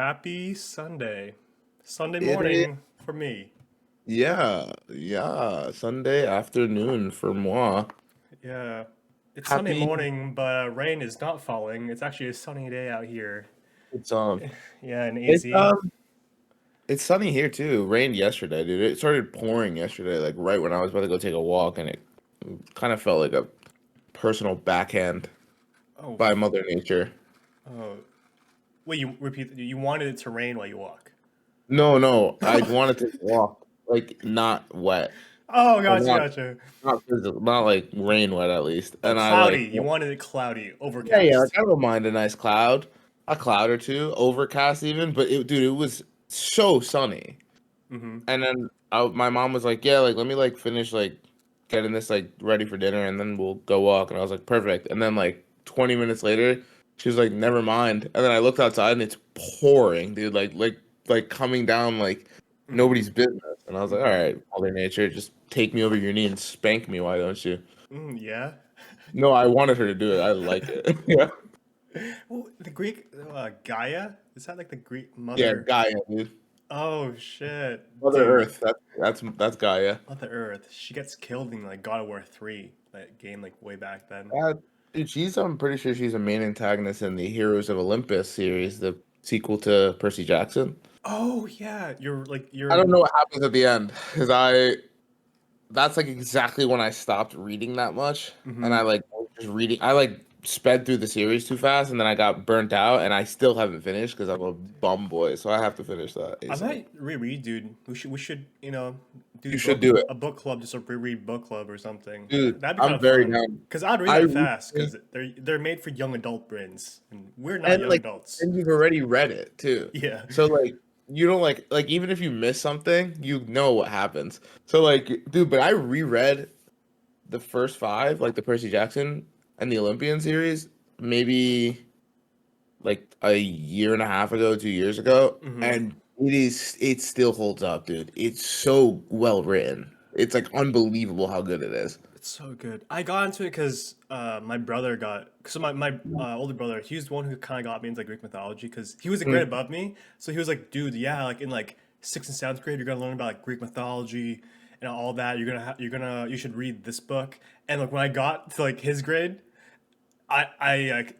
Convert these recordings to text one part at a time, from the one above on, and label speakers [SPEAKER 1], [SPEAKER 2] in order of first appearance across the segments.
[SPEAKER 1] Happy Sunday. Sunday
[SPEAKER 2] It is,
[SPEAKER 1] morning for me.
[SPEAKER 2] yeah. Sunday afternoon for moi.
[SPEAKER 1] Yeah. It's Sunday
[SPEAKER 2] Happy.
[SPEAKER 1] morning, but rain is not falling. It's actually a sunny day out here.
[SPEAKER 2] It's
[SPEAKER 1] Yeah, in
[SPEAKER 2] it's
[SPEAKER 1] AZ.
[SPEAKER 2] it's sunny here too. Rained yesterday, dude. It started pouring yesterday, like right when I was about to go take a walk, and it kind of felt like a personal backhand
[SPEAKER 1] Oh,
[SPEAKER 2] by Mother Nature.
[SPEAKER 1] oh. Wait, you repeat. You wanted it to rain while you walk.
[SPEAKER 2] No, no, I wanted to walk like not wet,
[SPEAKER 1] Oh,
[SPEAKER 2] or
[SPEAKER 1] gotcha, gotcha.
[SPEAKER 2] not physical, not like rain wet at least.
[SPEAKER 1] Oh,
[SPEAKER 2] And I
[SPEAKER 1] cloudy.
[SPEAKER 2] like
[SPEAKER 1] You wanted it cloudy,
[SPEAKER 2] yeah, like
[SPEAKER 1] overcast.
[SPEAKER 2] I don't mind a nice cloud, a cloud or two, overcast even, but dude, it was so sunny.
[SPEAKER 1] Mm-hmm.
[SPEAKER 2] And then my mom was like, "Yeah, like let me like finish like getting this like ready for dinner, and then we'll go walk." And I was like, "Perfect." And then like 20 minutes later, she was like, "Never mind." And then I looked outside and it's pouring, dude, like coming down like
[SPEAKER 1] Mm-hmm.
[SPEAKER 2] nobody's business. And I was like, "All
[SPEAKER 1] Mm-hmm.
[SPEAKER 2] right, Mother Nature, just take me over your knee and spank me, why don't you?"
[SPEAKER 1] Yeah.
[SPEAKER 2] No, I wanted her to do it. I like it. Yeah,
[SPEAKER 1] Well, the Greek Gaia, is that like the Greek
[SPEAKER 2] yeah,
[SPEAKER 1] mother?
[SPEAKER 2] Gaia, dude.
[SPEAKER 1] Oh shit,
[SPEAKER 2] Mother
[SPEAKER 1] dude.
[SPEAKER 2] Earth. That's Gaia.
[SPEAKER 1] Mother Earth. She gets killed in like God of War 3, that game like way back then.
[SPEAKER 2] Uh, Dude, I'm pretty sure she's a main antagonist in the Heroes of Olympus series, the sequel to Percy Jackson.
[SPEAKER 1] Oh yeah, you're like
[SPEAKER 2] I
[SPEAKER 1] you're
[SPEAKER 2] don't know what happens at the end because that's like exactly when I stopped reading that much, and
[SPEAKER 1] hmm
[SPEAKER 2] I like was just reading. I like sped through the series too fast, and then I got burnt out, and I still haven't finished because I'm a bum boy, so I have to finish that
[SPEAKER 1] I
[SPEAKER 2] ASAP.
[SPEAKER 1] might reread, dude. We should do
[SPEAKER 2] You should do it,
[SPEAKER 1] a book club, just a reread book club or something.
[SPEAKER 2] dude.
[SPEAKER 1] That'd be kind
[SPEAKER 2] I'm
[SPEAKER 1] of
[SPEAKER 2] very
[SPEAKER 1] fun.
[SPEAKER 2] down.
[SPEAKER 1] Cause I'd read
[SPEAKER 2] I
[SPEAKER 1] that fast,
[SPEAKER 2] recently,
[SPEAKER 1] cause they're made for young adult brains, and we're not
[SPEAKER 2] and
[SPEAKER 1] young
[SPEAKER 2] like
[SPEAKER 1] adults.
[SPEAKER 2] and you've already read it too.
[SPEAKER 1] Yeah.
[SPEAKER 2] So like you don't like even if you miss something, you know what happens. So like dude, but I reread the first five, like the Percy Jackson and the Olympian series, maybe like a year and a half ago, 2 years ago,
[SPEAKER 1] hmm
[SPEAKER 2] and it still holds up, dude. It's so well written. It's like unbelievable how good it is.
[SPEAKER 1] It's so good. I got into it because my brother got, so my older brother, he was the one who kind of got me into like Greek mythology because he was a grade
[SPEAKER 2] Mm.
[SPEAKER 1] above me. So he was like, dude, yeah, like in like sixth and seventh grade, you're gonna learn about like Greek mythology and all that. You should read this book. And like when I got to like his grade, I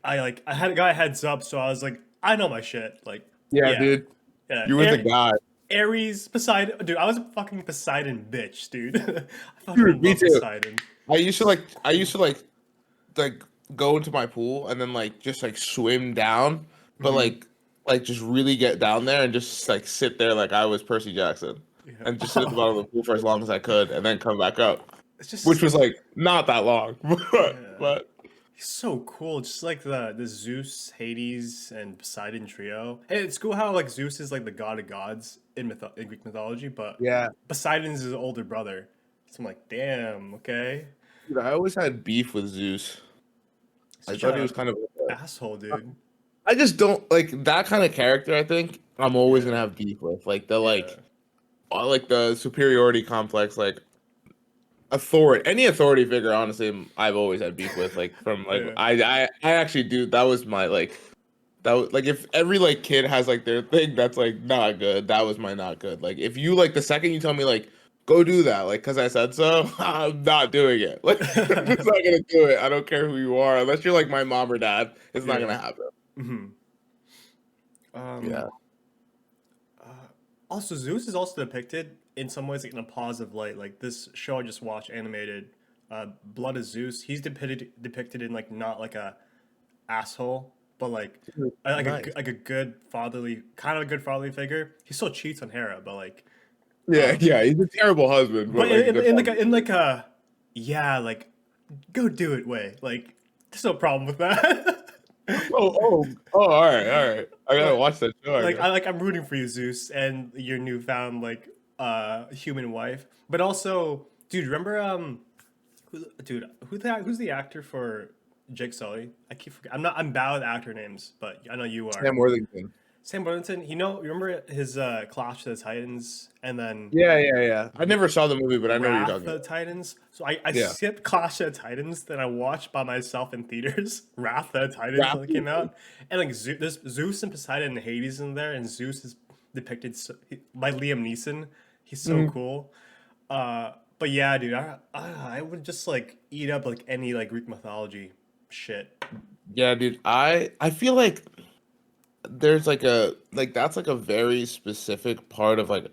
[SPEAKER 1] had a guy heads up, so I was like, I know my shit. Like,
[SPEAKER 2] Yeah,
[SPEAKER 1] yeah,
[SPEAKER 2] dude.
[SPEAKER 1] yeah.
[SPEAKER 2] You were the guy.
[SPEAKER 1] Aries, Poseidon, dude. I was a fucking Poseidon bitch, dude. I
[SPEAKER 2] Dude,
[SPEAKER 1] fucking
[SPEAKER 2] me
[SPEAKER 1] love
[SPEAKER 2] too.
[SPEAKER 1] Poseidon.
[SPEAKER 2] I used to like go into my pool and then like just like swim down, but
[SPEAKER 1] hmm
[SPEAKER 2] like just really get down there and just like sit there like I was Percy Jackson
[SPEAKER 1] Yeah.
[SPEAKER 2] and just sit at the bottom of the pool for as long as I could and then come back up,
[SPEAKER 1] It's
[SPEAKER 2] which
[SPEAKER 1] just
[SPEAKER 2] was like not that long,
[SPEAKER 1] yeah.
[SPEAKER 2] but
[SPEAKER 1] He's so cool. Just like the Zeus, Hades, and Poseidon trio. Hey, it's cool how like Zeus is like the god of gods in Greek mythology, but
[SPEAKER 2] yeah,
[SPEAKER 1] Poseidon's his older brother. So I'm like, damn, okay.
[SPEAKER 2] dude, I always had beef with Zeus. I
[SPEAKER 1] Such
[SPEAKER 2] thought he
[SPEAKER 1] a
[SPEAKER 2] was kind of.
[SPEAKER 1] asshole, dude.
[SPEAKER 2] I just don't like that kind of character. I think I'm always gonna
[SPEAKER 1] Yeah,
[SPEAKER 2] have beef with
[SPEAKER 1] yeah,
[SPEAKER 2] like the superiority complex, like authority, any authority figure. Honestly, I've always had beef with. Like from like
[SPEAKER 1] yeah.
[SPEAKER 2] I actually do. That was my like that was like if every like kid has like their thing that's like not good. That was my not good. Like if you like the second you tell me like go do that like because I said so, I'm not doing it. Like I'm just not gonna do it. I don't care who you are unless you're like my mom or dad. It's not
[SPEAKER 1] Yeah.
[SPEAKER 2] gonna happen.
[SPEAKER 1] hmm Um.
[SPEAKER 2] Yeah.
[SPEAKER 1] Also, Zeus is also depicted in some ways like in a positive light. Like this show I just watched, animated, Blood of Zeus. He's depicted in like not like a asshole, but like
[SPEAKER 2] Nice.
[SPEAKER 1] like a good fatherly kind of a good fatherly figure. He still cheats on Hera, but like,
[SPEAKER 2] Yeah,
[SPEAKER 1] um,
[SPEAKER 2] yeah. He's a terrible husband,
[SPEAKER 1] but
[SPEAKER 2] but like a good father.
[SPEAKER 1] in like a yeah, like go do it way. Like there's no problem with that.
[SPEAKER 2] All right, all right. I gotta
[SPEAKER 1] But
[SPEAKER 2] watch that show, I guess.
[SPEAKER 1] I'm rooting for you, Zeus, and your newfound like human wife. But also, dude, remember who's the actor for Jake Sully? I keep forgetting. I'm bad with actor names, but I know you are.
[SPEAKER 2] Sam Worthington.
[SPEAKER 1] Sam Worthington, you remember his Clash of the Titans and then
[SPEAKER 2] Yeah. I never saw the movie, but I know what you're
[SPEAKER 1] Wrath
[SPEAKER 2] talking
[SPEAKER 1] of the
[SPEAKER 2] about.
[SPEAKER 1] Titans? So I
[SPEAKER 2] Yeah.
[SPEAKER 1] skipped Clash of the Titans, then I watched by myself in theaters Wrath of the Titans
[SPEAKER 2] Rap.
[SPEAKER 1] when it came out. And like there's Zeus and Poseidon and Hades in there, and Zeus is depicted by Liam Neeson. He's so
[SPEAKER 2] Mhm.
[SPEAKER 1] cool. But yeah, dude, I would just like eat up like any like Greek mythology shit.
[SPEAKER 2] Yeah, dude. I feel like there's like a like that's like a very specific part of like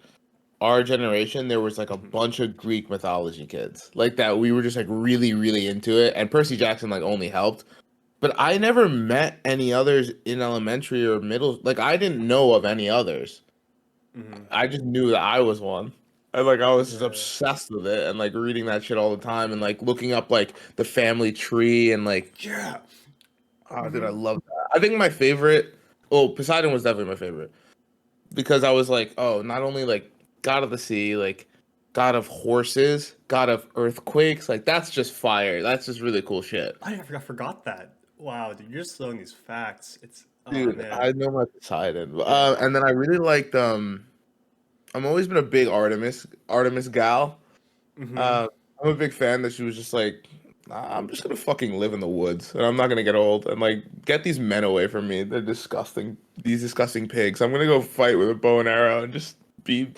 [SPEAKER 2] our generation. There was like a
[SPEAKER 1] Hmm.
[SPEAKER 2] bunch of Greek mythology kids like that. We were just like really, really into it, and Percy Jackson like only helped. But I never met any others in elementary or middle. Like I didn't know of any others.
[SPEAKER 1] Hmm.
[SPEAKER 2] I just knew that I was one. And like I was just
[SPEAKER 1] Yeah.
[SPEAKER 2] obsessed with it and like reading that shit all the time and like looking up like the family tree and like
[SPEAKER 1] Yeah.
[SPEAKER 2] oh dude, I
[SPEAKER 1] Hmm.
[SPEAKER 2] love that. I think my favorite oh Poseidon was definitely my favorite because I was like, oh, not only like god of the sea, like god of horses, god of earthquakes, like that's just fire. That's just really cool shit.
[SPEAKER 1] I forgot that. Wow, dude, you're just throwing these facts. It's oh
[SPEAKER 2] Dude,
[SPEAKER 1] man.
[SPEAKER 2] I know my Poseidon.
[SPEAKER 1] Yeah.
[SPEAKER 2] And then I really liked I'm always been a big Artemis gal.
[SPEAKER 1] Hmm.
[SPEAKER 2] Uh, I'm a big fan that she was just like, "Nah, I'm just gonna fucking live in the woods, and I'm not gonna get old, and like get these men away from me. They're disgusting. These disgusting pigs. I'm gonna go fight with a bow and arrow and just be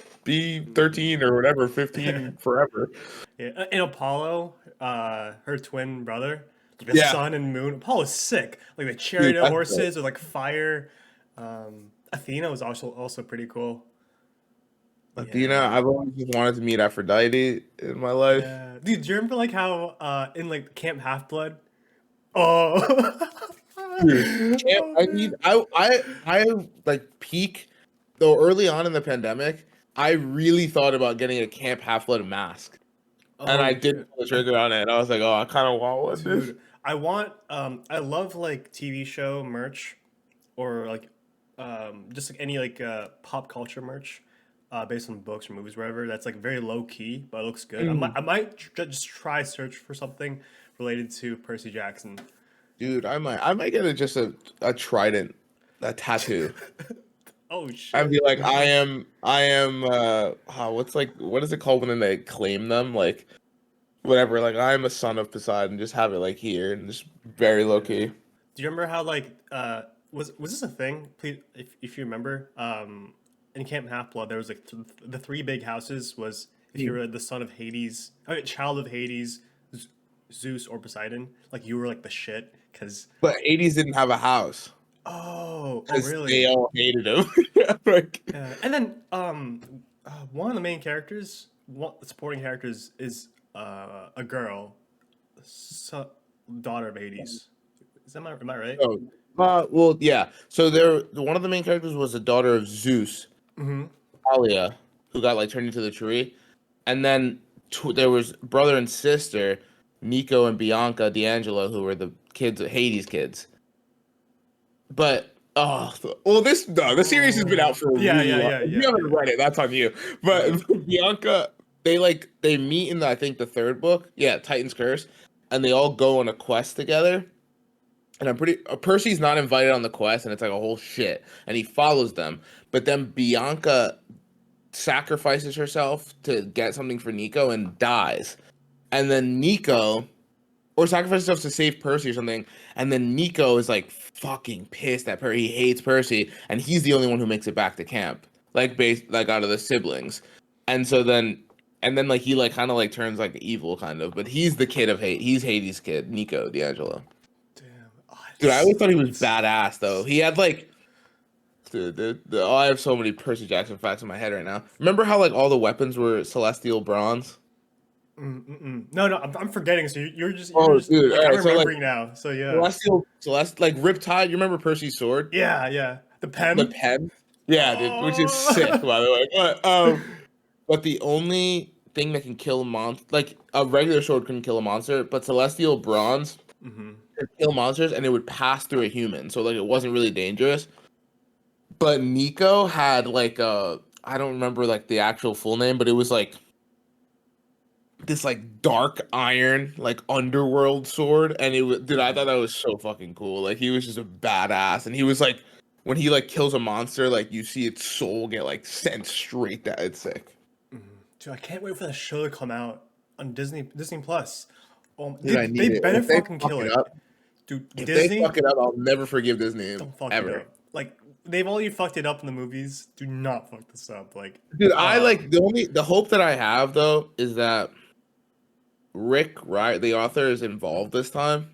[SPEAKER 2] 13 or whatever, 15 forever."
[SPEAKER 1] Yeah. And Apollo, her twin brother, like the
[SPEAKER 2] Yeah,
[SPEAKER 1] sun and moon. Apollo's sick. Like the
[SPEAKER 2] dude,
[SPEAKER 1] chariot of
[SPEAKER 2] that's dope.
[SPEAKER 1] horses or like fire. Athena was also pretty cool.
[SPEAKER 2] Athena,
[SPEAKER 1] Yeah.
[SPEAKER 2] I've always just wanted to meet Aphrodite in my life.
[SPEAKER 1] Yeah. Dude, do you remember like how in like Camp Half Blood? Oh.
[SPEAKER 2] Dude, can't
[SPEAKER 1] Oh
[SPEAKER 2] I need
[SPEAKER 1] man.
[SPEAKER 2] I like peak though early on in the pandemic, I really thought about getting a Camp Half-Blood mask. And
[SPEAKER 1] Oh
[SPEAKER 2] I didn't
[SPEAKER 1] dude.
[SPEAKER 2] pull the trigger on it. And I was like, oh, I kind of want one. This.
[SPEAKER 1] Dude, I love like TV show merch or like just like any like pop culture merch based on books or movies wherever that's like very low key but it looks good. I might
[SPEAKER 2] Mm.
[SPEAKER 1] just try search for something related to Percy Jackson.
[SPEAKER 2] Dude, I might get just a trident, a tattoo.
[SPEAKER 1] Oh
[SPEAKER 2] I'd be
[SPEAKER 1] shit.
[SPEAKER 2] like, what's like what is it called when they claim them? Like whatever, like I am a son of Poseidon, just have it like here and just very low
[SPEAKER 1] Yeah.
[SPEAKER 2] key.
[SPEAKER 1] Do you remember how like was this a thing? Please, if you remember, in Camp Half Blood there was like the three big houses was if you
[SPEAKER 2] Mm.
[SPEAKER 1] were the son of Hades, I mean, child of Hades, Z- Zeus or Poseidon, like you were like the shit because
[SPEAKER 2] But 80s didn't have a house
[SPEAKER 1] oh
[SPEAKER 2] because they
[SPEAKER 1] really?
[SPEAKER 2] all hated him. Like
[SPEAKER 1] Yeah, and then one of the main characters, one supporting characters is a girl, so, daughter of Hades. Am I right?
[SPEAKER 2] oh, well, yeah. So one of the main characters was the daughter of Zeus,
[SPEAKER 1] Mm-hmm.
[SPEAKER 2] Alia, who got like turned into the tree, and then there was brother and sister, Nico and Bianca D'Angelo, who were the kids, Hades kids. But oh, well, this no, the series has been
[SPEAKER 1] Oh,
[SPEAKER 2] out for a
[SPEAKER 1] yeah,
[SPEAKER 2] really
[SPEAKER 1] yeah,
[SPEAKER 2] long.
[SPEAKER 1] yeah,
[SPEAKER 2] If you
[SPEAKER 1] yeah,
[SPEAKER 2] haven't
[SPEAKER 1] yeah.
[SPEAKER 2] read it, that's on you.
[SPEAKER 1] Uh-huh.
[SPEAKER 2] But Bianca, they meet in I think the third book, yeah, Titan's Curse, and they all go on a quest together. And I'm pretty Percy's not invited on the quest, and it's like a whole shit. And he follows them, but then Bianca sacrifices herself to get something for Nico and dies. And then Nico, or sacrifices herself to save Percy or something. And then Nico is like fucking pissed at Percy. He hates Percy, and he's the only one who makes it back to camp, like like out of the siblings. And so then like he like kind of like turns like evil kind of, but he's the kid of hate. He's Hades' kid, Nico D'Angelo.
[SPEAKER 1] Damn. Oh,
[SPEAKER 2] Dude, I always thought he was
[SPEAKER 1] it's
[SPEAKER 2] badass though. He had like, dude, oh, I have so many Percy Jackson facts in my head right now. Remember how like all the weapons were celestial bronze?
[SPEAKER 1] no, no. I'm forgetting. So you're
[SPEAKER 2] Oh,
[SPEAKER 1] just
[SPEAKER 2] dude, all
[SPEAKER 1] like I'm
[SPEAKER 2] right. So like
[SPEAKER 1] remembering now. So yeah,
[SPEAKER 2] celestial, like Riptide. You remember Percy's sword,
[SPEAKER 1] yeah, yeah. The
[SPEAKER 2] the
[SPEAKER 1] pen.
[SPEAKER 2] pen? Yeah, dude, which is sick,
[SPEAKER 1] Oh.
[SPEAKER 2] by the way. But the only thing that can kill a monster, like a regular sword, couldn't kill a monster, but celestial bronze
[SPEAKER 1] Hmm.
[SPEAKER 2] could kill monsters, and it would pass through a human, so like it wasn't really dangerous. But Nico had like I don't remember like the actual full name, but it was like this like dark iron like underworld sword, and it was dude, I thought that was so fucking cool. Like he was just a badass, and he was like when he like kills a monster, like you see its soul get like sent straight down. It's sick.
[SPEAKER 1] Dude, I can't wait for that show to come out on Disney Plus.
[SPEAKER 2] Dude, I
[SPEAKER 1] They
[SPEAKER 2] need it.
[SPEAKER 1] better
[SPEAKER 2] If they
[SPEAKER 1] fucking
[SPEAKER 2] fuck
[SPEAKER 1] kill
[SPEAKER 2] it
[SPEAKER 1] it,
[SPEAKER 2] up,
[SPEAKER 1] dude.
[SPEAKER 2] if they fuck
[SPEAKER 1] Disney,
[SPEAKER 2] it up, I'll never forgive Disney
[SPEAKER 1] don't fuck it
[SPEAKER 2] ever.
[SPEAKER 1] up. Like they've already fucked it up in the movies. Do not fuck this up. Like,
[SPEAKER 2] Dude, I like the hope that I have though is that Rick Wright, the author, is involved this time.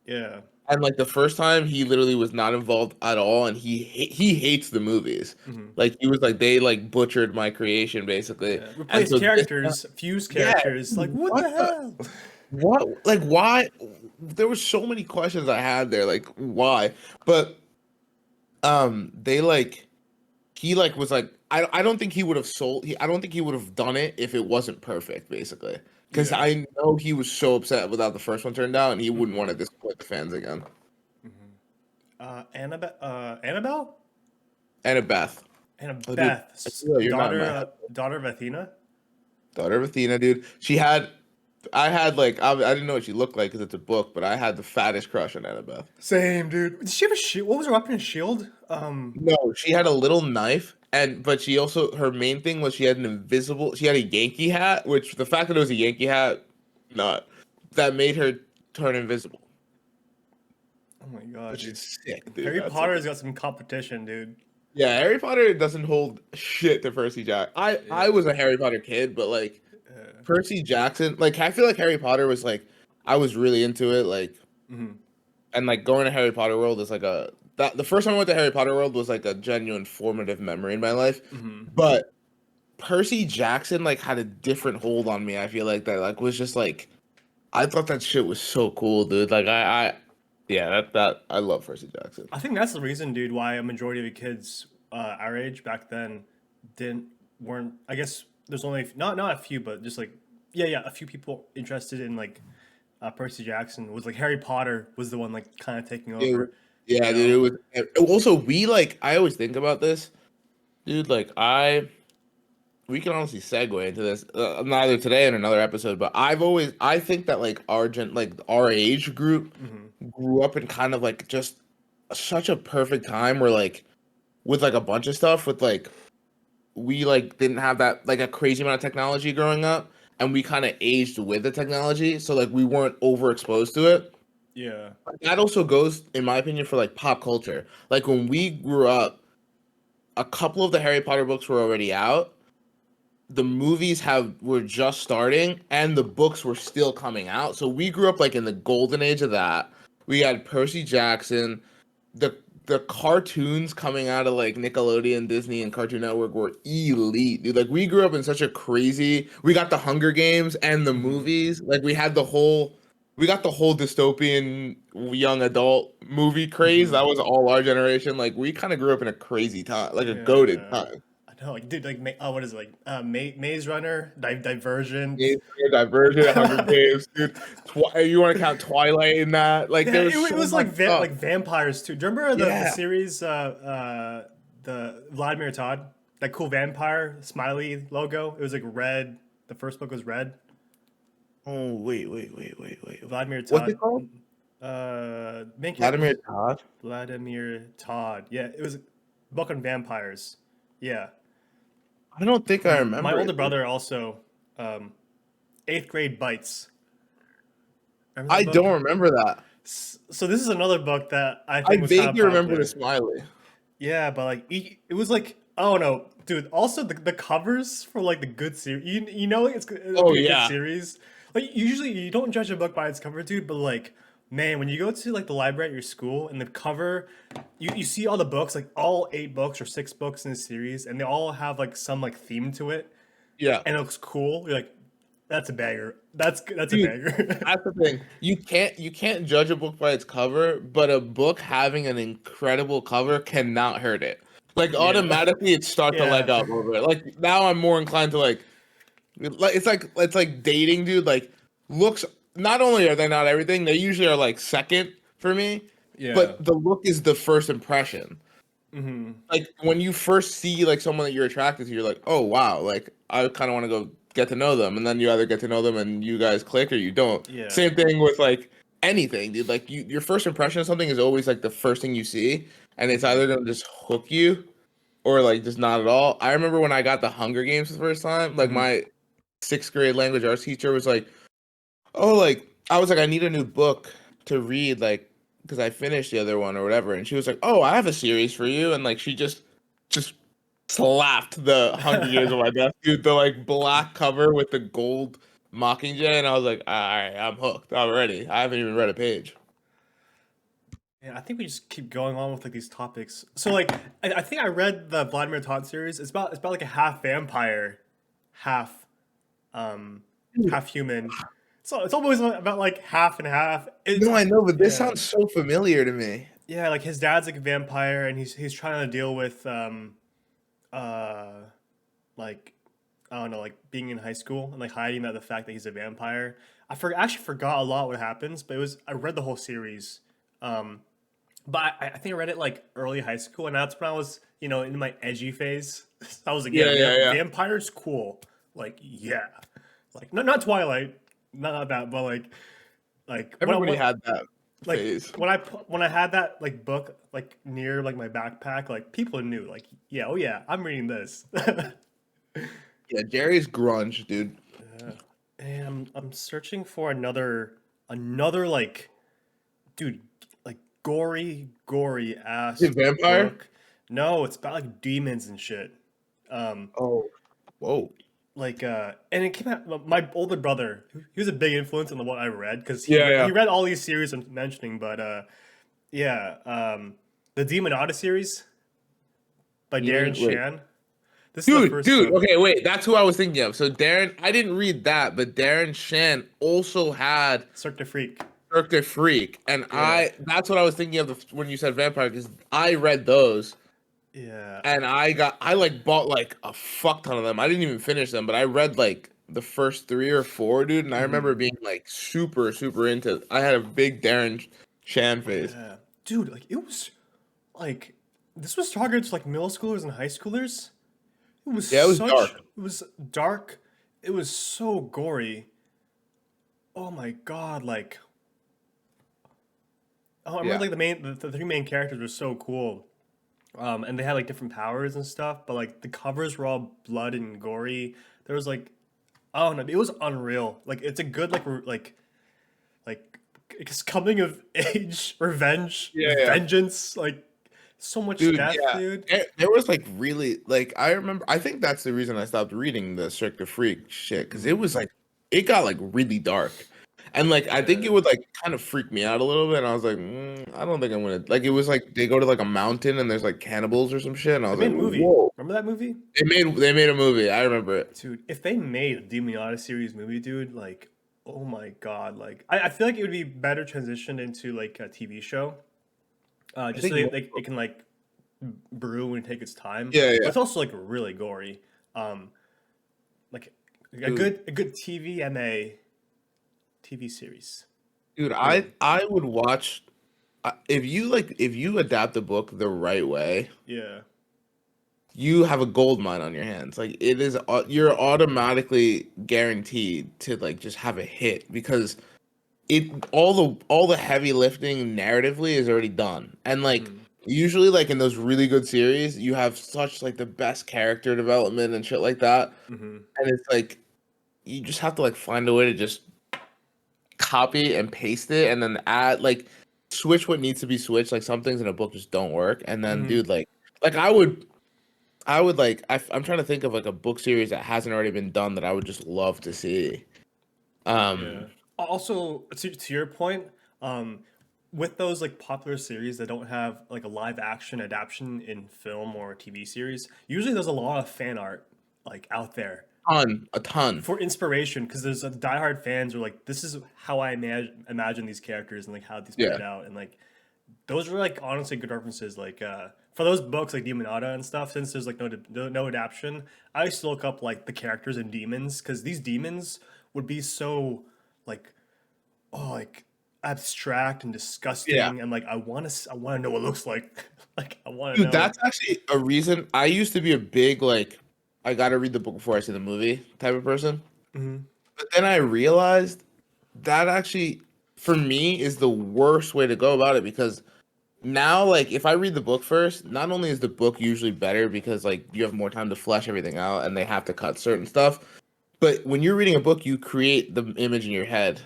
[SPEAKER 1] yeah,
[SPEAKER 2] And like the first time, he literally was not involved at all, and he hates the movies.
[SPEAKER 1] hmm
[SPEAKER 2] Like he was like they like butchered my creation basically.
[SPEAKER 1] yeah.
[SPEAKER 2] And
[SPEAKER 1] Replace
[SPEAKER 2] so this,
[SPEAKER 1] characters, fuse
[SPEAKER 2] yeah,
[SPEAKER 1] characters. Like, what the
[SPEAKER 2] what the
[SPEAKER 1] hell?
[SPEAKER 2] what like why? There were so many questions I had there. Like why? But they like he like was like I don't think he would have I don't think he would have done it if it wasn't perfect basically. Because
[SPEAKER 1] Yeah.
[SPEAKER 2] I know he was so upset without the first one turned out, and he wouldn't want
[SPEAKER 1] hmm
[SPEAKER 2] to disappoint the fans again.
[SPEAKER 1] Annabelle,
[SPEAKER 2] Annabeth. Oh, dude, I
[SPEAKER 1] Annabeth,
[SPEAKER 2] feel you're not in my head.
[SPEAKER 1] daughter of Athena.
[SPEAKER 2] Daughter of Athena, dude. I had like, I didn't know what she looked like because it's a book, but I had the fattest crush on Annabeth.
[SPEAKER 1] Same, dude. Did she have a shield? What was her weapon? A shield?
[SPEAKER 2] No, she had a little knife, but she also, her main thing was she had she had a Yankee hat, which the fact that it was a Yankee hat, not, that made her turn invisible,
[SPEAKER 1] Oh my god,
[SPEAKER 2] which
[SPEAKER 1] dude.
[SPEAKER 2] is sick, dude.
[SPEAKER 1] Harry
[SPEAKER 2] That's
[SPEAKER 1] Potter's got some competition, dude.
[SPEAKER 2] Yeah, Harry Potter doesn't hold shit to Percy Jackson. I
[SPEAKER 1] Yeah.
[SPEAKER 2] was a Harry Potter kid, but like
[SPEAKER 1] Yeah.
[SPEAKER 2] Percy Jackson, like I feel like Harry Potter was like I was really into it, like
[SPEAKER 1] hmm
[SPEAKER 2] and like going to Harry Potter World is like the first time I went to Harry Potter World was like a genuine formative memory in my life.
[SPEAKER 1] hmm
[SPEAKER 2] But Percy Jackson like had a different hold on me. I feel like that like was just like I thought that shit was so cool, dude. Like I yeah, that I love Percy Jackson.
[SPEAKER 1] I think that's the reason, dude, why a majority of the kids our age back then didn't weren't. I guess there's only not a few, but just like yeah, a few people interested in like Percy Jackson. Was like Harry Potter was the one like kind of taking
[SPEAKER 2] Dude,
[SPEAKER 1] over. You
[SPEAKER 2] yeah, dude.
[SPEAKER 1] know?
[SPEAKER 2] Also we like I always think about this, dude. Like we can honestly segue into this neither today in another episode, but I think that like our age group
[SPEAKER 1] hmm
[SPEAKER 2] grew up in kind of like just such a perfect time where like with like a bunch of stuff with like we like didn't have that like a crazy amount of technology growing up, and we kind of aged with the technology, so like we weren't overexposed to it.
[SPEAKER 1] Yeah.
[SPEAKER 2] That also goes, in my opinion, for like pop culture. Like when we grew up, a couple of the Harry Potter books were already out. The movies were just starting, and the books were still coming out. So we grew up like in the golden age of that. We had Percy Jackson, the the cartoons coming out of like Nickelodeon, Disney, and Cartoon Network were elite, dude. Like we grew up in such a crazy. We got the Hunger Games and the
[SPEAKER 1] hmm
[SPEAKER 2] movies. Like we got the whole dystopian young adult movie craze.
[SPEAKER 1] hmm
[SPEAKER 2] That was all our generation. Like we kind of grew up in a crazy time, like a goaded
[SPEAKER 1] Yeah.
[SPEAKER 2] time.
[SPEAKER 1] I know, like, dude, like, what is it, like, Maze Runner,
[SPEAKER 2] Yeah,
[SPEAKER 1] Divergent.
[SPEAKER 2] Divergent, Hunger Games, dude. You want to count Twilight in that? Like
[SPEAKER 1] Yeah,
[SPEAKER 2] there was
[SPEAKER 1] it
[SPEAKER 2] so
[SPEAKER 1] was
[SPEAKER 2] much
[SPEAKER 1] like
[SPEAKER 2] stuff.
[SPEAKER 1] like vampires too. Do you remember the
[SPEAKER 2] Yeah.
[SPEAKER 1] series, the Vladimir Todd, that cool vampire smiley logo? It was like red. The first book was red.
[SPEAKER 2] Oh wait.
[SPEAKER 1] Vladimir
[SPEAKER 2] What's it
[SPEAKER 1] Todd,
[SPEAKER 2] called?
[SPEAKER 1] main character
[SPEAKER 2] Vladimir
[SPEAKER 1] was
[SPEAKER 2] Todd.
[SPEAKER 1] Vladimir Todd. Yeah, it was a book on vampires. Yeah,
[SPEAKER 2] I don't think I
[SPEAKER 1] my
[SPEAKER 2] remember
[SPEAKER 1] older
[SPEAKER 2] it, dude.
[SPEAKER 1] brother also, um, eighth grade bites. Remember
[SPEAKER 2] I
[SPEAKER 1] that book?
[SPEAKER 2] don't remember that.
[SPEAKER 1] So this is another book that I
[SPEAKER 2] I
[SPEAKER 1] think was kind of
[SPEAKER 2] vaguely remember the
[SPEAKER 1] popular.
[SPEAKER 2] smiley.
[SPEAKER 1] Yeah, but like it was like I don't know, dude. Also, the covers for like the good series, you know, it'll
[SPEAKER 2] Oh
[SPEAKER 1] be a good
[SPEAKER 2] yeah,
[SPEAKER 1] series. Like usually you don't judge a book by its cover, dude. But like, man, when you go to like the library at your school and the cover, you see all the books, like all 8 books or 6 books in the series, and they all have like some like theme to it,
[SPEAKER 2] yeah,
[SPEAKER 1] and it looks cool. You're like, that's a banger. That's a
[SPEAKER 2] dude.
[SPEAKER 1] banger.
[SPEAKER 2] That's the thing. You can't judge a book by its cover, but a book having an incredible cover cannot hurt it. Like
[SPEAKER 1] Yeah,
[SPEAKER 2] automatically, it starts to leg
[SPEAKER 1] yeah.
[SPEAKER 2] up over it. Like now, I'm more inclined to like it's like dating, dude. Like looks. Not only are they not everything, they usually are like second for me,
[SPEAKER 1] Yeah.
[SPEAKER 2] but the look is the first impression.
[SPEAKER 1] hmm
[SPEAKER 2] Like when you first see like someone that you're attracted to, you're like, oh wow, like I kind of want to go get to know them, and then you either get to know them and you guys click or you don't.
[SPEAKER 1] Yeah.
[SPEAKER 2] Same thing with like anything, dude. Like your first impression of something is always like the first thing you see, and it's
[SPEAKER 1] Mm-hmm.
[SPEAKER 2] either gonna just hook you or like just not at all. I remember when I got the Hunger Games the first time, like
[SPEAKER 1] Mm-hmm.
[SPEAKER 2] my sixth grade language arts teacher was like, "Oh, like I was like, I need a new book to read, like because I finished the other one or whatever." And she was like, "Oh, I have a series for you," and like she just slapped the Hunger Games on my desk, dude. The like black cover with the gold Mockingjay, and I was like, all right, I'm hooked already. I haven't even read a page.
[SPEAKER 1] Yeah, I think we just keep going on with like these topics. So like, I think I read the Vladimir Todd series. It's about like a half vampire, half um,
[SPEAKER 2] Dude,
[SPEAKER 1] half human. So it's always about like half and half. It's
[SPEAKER 2] no, I know, but this
[SPEAKER 1] yeah,
[SPEAKER 2] sounds so familiar to me.
[SPEAKER 1] yeah. Like his dad's like a vampire, and he's trying to deal with uh like I don't know, like being in high school and like hiding that the fact that he's a vampire. Actually forgot a lot what happens, but I read the whole series. Um, but I think I read it like early high school, and that's when I was in my edgy phase. I was like, yeah,
[SPEAKER 2] Yeah, yeah, yeah.
[SPEAKER 1] vampires cool. Like yeah, like not Twilight, not that, but like
[SPEAKER 2] Everybody had that
[SPEAKER 1] like
[SPEAKER 2] phase.
[SPEAKER 1] when I had that like book like near like my backpack, like people knew like yeah, oh yeah, I'm reading this.
[SPEAKER 2] Yeah, Jerry's grunge, dude.
[SPEAKER 1] And I'm searching for another like dude like gory
[SPEAKER 2] Is
[SPEAKER 1] ass
[SPEAKER 2] it vampire?
[SPEAKER 1] book. No, it's about like demons and shit. Um
[SPEAKER 2] Oh, whoa.
[SPEAKER 1] and it came out my older brother, he was a big influence on what I read because
[SPEAKER 2] Yeah,
[SPEAKER 1] he
[SPEAKER 2] yeah.
[SPEAKER 1] read all these series I'm mentioning, but yeah, the Demonata series by Darren
[SPEAKER 2] Demon. Wait,
[SPEAKER 1] Shan. This is the first
[SPEAKER 2] dude.
[SPEAKER 1] book.
[SPEAKER 2] Okay, wait. That's who I was thinking of. So Darren, I didn't read that, but Darren Shan also had
[SPEAKER 1] Cirque du Freak.
[SPEAKER 2] Cirque du Freak, and
[SPEAKER 1] Yeah.
[SPEAKER 2] that's what I was thinking of when you said vampire, because I read those,
[SPEAKER 1] Yeah.
[SPEAKER 2] and I like bought like a fuck ton of them. I didn't even finish them, but I read like the first three or four, dude, and I remember
[SPEAKER 1] Mhm.
[SPEAKER 2] being like super, super into. I had a big Darren Shan phase.
[SPEAKER 1] Yeah. Dude, like it was like this was targeted to like middle schoolers and high schoolers.
[SPEAKER 2] Yeah, it was dark.
[SPEAKER 1] It was dark. It was so gory. Oh my god, like I remember
[SPEAKER 2] Yeah,
[SPEAKER 1] like the three main characters were so cool. And they had like different powers and stuff, but like the covers were all blood and gory. There was like I don't know, it was unreal. Like it's a good like it's coming of age, revenge,
[SPEAKER 2] yeah, yeah.
[SPEAKER 1] vengeance, like so much
[SPEAKER 2] Dude,
[SPEAKER 1] death,
[SPEAKER 2] yeah.
[SPEAKER 1] dude.
[SPEAKER 2] There was like really like I remember. I think that's the reason I stopped reading the Cirque du Freak shit because it
[SPEAKER 1] Mhm.
[SPEAKER 2] was like it got like really dark, and like I think
[SPEAKER 1] Yeah.
[SPEAKER 2] it would like kind of freak me out a little bit. And I was like, I don't think I'm gonna like. It was like they go to like a mountain and there's like cannibals or some shit, and I
[SPEAKER 1] They
[SPEAKER 2] was
[SPEAKER 1] made
[SPEAKER 2] like,
[SPEAKER 1] a movie.
[SPEAKER 2] whoa.
[SPEAKER 1] Remember that movie?
[SPEAKER 2] They made a movie. I remember it.
[SPEAKER 1] Dude, if they made a Demonata series movie, dude, like, oh my god, like, I feel like it would be better transitioned into like a TV show,
[SPEAKER 2] I
[SPEAKER 1] just so
[SPEAKER 2] think.
[SPEAKER 1] it can like brew and take its time.
[SPEAKER 2] Yeah,
[SPEAKER 1] But
[SPEAKER 2] yeah,
[SPEAKER 1] it's also like really gory. Um, like
[SPEAKER 2] dude.
[SPEAKER 1] a good TVMA TV series.
[SPEAKER 2] Dude,
[SPEAKER 1] Yeah,
[SPEAKER 2] I would watch if you adapt the book the right way.
[SPEAKER 1] yeah.
[SPEAKER 2] You have a gold mine on your hands. Like it is, you're automatically guaranteed to like just have a hit because it all the heavy lifting narratively is already done. And like
[SPEAKER 1] Hmm.
[SPEAKER 2] usually like in those really good series, you have such like the best character development and shit like that.
[SPEAKER 1] Hmm.
[SPEAKER 2] And it's like you just have to like find a way to just copy and paste it and then add like switch what needs to be switched. Like some things in a book just don't work. And then
[SPEAKER 1] Hmm.
[SPEAKER 2] dude, like I would like I'm trying to think of like a book series that hasn't already been done that I would just love to see.
[SPEAKER 1] Yeah.
[SPEAKER 2] Um,
[SPEAKER 1] Also, to your point, um, with those like popular series that don't have like a live action adaptation in film or TV series, usually there's a lot of fan art like out there
[SPEAKER 2] a ton.
[SPEAKER 1] for inspiration because there's diehard fans who are like, this is how I imagine these characters and like how these
[SPEAKER 2] Yeah,
[SPEAKER 1] played out, and like those are like honestly good references. Like for those books like Demonata and stuff, since there's like no adaptation, I used to look up like the characters and demons because these demons would be so like like abstract and
[SPEAKER 2] yeah,
[SPEAKER 1] disgusting, and like I want to know what it looks like. Like I want to
[SPEAKER 2] dude,
[SPEAKER 1] know.
[SPEAKER 2] that's actually a reason I used to be a big like I gotta read the book before I see the movie type of person.
[SPEAKER 1] Hmm.
[SPEAKER 2] But then I realized that actually for me is the worst way to go about it because now, like, if I read the book first, not only is the book usually better because like you have more time to flesh everything out and they have to cut certain stuff, but when you're reading a book, you create the image in your head,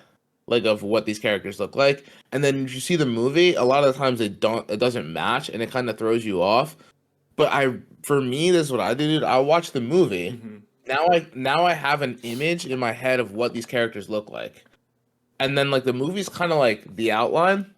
[SPEAKER 2] like of what these characters look like, and then you see the movie. A lot of the times it doesn't match, and it kind of throws you off. But for me, this is what I do, dude. I watch the movie.
[SPEAKER 1] Mm-hmm.
[SPEAKER 2] Now I have an image in my head of what these characters look like, and then like the movie's kind of like the outline.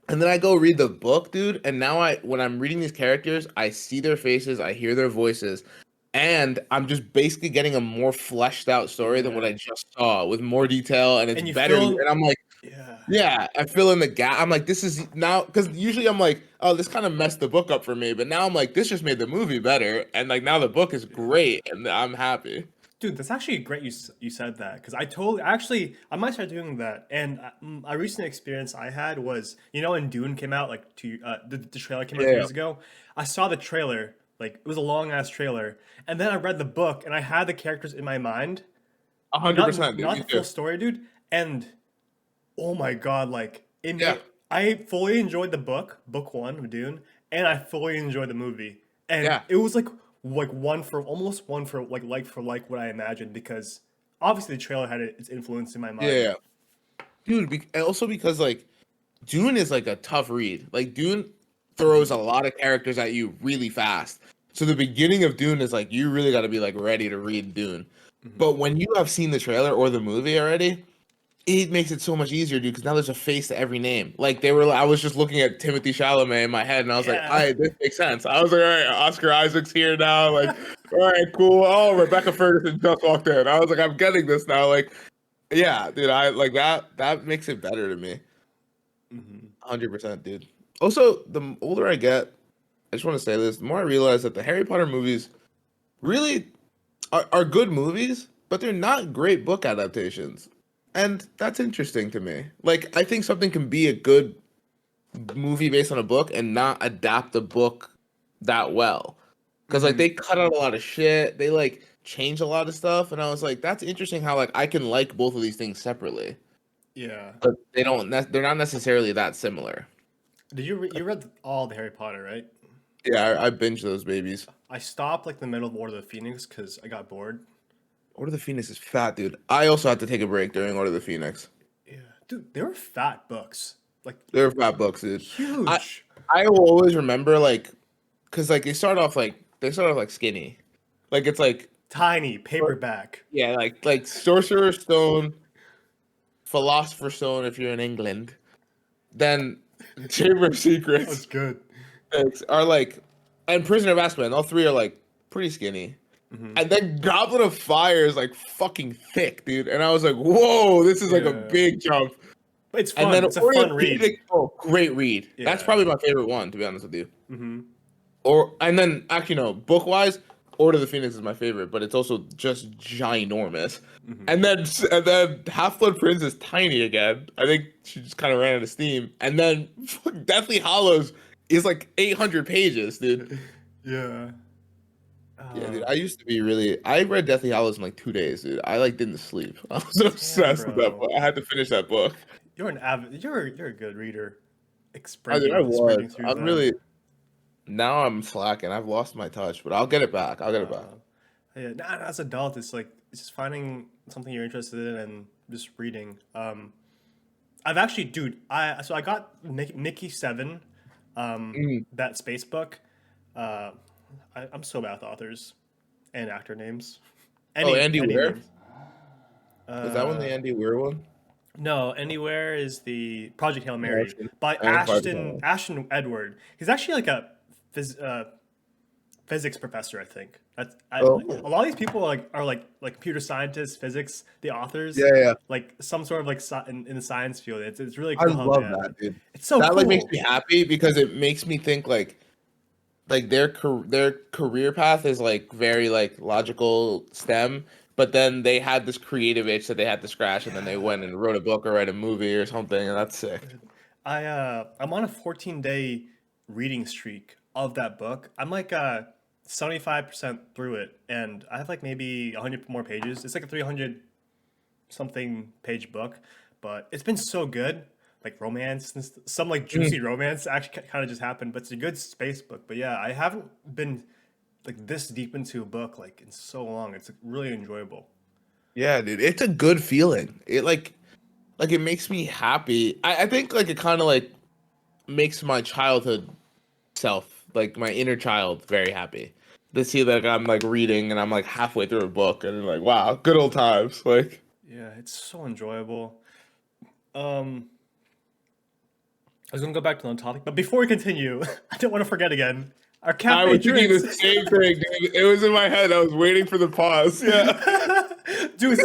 [SPEAKER 2] And then I go read the book, dude, and now when I'm reading these characters, I see their faces, I hear their voices, and I'm just basically getting a more fleshed out story than what
[SPEAKER 1] Yeah.
[SPEAKER 2] I just saw with more detail, and it's
[SPEAKER 1] And you
[SPEAKER 2] better. And
[SPEAKER 1] feel,
[SPEAKER 2] I'm like,
[SPEAKER 1] yeah.
[SPEAKER 2] yeah, I fill in the gap. I'm like, this is now because usually I'm like, oh, this kind of messed the book up for me, but now I'm like, this just made the movie better, and like now the book is great, and I'm happy.
[SPEAKER 1] Dude, that's actually great you said that because I totally actually I might start doing that. And a recent experience I had was when Dune came out like the trailer came out
[SPEAKER 2] Yeah,
[SPEAKER 1] 2 years ago. I saw the trailer like it was a long ass trailer, and then I read the book and I had the characters in my mind,
[SPEAKER 2] a hundred
[SPEAKER 1] not
[SPEAKER 2] percent, dude.
[SPEAKER 1] not
[SPEAKER 2] Me
[SPEAKER 1] the
[SPEAKER 2] too.
[SPEAKER 1] full story, dude. And oh my god, like it
[SPEAKER 2] Yeah,
[SPEAKER 1] made I fully enjoyed the book one of Dune, and I fully enjoyed the movie. And
[SPEAKER 2] yeah,
[SPEAKER 1] it was like one for like what I imagined because obviously the trailer had its influence in my
[SPEAKER 2] yeah,
[SPEAKER 1] mind.
[SPEAKER 2] yeah. Dude. And also because like Dune is like a tough read. Like Dune throws a lot of characters at you really fast. So the beginning of Dune is like you really got to be like ready to read Dune.
[SPEAKER 1] Hmm.
[SPEAKER 2] But when you have seen the trailer or the movie already, it makes it so much easier, dude. Because now there's a face to every name. Like I was just looking at Timothy Chalamet in my head, and I was like, "All
[SPEAKER 1] Yeah.
[SPEAKER 2] right, this makes sense." I was like, "All right, Oscar Isaac's here now." Like, all right, cool. Oh, Rebecca Ferguson just walked in. I was like, "I'm getting this now." Like, yeah, dude. I like that. That makes it better to me.
[SPEAKER 1] Hmm.
[SPEAKER 2] 100%, dude. Also, the older I get, I just want to say this, the more I realize that the Harry Potter movies really are good movies, but they're not great book adaptations. And that's interesting to me. Like, I think something can be a good movie based on a book and not adapt the book that well. Because, like,
[SPEAKER 1] Hmm.
[SPEAKER 2] they cut out a lot of shit, they, like, change a lot of stuff. And I was like, that's interesting how, like, I can like both of these things separately.
[SPEAKER 1] Yeah.
[SPEAKER 2] But they're not necessarily that similar.
[SPEAKER 1] You read all the Harry Potter, right?
[SPEAKER 2] Yeah, I binge those babies.
[SPEAKER 1] I stopped like in the middle of Order of the Phoenix because I got bored.
[SPEAKER 2] Order of the Phoenix is fat, dude. I also had to take a break during Order of the Phoenix.
[SPEAKER 1] Yeah, dude, they were fat books, like
[SPEAKER 2] They're fat books, dude. I
[SPEAKER 1] huge,
[SPEAKER 2] I will always remember like, cause like they start off like skinny, like it's like
[SPEAKER 1] tiny paperback.
[SPEAKER 2] yeah, like Sorcerer's Stone, Philosopher's Stone if you're in England, then Chamber of
[SPEAKER 1] That was
[SPEAKER 2] Secrets
[SPEAKER 1] good.
[SPEAKER 2] are like, and Prisoner of Azkaban. All three are like pretty skinny.
[SPEAKER 1] Hmm.
[SPEAKER 2] And then Goblet of Fire is like fucking thick, dude. And I was like, whoa, this is like a
[SPEAKER 1] Yeah,
[SPEAKER 2] big jump.
[SPEAKER 1] but it's
[SPEAKER 2] And
[SPEAKER 1] fun.
[SPEAKER 2] then
[SPEAKER 1] It's a
[SPEAKER 2] Order of
[SPEAKER 1] fun
[SPEAKER 2] the
[SPEAKER 1] read.
[SPEAKER 2] Phoenix, oh, great read. That's
[SPEAKER 1] Yeah.
[SPEAKER 2] probably my favorite one, to be honest with you.
[SPEAKER 1] Hmm.
[SPEAKER 2] Or and then actually no, book wise, Order of the Phoenix is my favorite, but it's also just ginormous.
[SPEAKER 1] Hmm.
[SPEAKER 2] And then Half Blood Prince is tiny again. I think she just kind of ran out of steam. And then Deathly Hollows is like 800 pages, dude.
[SPEAKER 1] Yeah.
[SPEAKER 2] Yeah, dude.
[SPEAKER 1] Uh,
[SPEAKER 2] I used to be really. I read Deathly Hollows in like 2 days, dude. I like didn't sleep. I was
[SPEAKER 1] damn,
[SPEAKER 2] obsessed with that
[SPEAKER 1] bro.
[SPEAKER 2] book. I had to finish that book.
[SPEAKER 1] You're an avid. You're a good reader.
[SPEAKER 2] I was.
[SPEAKER 1] Sprinting through
[SPEAKER 2] I'm
[SPEAKER 1] them.
[SPEAKER 2] really. Now I'm slacking. I've lost my touch, but I'll get it back. I'll get it back.
[SPEAKER 1] Uh, yeah. Nah, as an adult, it's like it's just finding something you're interested in and just reading. I've actually, dude. I got Mickey 7,
[SPEAKER 2] Mm.
[SPEAKER 1] that space book. Uh, I'm so bad with authors and actor names.
[SPEAKER 2] Oh, Andy
[SPEAKER 1] Any
[SPEAKER 2] Weir?
[SPEAKER 1] names.
[SPEAKER 2] Is that one the
[SPEAKER 1] Uh,
[SPEAKER 2] Andy Weir one?
[SPEAKER 1] no, Anywhere is the Project Hail
[SPEAKER 2] No,
[SPEAKER 1] Mary
[SPEAKER 2] actually,
[SPEAKER 1] by
[SPEAKER 2] I haven't tried that one.
[SPEAKER 1] Ashton Edward. He's actually like a phys, physics professor, I think.
[SPEAKER 2] Oh,
[SPEAKER 1] A lot of these people are like computer scientists, physics, the authors,
[SPEAKER 2] yeah, yeah.
[SPEAKER 1] like some sort of like in the science field. It's really
[SPEAKER 2] I
[SPEAKER 1] cool how
[SPEAKER 2] love that, dude.
[SPEAKER 1] it's so
[SPEAKER 2] That like makes
[SPEAKER 1] cool.
[SPEAKER 2] me happy because it makes me think like their career path is like very like logical STEM, but then they had this creative itch that they had to scratch, and then they went
[SPEAKER 1] Yeah.
[SPEAKER 2] and wrote a book or write a movie or something, and that's sick.
[SPEAKER 1] I'm on a 14-day reading streak of that book. I'm like 75% through it, and I have like maybe 100 more pages. It's like a 300 something page book, but it's been so good. like romance and some like juicy romance actually kind of just happened. But it's a good space book. But yeah, I haven't been like this deep into a book like in so long. It's really enjoyable.
[SPEAKER 2] Yeah, dude, it's a good feeling. It like it makes me happy. I think like it kind of like makes my childhood self, like my inner child, very happy to see that I'm like reading and I'm like halfway through a book and like wow, good old times. Like
[SPEAKER 1] Yeah, it's so enjoyable. Um, I was gonna go back to the topic, but before we continue, I don't want to forget again. Our
[SPEAKER 2] I
[SPEAKER 1] cafe
[SPEAKER 2] was thinking the
[SPEAKER 1] drinks.
[SPEAKER 2] same thing, dude. It was in my head. I was waiting for the pause. Yeah.
[SPEAKER 1] Dude,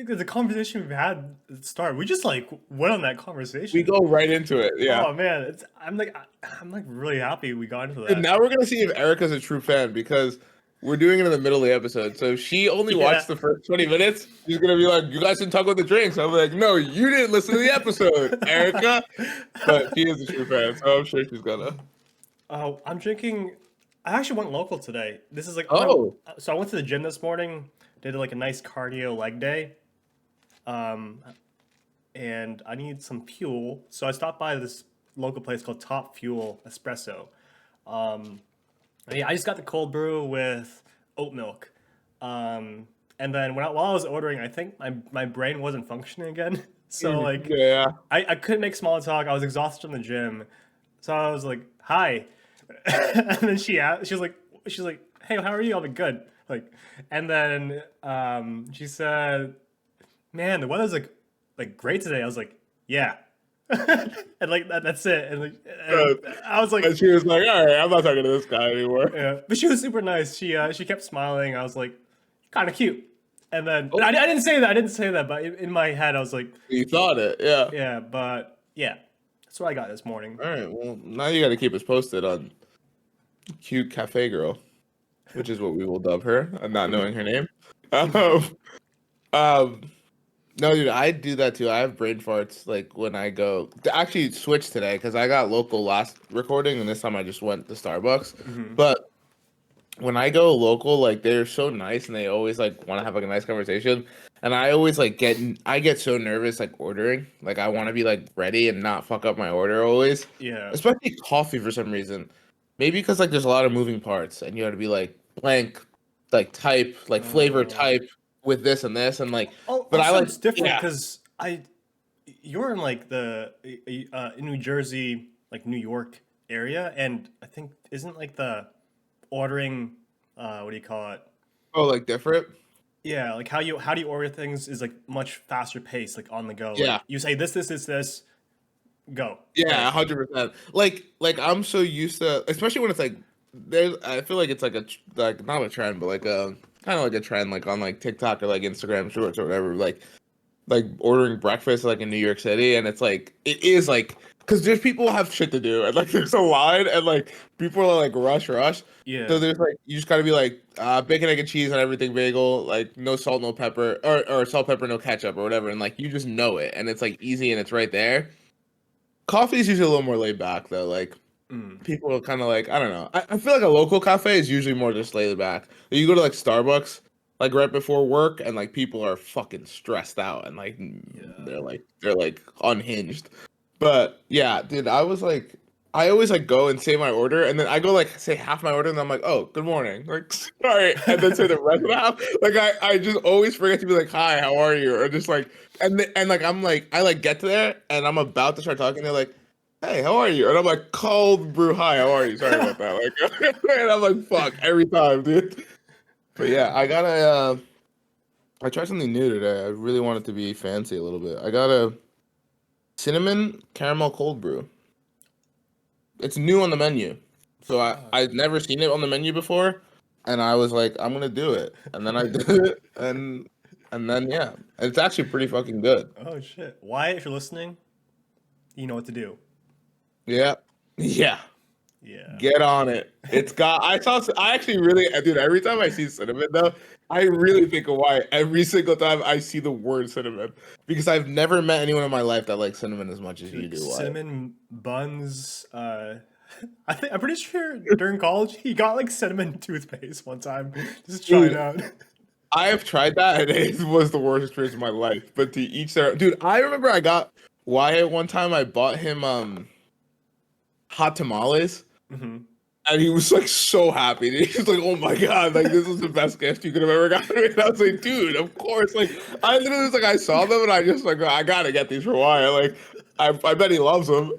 [SPEAKER 1] the conversation we've had at the start, we just like went on that
[SPEAKER 2] We
[SPEAKER 1] conversation.
[SPEAKER 2] go right into it. Yeah.
[SPEAKER 1] Oh man, I'm like really happy we got into
[SPEAKER 2] And
[SPEAKER 1] that.
[SPEAKER 2] now we're gonna see if Erica's a true fan because we're doing it in the middle of the episode. So if she only
[SPEAKER 1] Yeah.
[SPEAKER 2] watched the first 20 minutes, she's gonna be like, "You guys didn't talk about the drinks." I'm like, "No, you didn't listen to the episode, Erica." But she is a true fan, so I'm sure she's gonna.
[SPEAKER 1] Oh, I'm drinking. I actually went local today. This is like
[SPEAKER 2] Oh,
[SPEAKER 1] so I went to the gym this morning, did like a nice cardio leg day. Um, and I need some fuel, so I stopped by this local place called Top Fuel Espresso. Um, yeah, I just got the cold brew with oat milk. And then while I was ordering, I think my brain wasn't functioning again. So like
[SPEAKER 2] yeah.
[SPEAKER 1] I couldn't make small talk. I was exhausted in the gym. So I was like, "Hi," and then she's like, "Hey, how are you?" I'm like, "Good." Like, and then she said, "Man, the weather's like great today." I was like, "Yeah," and like that's it. And I was like,
[SPEAKER 2] And she was like, "All right, I'm not talking to this guy anymore."
[SPEAKER 1] "Yeah," but she was super nice. She kept smiling. I was like, "Kind of cute." And then
[SPEAKER 2] Oh,
[SPEAKER 1] I didn't say that. I didn't say that. But in my head, I was like,
[SPEAKER 2] you thought it, yeah.
[SPEAKER 1] "Yeah," but yeah, that's what I got this morning.
[SPEAKER 2] All right, well, now you got to keep us posted on cute cafe girl, which is what we will dub her, not knowing her name. Um, um, no, dude, I do that too. I have brain farts like when I go. Actually, switch today because I got local last recording, and this time I just went to Starbucks.
[SPEAKER 1] Hmm.
[SPEAKER 2] But when I go local, like they're so nice, and they always like want to have like a nice conversation. And I always like I get so nervous like ordering. Like I want to be like ready and not fuck up my order always,
[SPEAKER 1] Yeah.
[SPEAKER 2] especially coffee for some reason. Maybe because like there's a lot of moving parts, and you got to be like blank, like type, like flavor
[SPEAKER 1] Uh,
[SPEAKER 2] type with this and this, and like.
[SPEAKER 1] oh,
[SPEAKER 2] But I
[SPEAKER 1] also
[SPEAKER 2] like
[SPEAKER 1] it's different
[SPEAKER 2] yeah.
[SPEAKER 1] because you're in like the in New Jersey, like New York area, and I think isn't like the ordering, what do you call it?
[SPEAKER 2] Oh, like different?
[SPEAKER 1] Yeah, like how do you order things is like much faster pace, like on the go.
[SPEAKER 2] Yeah.
[SPEAKER 1] Like you say this, go.
[SPEAKER 2] Yeah,
[SPEAKER 1] Like
[SPEAKER 2] 100%. Like I'm so used to, especially when it's like there's. I feel like it's like like not a trend, but like a kind of like a trend, like on like TikTok or like Instagram Shorts or whatever. Like ordering breakfast like in New York City, and it's like it is like because there's people who have shit to do, and like there's a line, and like people are like rush. So
[SPEAKER 1] yeah.
[SPEAKER 2] there's like you just gotta be like bacon, egg, and cheese on everything bagel, like no salt, no pepper, or salt, pepper, no ketchup or whatever, and like you just know it, and it's like easy and it's right there. Coffee is usually a little more laid back though. Like
[SPEAKER 1] Mm,
[SPEAKER 2] people are kind of like I don't know. I feel like a local cafe is usually more just laid back. You go to like Starbucks like right before work and like people are fucking stressed out and like
[SPEAKER 1] yeah.
[SPEAKER 2] they're like unhinged. But yeah, dude, I always like go and say my order and then I go like say half my order and I'm like, "Oh, good morning." Like, "Sorry." And then say the rest of the half. Like I just always forget to be like, "Hi, how are you?" Or just like and like I'm like I like get to there and I'm about to start talking. They're like, "Hey, how are you?" And I'm like, "Cold brew, hi, how are you?" Sorry about that. Like, and I'm like, "Fuck," every time, dude. But yeah, I tried something new today. I really want it to be fancy a little bit. I got a cinnamon caramel cold brew. It's new on the menu, so
[SPEAKER 1] Fuck.
[SPEAKER 2] I've never seen it on the menu before, and I was like, I'm gonna do it, and then I did it, and then yeah, it's actually pretty fucking good.
[SPEAKER 1] Oh shit. Wyatt, if you're listening, you know what to do.
[SPEAKER 2] Yeah, yeah.
[SPEAKER 1] Yeah.
[SPEAKER 2] Get on it. It's got. I actually really, dude. Every time I see cinnamon, though, I really think of why. Every single time I see the word cinnamon, because I've never met anyone in my life that likes cinnamon as much as you
[SPEAKER 1] Dude,
[SPEAKER 2] do. Why?
[SPEAKER 1] cinnamon buns. I'm pretty sure during college he got like cinnamon toothpaste one time. Just try it
[SPEAKER 2] Dude,
[SPEAKER 1] out.
[SPEAKER 2] I have tried that, and it was the worst experience of my life. But to each their, dude. I remember I got Wyatt one time I bought him hot tamales.
[SPEAKER 1] Hmm.
[SPEAKER 2] And he was like so happy. He was like, "Oh my god, like this is the best gift you could have ever gotten me." And I was like, "Dude, of course!" Like I literally was like, I saw them and I just like, I gotta get these for Wyatt. Like I bet he loves them.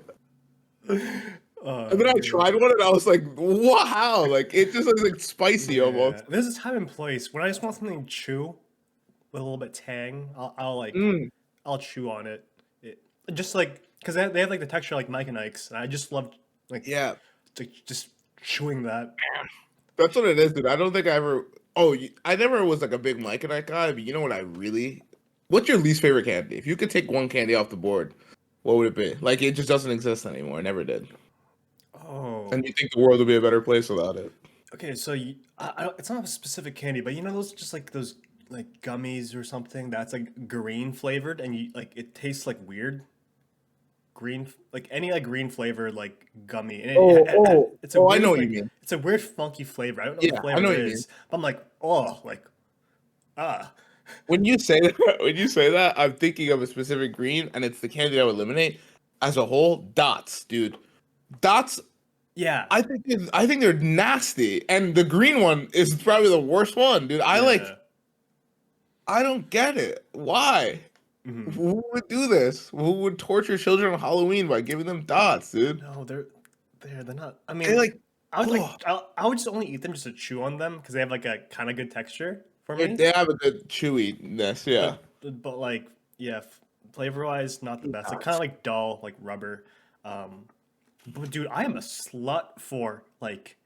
[SPEAKER 2] And
[SPEAKER 1] Oh,
[SPEAKER 2] then I
[SPEAKER 1] dude.
[SPEAKER 2] tried one and I was like, "Wow!" Like it just looks like spicy
[SPEAKER 1] Yeah,
[SPEAKER 2] almost.
[SPEAKER 1] there's a time and place when I just want something to chew with a little bit tang.
[SPEAKER 2] Mm,
[SPEAKER 1] I'll chew on it. It just like because they have like the texture like Mike and Ike's, and I just love like
[SPEAKER 2] yeah,
[SPEAKER 1] just chewing that.
[SPEAKER 2] that's what it is, dude. I don't think I ever. Oh, I never was like a big Mike and I guy, but you know what I really. What's your least favorite candy? If you could take one candy off the board, what would it be? Like it just doesn't exist anymore. It never did.
[SPEAKER 1] Oh,
[SPEAKER 2] And you think the world would be a better place without it?
[SPEAKER 1] okay. So it's not a specific candy, but you know those just like those like gummies or something that's like green flavored, and you like it tastes like weird green, like any like green flavored like gummy, and it's a
[SPEAKER 2] I know
[SPEAKER 1] weird
[SPEAKER 2] what you
[SPEAKER 1] like
[SPEAKER 2] mean.
[SPEAKER 1] it's a weird funky flavor. I don't know what the
[SPEAKER 2] Yeah, I know
[SPEAKER 1] flavor
[SPEAKER 2] what you mean.
[SPEAKER 1] is, but I'm like, oh, like ah.
[SPEAKER 2] When you say that, when you say that, I'm thinking of a specific green, and it's the candy I would eliminate. As a whole, dots, dude. Dots,
[SPEAKER 1] Yeah,
[SPEAKER 2] I think they're nasty, and the green one is probably the worst one, dude.
[SPEAKER 1] yeah.
[SPEAKER 2] I don't get it. Why?
[SPEAKER 1] Hmm.
[SPEAKER 2] Who would do this? Who would torture children on Halloween by giving them dots, dude?
[SPEAKER 1] No, they're not. I
[SPEAKER 2] They
[SPEAKER 1] mean,
[SPEAKER 2] like, oh,
[SPEAKER 1] I would just only eat them just to chew on them because they have like a kind of good texture for me.
[SPEAKER 2] they have a good chewiness, yeah.
[SPEAKER 1] But like yeah, flavor wise, not the best. Like kind of
[SPEAKER 2] Dots.
[SPEAKER 1] like dull, like rubber. Um, but dude, I am a slut for like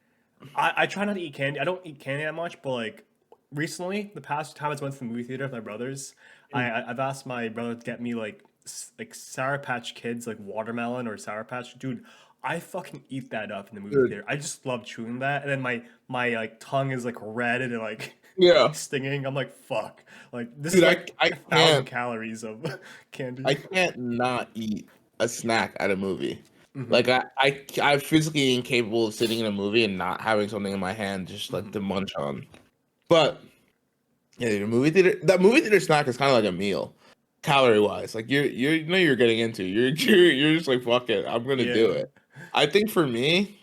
[SPEAKER 1] I try not to eat candy. I don't eat candy that much, but like recently, the past time I went to the movie theater with my brothers, I've asked my brother to get me like like Sour Patch Kids, like watermelon or Sour Patch. Dude, I fucking eat that up in the movie
[SPEAKER 2] Dude,
[SPEAKER 1] theater. I just love chewing that, and then my like tongue is like red and like
[SPEAKER 2] yeah.
[SPEAKER 1] stinging. I'm like fuck. Like this is
[SPEAKER 2] Dude,
[SPEAKER 1] like
[SPEAKER 2] I
[SPEAKER 1] 1,000
[SPEAKER 2] can't.
[SPEAKER 1] calories of
[SPEAKER 2] I
[SPEAKER 1] candy.
[SPEAKER 2] can't not eat a snack at a movie. Like
[SPEAKER 1] Hmm.
[SPEAKER 2] I'm physically incapable of sitting in a movie and not having something in my hand just like
[SPEAKER 1] Hmm.
[SPEAKER 2] to munch on. But yeah, the movie theater that movie theater snack is kind of like a meal, calorie wise. Like you know you're getting into. You're just like fuck it, I'm gonna do
[SPEAKER 1] Yeah.
[SPEAKER 2] it. I think for me,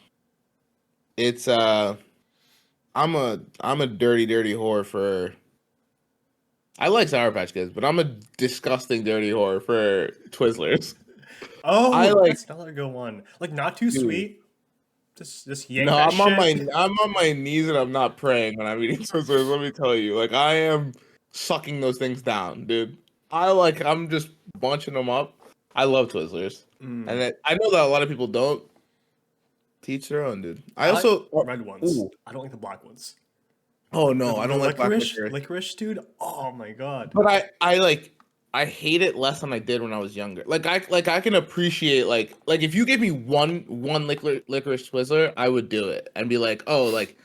[SPEAKER 2] it's I'm a dirty whore for. I like Sour Patch Kids, but I'm a disgusting dirty whore for Twizzlers. I
[SPEAKER 1] Oh,
[SPEAKER 2] like,
[SPEAKER 1] that's another good one. Like not too
[SPEAKER 2] dude.
[SPEAKER 1] sweet. Just yank
[SPEAKER 2] No,
[SPEAKER 1] that shit.
[SPEAKER 2] I'm on my knees and I'm not praying when I'm eating Twizzlers. Let me tell you, like I am sucking those things down, dude. I'm just bunching them up. I love Twizzlers, and
[SPEAKER 1] Mm.
[SPEAKER 2] I know that a lot of people don't. Teach their own, dude. I
[SPEAKER 1] I like
[SPEAKER 2] also,
[SPEAKER 1] red ones.
[SPEAKER 2] ooh,
[SPEAKER 1] I don't like the black ones.
[SPEAKER 2] oh
[SPEAKER 1] The
[SPEAKER 2] no, I
[SPEAKER 1] the
[SPEAKER 2] don't like black
[SPEAKER 1] licorice,
[SPEAKER 2] licorice.
[SPEAKER 1] licorice, dude. Oh my god.
[SPEAKER 2] But I hate it less than I did when I was younger. I can appreciate like if you gave me one licorice Twizzler, I would do it and be like, oh, like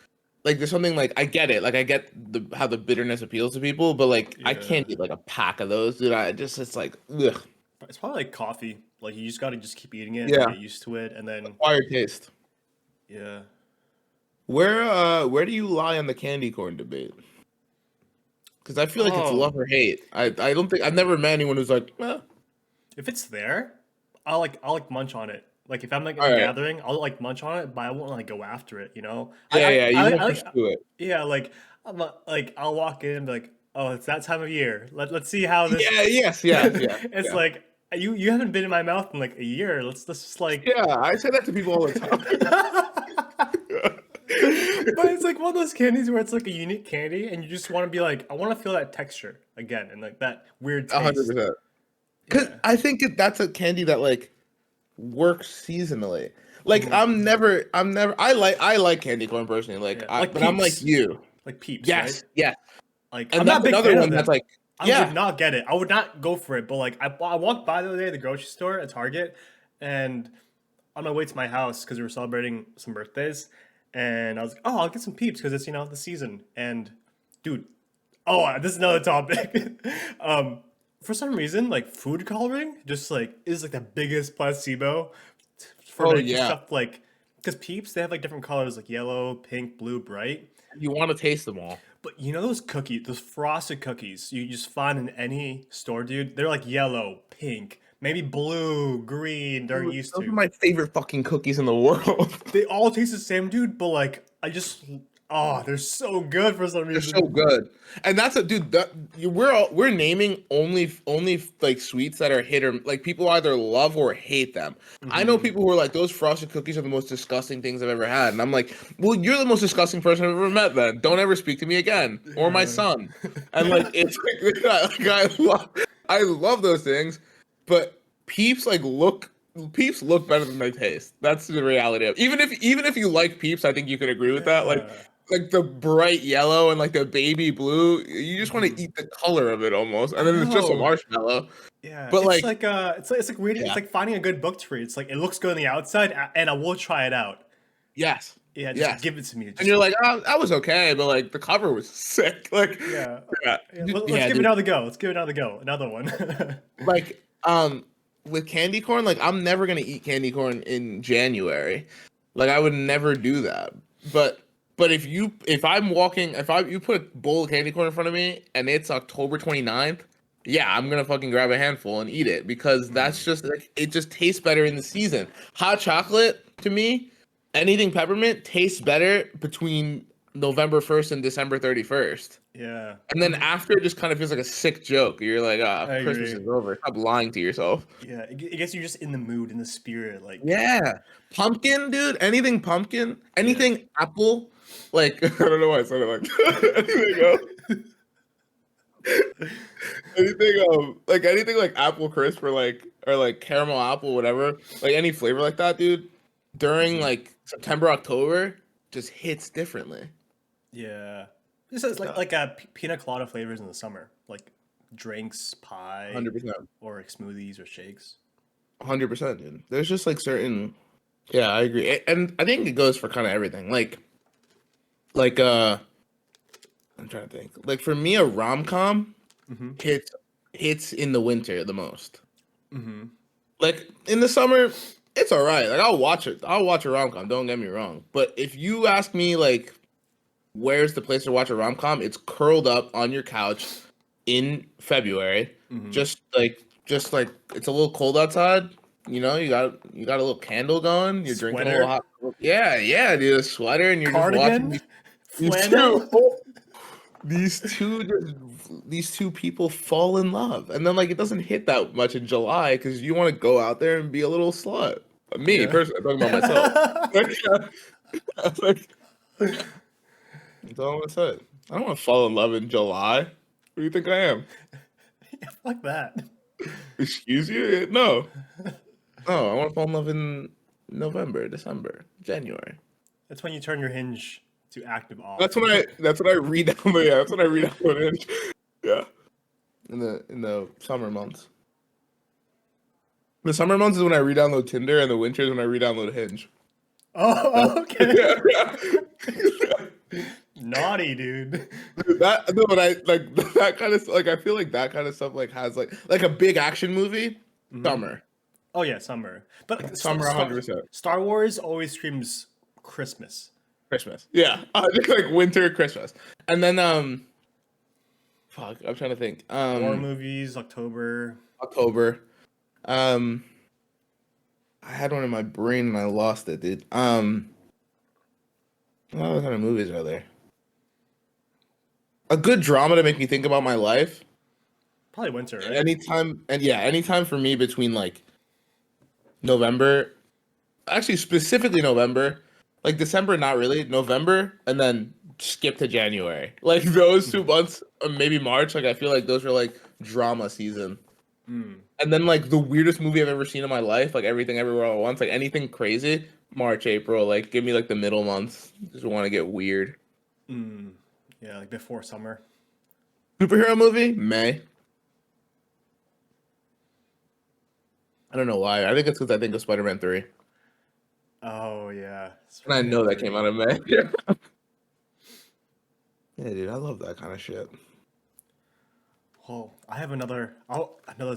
[SPEAKER 2] there's something like I get it, like I get the how the bitterness appeals to people, but like I
[SPEAKER 1] Yeah.
[SPEAKER 2] can't eat like a pack of those, dude. I just it's like ugh.
[SPEAKER 1] It's probably like coffee. Like you just gotta just keep eating it and
[SPEAKER 2] Yeah,
[SPEAKER 1] get used to it, and then
[SPEAKER 2] acquired taste.
[SPEAKER 1] yeah.
[SPEAKER 2] Where do you lie on the candy corn debate? Because I feel like it's
[SPEAKER 1] Oh,
[SPEAKER 2] love or hate. I don't think I've never met anyone who's like,
[SPEAKER 1] if it's there, I'll like munch on it. Like if I'm like in
[SPEAKER 2] all
[SPEAKER 1] a
[SPEAKER 2] right,
[SPEAKER 1] gathering, I'll like munch on it, but I won't like go after it. You know,
[SPEAKER 2] yeah, you won't
[SPEAKER 1] I like
[SPEAKER 2] pursue it.
[SPEAKER 1] yeah, like like I'll walk in and be like, oh, it's that time of year. Let's see how this.
[SPEAKER 2] Yeah, yes,
[SPEAKER 1] It's
[SPEAKER 2] yeah.
[SPEAKER 1] like you haven't been in my mouth in like a year. Let's just like.
[SPEAKER 2] Yeah, I say that to people all the time.
[SPEAKER 1] But it's like one of those candies where it's like a unique candy, and you just want to be like, I want to feel that texture again, and like that weird taste.
[SPEAKER 2] 100%. Because
[SPEAKER 1] Yeah.
[SPEAKER 2] I think that's a candy that like works seasonally. Like
[SPEAKER 1] Hmm.
[SPEAKER 2] I like candy corn personally.
[SPEAKER 1] Yeah. Like
[SPEAKER 2] But I'm like
[SPEAKER 1] Peeps.
[SPEAKER 2] you.
[SPEAKER 1] Like Peeps, right?
[SPEAKER 2] Yes, yes.
[SPEAKER 1] Like I'm
[SPEAKER 2] And
[SPEAKER 1] not
[SPEAKER 2] that's
[SPEAKER 1] a big
[SPEAKER 2] another
[SPEAKER 1] fan of
[SPEAKER 2] one that's
[SPEAKER 1] them.
[SPEAKER 2] like,
[SPEAKER 1] I would
[SPEAKER 2] yeah,
[SPEAKER 1] not get it. I would not go for it. But like I walked by the other day at the grocery store at Target, and on my way to my house because we were celebrating some birthdays, and I was like, oh, I'll get some Peeps because it's the season. And dude, oh, this is another topic. um, for some reason, like food coloring just like is like the biggest placebo for
[SPEAKER 2] oh
[SPEAKER 1] making
[SPEAKER 2] yeah.
[SPEAKER 1] stuff like because Peeps they have like different colors like yellow, pink, blue, bright.
[SPEAKER 2] You want to taste them all.
[SPEAKER 1] But you know those cookies, those frosted cookies you just find in any store, dude? They're like yellow, pink, Maybe blue, green, they're
[SPEAKER 2] Dude,
[SPEAKER 1] used
[SPEAKER 2] those are
[SPEAKER 1] to.
[SPEAKER 2] my favorite fucking cookies in the world.
[SPEAKER 1] They all taste the same, dude, but like they're so good for some
[SPEAKER 2] They're so
[SPEAKER 1] reason.
[SPEAKER 2] good, and that's a dude. We're naming only like sweets that are hit or like people either love or hate them. I know
[SPEAKER 1] Hmm.
[SPEAKER 2] people who are like those frosted cookies are the most disgusting things I've ever had, and I'm like, well, you're the most disgusting person I've ever met. Then don't ever speak to me again or my
[SPEAKER 1] Yeah.
[SPEAKER 2] son. And like it's like I love those things, but Peeps look better than they taste. That's the reality of even if you like Peeps, I think you could agree with that.
[SPEAKER 1] Yeah.
[SPEAKER 2] Like the bright yellow and like the baby blue, you just want
[SPEAKER 1] Hmm.
[SPEAKER 2] to eat the color of it almost, and
[SPEAKER 1] I
[SPEAKER 2] then it's just a
[SPEAKER 1] know.
[SPEAKER 2] marshmallow.
[SPEAKER 1] Yeah,
[SPEAKER 2] But
[SPEAKER 1] it's
[SPEAKER 2] like,
[SPEAKER 1] like it's like reading. It's
[SPEAKER 2] yeah,
[SPEAKER 1] like finding a good book to read. It's like it looks good on the outside, and I will try it out.
[SPEAKER 2] yes,
[SPEAKER 1] Yeah, just
[SPEAKER 2] yes,
[SPEAKER 1] give it to me.
[SPEAKER 2] and
[SPEAKER 1] Just
[SPEAKER 2] you're like, oh, that was okay, but like the cover was sick. Like,
[SPEAKER 1] yeah,
[SPEAKER 2] yeah,
[SPEAKER 1] yeah. Let's
[SPEAKER 2] yeah,
[SPEAKER 1] give it
[SPEAKER 2] dude.
[SPEAKER 1] another go. Let's give it another go. Another one.
[SPEAKER 2] Like, with candy corn, like I'm never gonna eat candy corn in January. Like I would never do that. But if I'm walking if I you put a bowl of candy corn in front of me and it's October 29th, yeah, I'm gonna fucking grab a handful and eat it because that's
[SPEAKER 1] Mm.
[SPEAKER 2] just like it just tastes better in the season. Hot chocolate to me, anything peppermint tastes better between November 1st and December 31st.
[SPEAKER 1] Yeah,
[SPEAKER 2] And then after it just kind of feels like a sick joke. You're like, ah,
[SPEAKER 1] I
[SPEAKER 2] Christmas
[SPEAKER 1] agree.
[SPEAKER 2] is over. Stop lying to yourself.
[SPEAKER 1] Yeah, it gets you just in the mood, in the spirit. Like,
[SPEAKER 2] Yeah. Pumpkin, dude. Anything pumpkin.
[SPEAKER 1] yeah.
[SPEAKER 2] Anything apple. Like I don't know why I said it like anything anything like apple crisp or like caramel apple, whatever. Like any flavor like that, dude. During
[SPEAKER 1] Mhm.
[SPEAKER 2] like September, October, just hits differently.
[SPEAKER 1] Yeah. This is
[SPEAKER 2] Yeah.
[SPEAKER 1] like pina colada flavors in the summer, like drinks, pie,
[SPEAKER 2] 100%.
[SPEAKER 1] or like smoothies or shakes.
[SPEAKER 2] 100%, dude. There's just like certain yeah, I agree. And I think it goes for kind of everything. Like I'm trying to think. Like for me, a rom com
[SPEAKER 1] Mm-hmm.
[SPEAKER 2] hits hits in the winter the most.
[SPEAKER 1] Mm-hmm.
[SPEAKER 2] Like in the summer, it's all right. Like I'll watch it. I'll watch a rom com. Don't get me wrong. But if you ask me, like, where's the place to watch a rom com? It's curled up on your couch in February.
[SPEAKER 1] Mm-hmm.
[SPEAKER 2] Just like it's a little cold outside. You got a little candle going. You're drinking a little
[SPEAKER 1] Sweater,
[SPEAKER 2] hot. Yeah, yeah, dude. A sweater, and you're just watching
[SPEAKER 1] cardigan,
[SPEAKER 2] these
[SPEAKER 1] flannel.
[SPEAKER 2] two. These two these two people fall in love, and then like it doesn't hit that much in July because you want to go out there and be a little slut. Me
[SPEAKER 1] Yeah.
[SPEAKER 2] personally, I'm talking about myself. Like, that's all I said. I don't want to fall in love in July. What do you think I am?
[SPEAKER 1] Yeah, fuck that.
[SPEAKER 2] Excuse you? No. No, I want to fall in love in November, December, January.
[SPEAKER 1] That's when you turn your hinge to active off.
[SPEAKER 2] That's when I read down the yeah, that's when I read down the hinge. Yeah. In the summer months. The summer months is when I re-download Tinder, and the winter is when I re-download Hinge.
[SPEAKER 1] Oh, okay.
[SPEAKER 2] Yeah, yeah.
[SPEAKER 1] Naughty, dude.
[SPEAKER 2] That no, but I like that kind of like I feel like that kind of stuff like has like a big action movie.
[SPEAKER 1] Hmm.
[SPEAKER 2] Summer,
[SPEAKER 1] Oh yeah, summer. But
[SPEAKER 2] summer, 100%.
[SPEAKER 1] Star Wars always screams Christmas.
[SPEAKER 2] Christmas, yeah, just like winter, Christmas, and then fuck, I'm trying to think.
[SPEAKER 1] Horror movies, October.
[SPEAKER 2] October. Um, I had one in my brain and I lost it, dude. What other kind of movies are there? A good drama to make me think about my life.
[SPEAKER 1] Probably winter, right?
[SPEAKER 2] Anytime for me between like November, actually specifically November, like December, not really, November, and then skip to January. Like those 2 months, or maybe March. Like I feel like those are like drama season.
[SPEAKER 1] Mm.
[SPEAKER 2] And then like the weirdest movie I've ever seen in my life, like Everything Everywhere All at Once, like anything crazy, March, April. Like give me like the middle months. Just want to get weird.
[SPEAKER 1] Mm. Yeah, like before summer.
[SPEAKER 2] Superhero movie, May. I don't know why. I think it's because I think of Spider-Man 3.
[SPEAKER 1] Oh yeah,
[SPEAKER 2] And I
[SPEAKER 1] Spider-Man
[SPEAKER 2] know that came
[SPEAKER 1] 3.
[SPEAKER 2] out in May. Yeah. Yeah, dude, I love that kind of shit.
[SPEAKER 1] Oh, I have another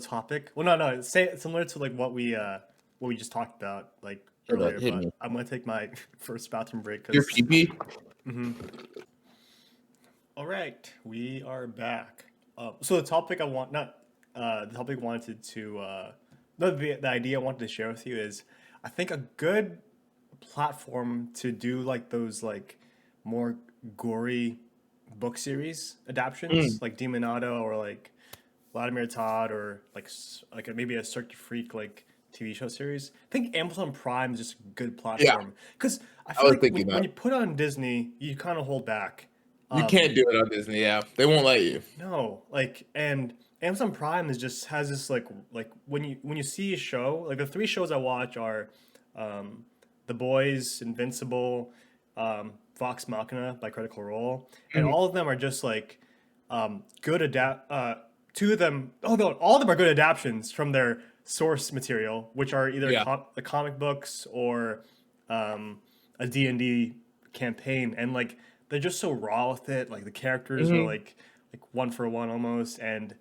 [SPEAKER 1] topic. Well, no, say similar to like what we just talked about like
[SPEAKER 2] Hit
[SPEAKER 1] earlier.
[SPEAKER 2] hit
[SPEAKER 1] But
[SPEAKER 2] me.
[SPEAKER 1] I'm gonna take my first bathroom break
[SPEAKER 2] Your
[SPEAKER 1] because.
[SPEAKER 2] pee
[SPEAKER 1] All right, we are back. So the topic I wanted to the idea I wanted to share with you is, I think a good platform to do like those like more gory book series adaptions,
[SPEAKER 2] Mm,
[SPEAKER 1] like Demonato or like Vladimir Todd or like maybe a Circuit Freak like TV show series. I think Amazon Prime is just a good
[SPEAKER 2] yeah,
[SPEAKER 1] platform because I
[SPEAKER 2] I
[SPEAKER 1] feel
[SPEAKER 2] was
[SPEAKER 1] like
[SPEAKER 2] thinking
[SPEAKER 1] when
[SPEAKER 2] that.
[SPEAKER 1] you put it on Disney, you kind of hold back.
[SPEAKER 2] You can't do it on Disney. Yeah, they won't let you.
[SPEAKER 1] No, like, and Amazon Prime is just has this like when you see a show, like the three shows I watch are um, The Boys, Invincible, Vox Machina by Critical Role, and
[SPEAKER 2] Mm,
[SPEAKER 1] all of them are just like good adapt. Two of them, oh no, all of them are good adaptations from their source material, which are either
[SPEAKER 2] yeah.
[SPEAKER 1] the comic books or um, a D&D campaign, and like they're just so raw with it. Like the characters are
[SPEAKER 2] Hmm.
[SPEAKER 1] like one for one almost, and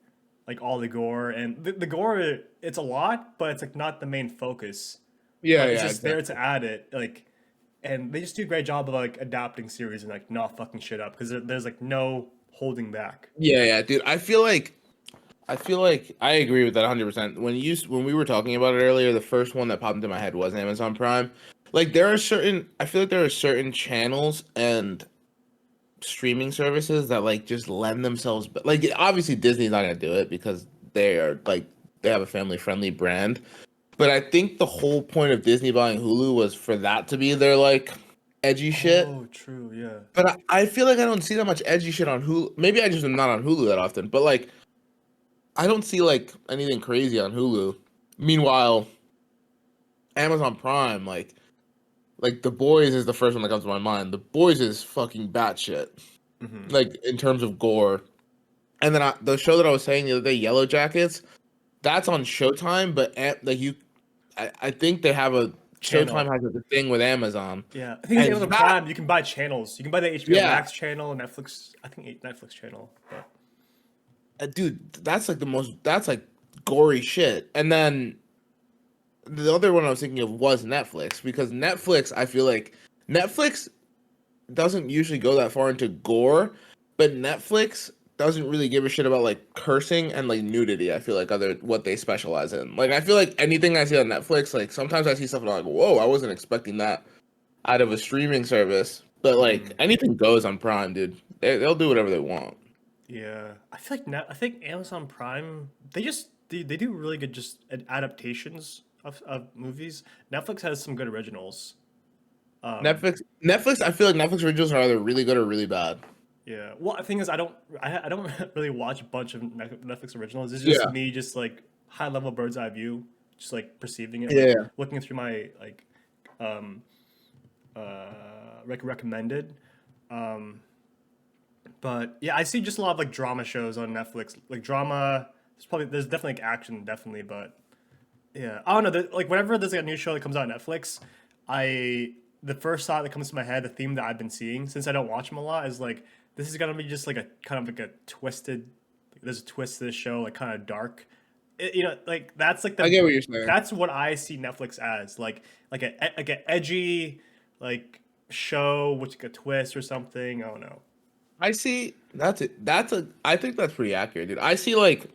[SPEAKER 1] like all the gore and the gore. It's a lot, but it's like not the main focus.
[SPEAKER 2] Yeah,
[SPEAKER 1] But it's
[SPEAKER 2] yeah,
[SPEAKER 1] just there to
[SPEAKER 2] exactly.
[SPEAKER 1] add it. Like, and they just do a great job of like adapting series and like not fucking shit up because there's like no holding back.
[SPEAKER 2] Yeah, yeah, dude. I feel like I agree with that 100%. When we were talking about it earlier, the first one that popped into my head was Amazon Prime. Like there are certain I feel like there are certain channels and streaming services that like just lend themselves, but like obviously Disney's not going to do it because they are like they have a family-friendly brand. But I think the whole point of Disney buying Hulu was for that to be their like edgy shit.
[SPEAKER 1] Oh, true. Yeah.
[SPEAKER 2] But I feel like I don't see that much edgy shit on Hulu. Maybe I just am not on Hulu that often, but like I don't see like anything crazy on Hulu. Meanwhile, Amazon Prime, like The Boys is the first one that comes to my mind. The Boys is fucking batshit,
[SPEAKER 1] Hmm.
[SPEAKER 2] like in terms of gore. And then the show that I was saying the other day, Yellow Jackets, that's on Showtime. But like I think they have a Showtime
[SPEAKER 1] Channel.
[SPEAKER 2] has a thing with Amazon,
[SPEAKER 1] Yeah, I think it's
[SPEAKER 2] and
[SPEAKER 1] Amazon
[SPEAKER 2] that
[SPEAKER 1] Prime. You can buy channels. You can buy the HBO
[SPEAKER 2] yeah,
[SPEAKER 1] Max channel, Netflix. I think Netflix channel. But
[SPEAKER 2] dude, that's like gory shit. And then the other one I was thinking of was Netflix because Netflix, I feel like Netflix doesn't usually go that far into gore, but Netflix doesn't really give a shit about like cursing and like nudity. I feel like other what they specialize in. Like I feel like anything I see on Netflix, like sometimes I see stuff and I'm like, whoa, I wasn't expecting that out of a streaming service. But like
[SPEAKER 1] mhm.
[SPEAKER 2] anything goes on Prime, dude. They'll do whatever they want.
[SPEAKER 1] Yeah, I feel like I think Amazon Prime they do really good just adaptations of movies. Netflix has some good originals. Um,
[SPEAKER 2] Netflix. I feel like Netflix originals are either really good or really bad.
[SPEAKER 1] yeah. Well, the thing is, I don't really watch a bunch of Netflix originals. It's just
[SPEAKER 2] Yeah,
[SPEAKER 1] me, just like high level bird's eye view, just like perceiving it, like
[SPEAKER 2] yeah.
[SPEAKER 1] looking through my like um recommended. Um, but yeah, I see just a lot of like drama shows on Netflix. Like drama, there's definitely like action, definitely, but yeah, I don't know. Like whenever there's like a new show that comes out on Netflix, I the first thought that comes to my head, the theme that I've been seeing since I don't watch them a lot, is like this is gonna be just like a kind of like a twisted. There's a twist to this show, like kind of dark. Like that's like
[SPEAKER 2] I
[SPEAKER 1] the
[SPEAKER 2] get what you're saying.
[SPEAKER 1] that's what I see Netflix as, like an edgy like show with like a twist or something. I don't know.
[SPEAKER 2] I see. That's it. I think that's pretty accurate, dude. I see like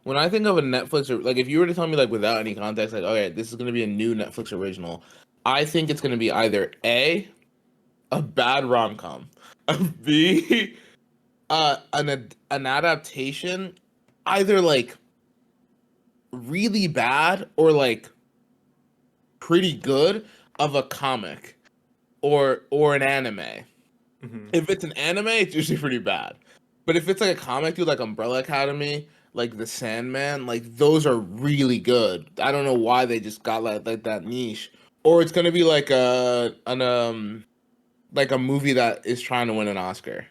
[SPEAKER 2] when I think of a Netflix or like if you were to tell me like without any context, like okay, this is gonna be a new Netflix original, I think it's gonna be either a bad rom com, a B an adaptation, either like really bad or like pretty good of a comic or an anime.
[SPEAKER 1] Hmm.
[SPEAKER 2] If it's an anime, it's usually pretty bad. But if it's like a comic, dude, like Umbrella Academy, like The Sandman, like those are really good. I don't know why they just got like that niche. Or it's gonna be like like a movie that is trying to win an Oscar.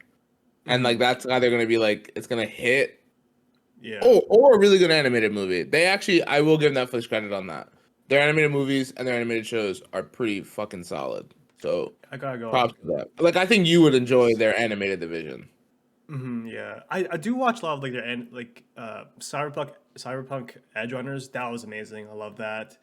[SPEAKER 2] And like
[SPEAKER 1] Hmm.
[SPEAKER 2] that's either gonna be like it's gonna hit
[SPEAKER 1] Yeah,
[SPEAKER 2] or a really good animated movie. They actually I will give Netflix credit on that. Their animated movies and their animated shows are pretty fucking solid. So
[SPEAKER 1] I gotta go.
[SPEAKER 2] props to that. Like I think you would enjoy their animated division.
[SPEAKER 1] Yeah, I do watch a lot of like Cyberpunk Edge Runners. That was amazing. I love that.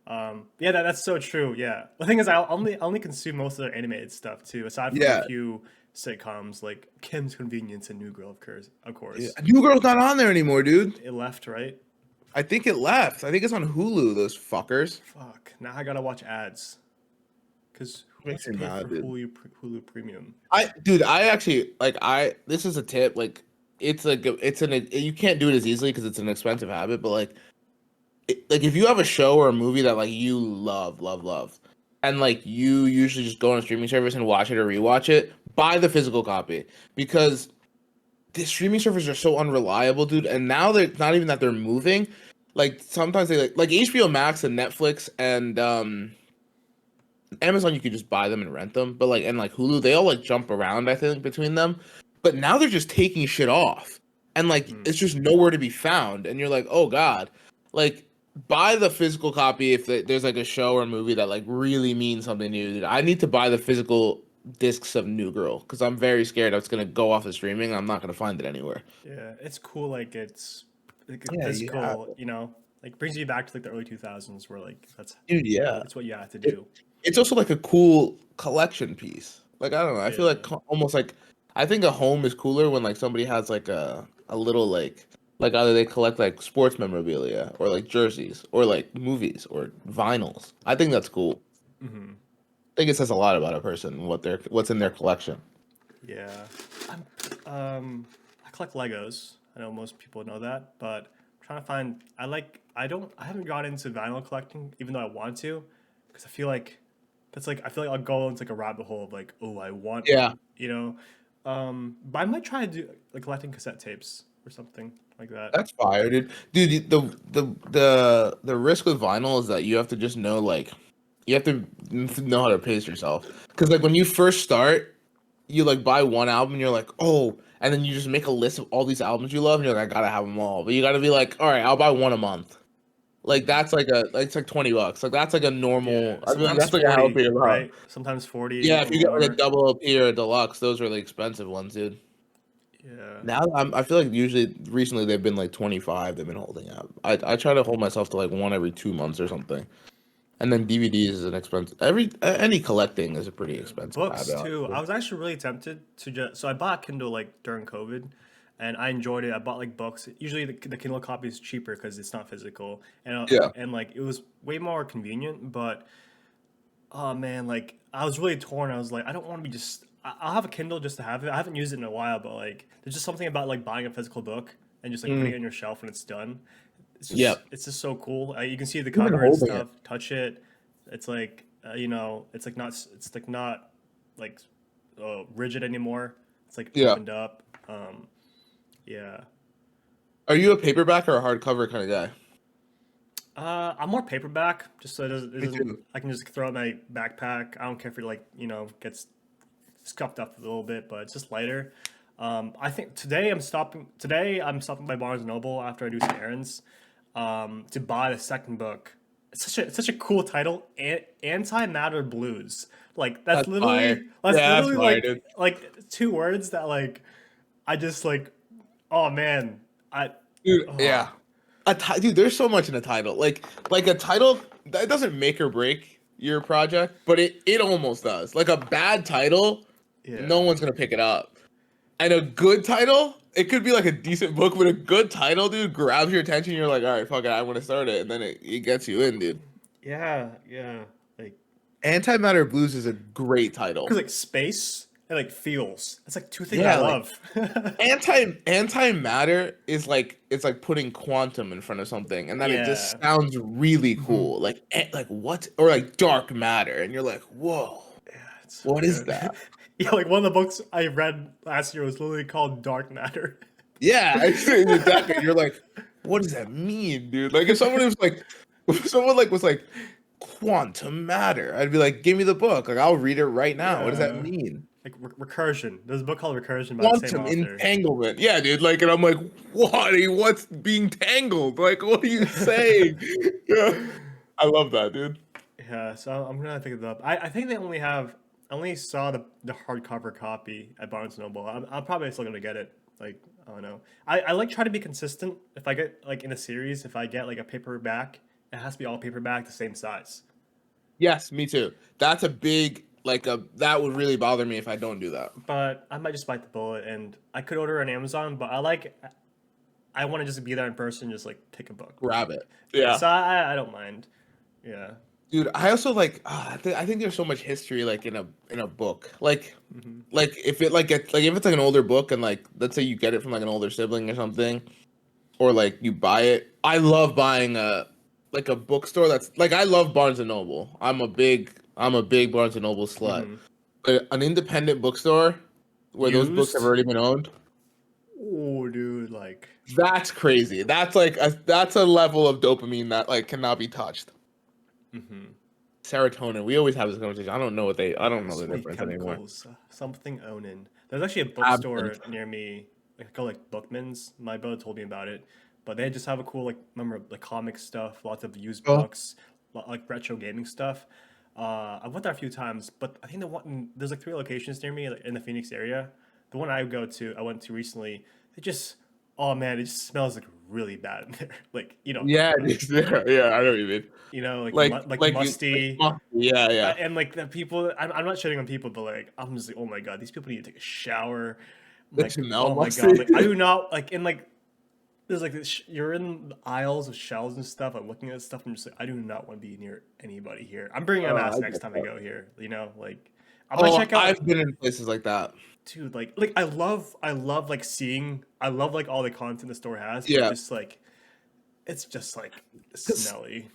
[SPEAKER 1] Yeah, that's so true. Yeah, the thing is, I only consume most of their animated stuff too, aside from a
[SPEAKER 2] Yeah.
[SPEAKER 1] few sitcoms like Kim's Convenience and New Girl, of course. Of
[SPEAKER 2] Yeah.
[SPEAKER 1] course,
[SPEAKER 2] New Girl's not on there anymore, dude.
[SPEAKER 1] it left, right?
[SPEAKER 2] I think it left. I think it's on Hulu. Those fuckers.
[SPEAKER 1] Fuck. Now I gotta watch ads. Cause who wants
[SPEAKER 2] Makes
[SPEAKER 1] to
[SPEAKER 2] me
[SPEAKER 1] pay
[SPEAKER 2] mad,
[SPEAKER 1] for
[SPEAKER 2] dude.
[SPEAKER 1] Hulu Premium?
[SPEAKER 2] I actually like this is a tip. Like, it's like you can't do it as easily because it's an expensive habit. But like, like if you have a show or a movie that like you love, and like you usually just go on a streaming service and watch it or rewatch it, buy the physical copy because the streaming servers are so unreliable, dude. And now they're not even that they're moving. Like sometimes they like HBO Max and Netflix and Amazon, you could just buy them and rent them, but like and like Hulu, they all like jump around, I think, between them. But now they're just taking shit off, and like
[SPEAKER 1] Hmm.
[SPEAKER 2] it's just nowhere to be found. And you're like, oh god, like buy the physical copy if there's like a show or a movie that like really means something to you. Dude, I need to buy the physical discs of New Girl because I'm very scared it's gonna go off the streaming. I'm not gonna find it anywhere.
[SPEAKER 1] Yeah, it's cool. Like it's like a
[SPEAKER 2] Yeah, you have
[SPEAKER 1] physical.
[SPEAKER 2] it.
[SPEAKER 1] You know, like brings you back to like the early 2000s, where like
[SPEAKER 2] Dude, yeah.
[SPEAKER 1] that's what you have to
[SPEAKER 2] It,
[SPEAKER 1] do.
[SPEAKER 2] it's also like a cool collection piece. Like I don't know. I feel
[SPEAKER 1] Yeah.
[SPEAKER 2] like almost like I think a home is cooler when like somebody has like a little like either they collect like sports memorabilia or like jerseys or like movies or vinyls. I think that's cool.
[SPEAKER 1] Hmm.
[SPEAKER 2] I think it says a lot about a person what's in their collection.
[SPEAKER 1] Yeah. I collect Legos. I know most people know that, but I'm trying to find. I haven't got into vinyl collecting, even though I want to, because I feel like I feel like I'll go into like a rabbit hole of like, oh, I want,
[SPEAKER 2] Yeah,
[SPEAKER 1] you know. But I might try to do like collecting cassette tapes or something like that.
[SPEAKER 2] that's fire, dude. Dude, the risk with vinyl is that you have to just know like you have to know how to pace yourself. Because like when you first start, you like buy one album and you're like, oh, and then you just make a list of all these albums you love and you're like, I gotta have them all. But you gotta be like, all right, I'll buy one a month. Like
[SPEAKER 1] Mhm.
[SPEAKER 2] that's like it's like $20. Like that's like a
[SPEAKER 1] Yeah,
[SPEAKER 2] normal. I mean,
[SPEAKER 1] sometimes
[SPEAKER 2] that's like a
[SPEAKER 1] 40,
[SPEAKER 2] healthy amount.
[SPEAKER 1] right? Sometimes 40
[SPEAKER 2] Yeah, if
[SPEAKER 1] or
[SPEAKER 2] you get like a
[SPEAKER 1] more.
[SPEAKER 2] double LP or a deluxe, those are the expensive ones, dude.
[SPEAKER 1] Yeah.
[SPEAKER 2] Now I feel like usually recently they've been like 25. They've been holding up. I try to hold myself to like one every 2 months or something. And then DVDs is an expensive. Any collecting is a pretty
[SPEAKER 1] Yeah,
[SPEAKER 2] expensive
[SPEAKER 1] books
[SPEAKER 2] habit,
[SPEAKER 1] too. I
[SPEAKER 2] honestly.
[SPEAKER 1] was actually really tempted to just so I bought a Kindle like during COVID, and I enjoyed it. I bought like books. Usually the Kindle copy is cheaper because it's not physical,
[SPEAKER 2] Yeah.
[SPEAKER 1] and like it was way more convenient. But oh man, like I was really torn. I was like, I don't want to be just. I'll have a Kindle just to have it. I haven't used it in a while, but like there's just something about like buying a physical book and just like putting it
[SPEAKER 2] Mm,
[SPEAKER 1] on your shelf when it's done.
[SPEAKER 2] yep.
[SPEAKER 1] It's just so cool. You can see the
[SPEAKER 2] Even
[SPEAKER 1] cover and
[SPEAKER 2] holding it.
[SPEAKER 1] stuff, touch it. It's like it's like not like rigid anymore. It's like
[SPEAKER 2] Yeah.
[SPEAKER 1] opened up. Yeah.
[SPEAKER 2] Are you a paperback or a hardcover kind of guy?
[SPEAKER 1] I'm more paperback, just so it
[SPEAKER 2] Me
[SPEAKER 1] doesn't.
[SPEAKER 2] too.
[SPEAKER 1] I can just throw it in my backpack. I don't care if it like gets scuffed up a little bit, but it's just lighter. I think today I'm stopping. Today I'm stopping by Barnes and Noble after I do some errands, to buy the second book. It's such a cool title, Antimatter Blues. Like
[SPEAKER 2] That's fire.
[SPEAKER 1] that's
[SPEAKER 2] Yeah, that's
[SPEAKER 1] literally
[SPEAKER 2] fire, dude.
[SPEAKER 1] like two words that like I just like. Oh man, I
[SPEAKER 2] Dude,
[SPEAKER 1] oh
[SPEAKER 2] yeah. Dude, there's so much in a title. Like a title that doesn't make or break your project, but it almost does. Like a bad title, no
[SPEAKER 1] yeah.
[SPEAKER 2] one's gonna pick it up. And a good title, it could be like a decent book, but a good title, dude, grabs your attention. You're like, all right, fuck it, I want to start it, and then it gets you in, dude.
[SPEAKER 1] Yeah. Like,
[SPEAKER 2] Antimatter Blues is a great title.
[SPEAKER 1] because like space and like feels. It's like two things I
[SPEAKER 2] Yeah, like
[SPEAKER 1] love.
[SPEAKER 2] antimatter is like it's like putting quantum in front of something, and then it just
[SPEAKER 1] Yeah.
[SPEAKER 2] sounds really
[SPEAKER 1] Mhm.
[SPEAKER 2] cool. Like what? Or like dark matter, and you're like, whoa,
[SPEAKER 1] Yeah, it's so
[SPEAKER 2] what is
[SPEAKER 1] good.
[SPEAKER 2] that?
[SPEAKER 1] Yeah, like one of the books I read last year was literally called Dark Matter.
[SPEAKER 2] Yeah, exactly. You're like, what does that mean, dude? Like if someone was like, if someone like was like quantum matter, I'd be like, give me the book. Like I'll read it right now. What does that
[SPEAKER 1] Yeah.
[SPEAKER 2] mean?
[SPEAKER 1] Like Recursion. There's a book called Recursion by the same
[SPEAKER 2] Quantum
[SPEAKER 1] author.
[SPEAKER 2] entanglement. Yeah, dude. Like, and I'm like, what? What's being tangled? Like, what are you saying? Yeah, I love that, dude.
[SPEAKER 1] Yeah, so I'm gonna pick it up. I think they only have. I only saw the hardcover copy at Barnes and Noble. I'm probably still gonna get it. Like I don't know. I like try to be consistent. If I get like in a series, if I get like a paperback, it has to be all paperback, the same size.
[SPEAKER 2] Yes, me too. That's a big like a that would really bother me if I don't do that.
[SPEAKER 1] But I might just bite the bullet, and I could order on Amazon. But I want to just be there in person, just like take a book.
[SPEAKER 2] Grab it.
[SPEAKER 1] Yeah,
[SPEAKER 2] Yeah.
[SPEAKER 1] so I don't mind. Yeah.
[SPEAKER 2] Dude, I also like I think there's so much history like in a book.
[SPEAKER 1] Hmm.
[SPEAKER 2] Like if it like get like if it's like an older book and like let's say you get it from like an older sibling or something or like you buy it. I love buying a bookstore that's like I love Barnes and Noble. I'm a big Barnes and Noble slut.
[SPEAKER 1] Hmm.
[SPEAKER 2] But an independent bookstore where those books have
[SPEAKER 1] Used.
[SPEAKER 2] already been owned,
[SPEAKER 1] Oh, dude, like.
[SPEAKER 2] that's crazy. That's a level of dopamine that like cannot be touched.
[SPEAKER 1] Hmm.
[SPEAKER 2] Serotonin. We always have this conversation. I don't
[SPEAKER 1] Yeah,
[SPEAKER 2] know
[SPEAKER 1] so
[SPEAKER 2] the
[SPEAKER 1] many
[SPEAKER 2] difference anymore.
[SPEAKER 1] chemicals. Something Onin. There's actually a
[SPEAKER 2] Absinthe.
[SPEAKER 1] bookstore near me, like called like Bookman's. My brother told me about it, but they just have a cool like remember like comic stuff, lots of used
[SPEAKER 2] Oh,
[SPEAKER 1] books, like retro gaming stuff. I went there a few times, but I think there's like three locations near me like, in the Phoenix area. The one I went to recently. It just oh man, it just smells like really bad in there. Like
[SPEAKER 2] yeah, it is there. Yeah, I know what you mean.
[SPEAKER 1] like
[SPEAKER 2] Like
[SPEAKER 1] musty.
[SPEAKER 2] yeah, yeah.
[SPEAKER 1] And like the people, I'm not shitting on people, but like I'm just like, oh my god, these people need to take a shower. I'm
[SPEAKER 2] The
[SPEAKER 1] like,
[SPEAKER 2] Chanel
[SPEAKER 1] oh my god,
[SPEAKER 2] musty.
[SPEAKER 1] like I do not like in like there's like this you're in the aisles of shelves and stuff. I'm looking at stuff. I'm just like, I do not want to be near anybody here. I'm bringing a
[SPEAKER 2] I
[SPEAKER 1] mask next
[SPEAKER 2] get
[SPEAKER 1] time I
[SPEAKER 2] that.
[SPEAKER 1] go here. Like I'm gonna
[SPEAKER 2] Oh,
[SPEAKER 1] check out,
[SPEAKER 2] I've been in places like that.
[SPEAKER 1] dude. Like I love like seeing, I love like all the content the store has, but
[SPEAKER 2] Yeah,
[SPEAKER 1] just like it's just like
[SPEAKER 2] because
[SPEAKER 1] smelly.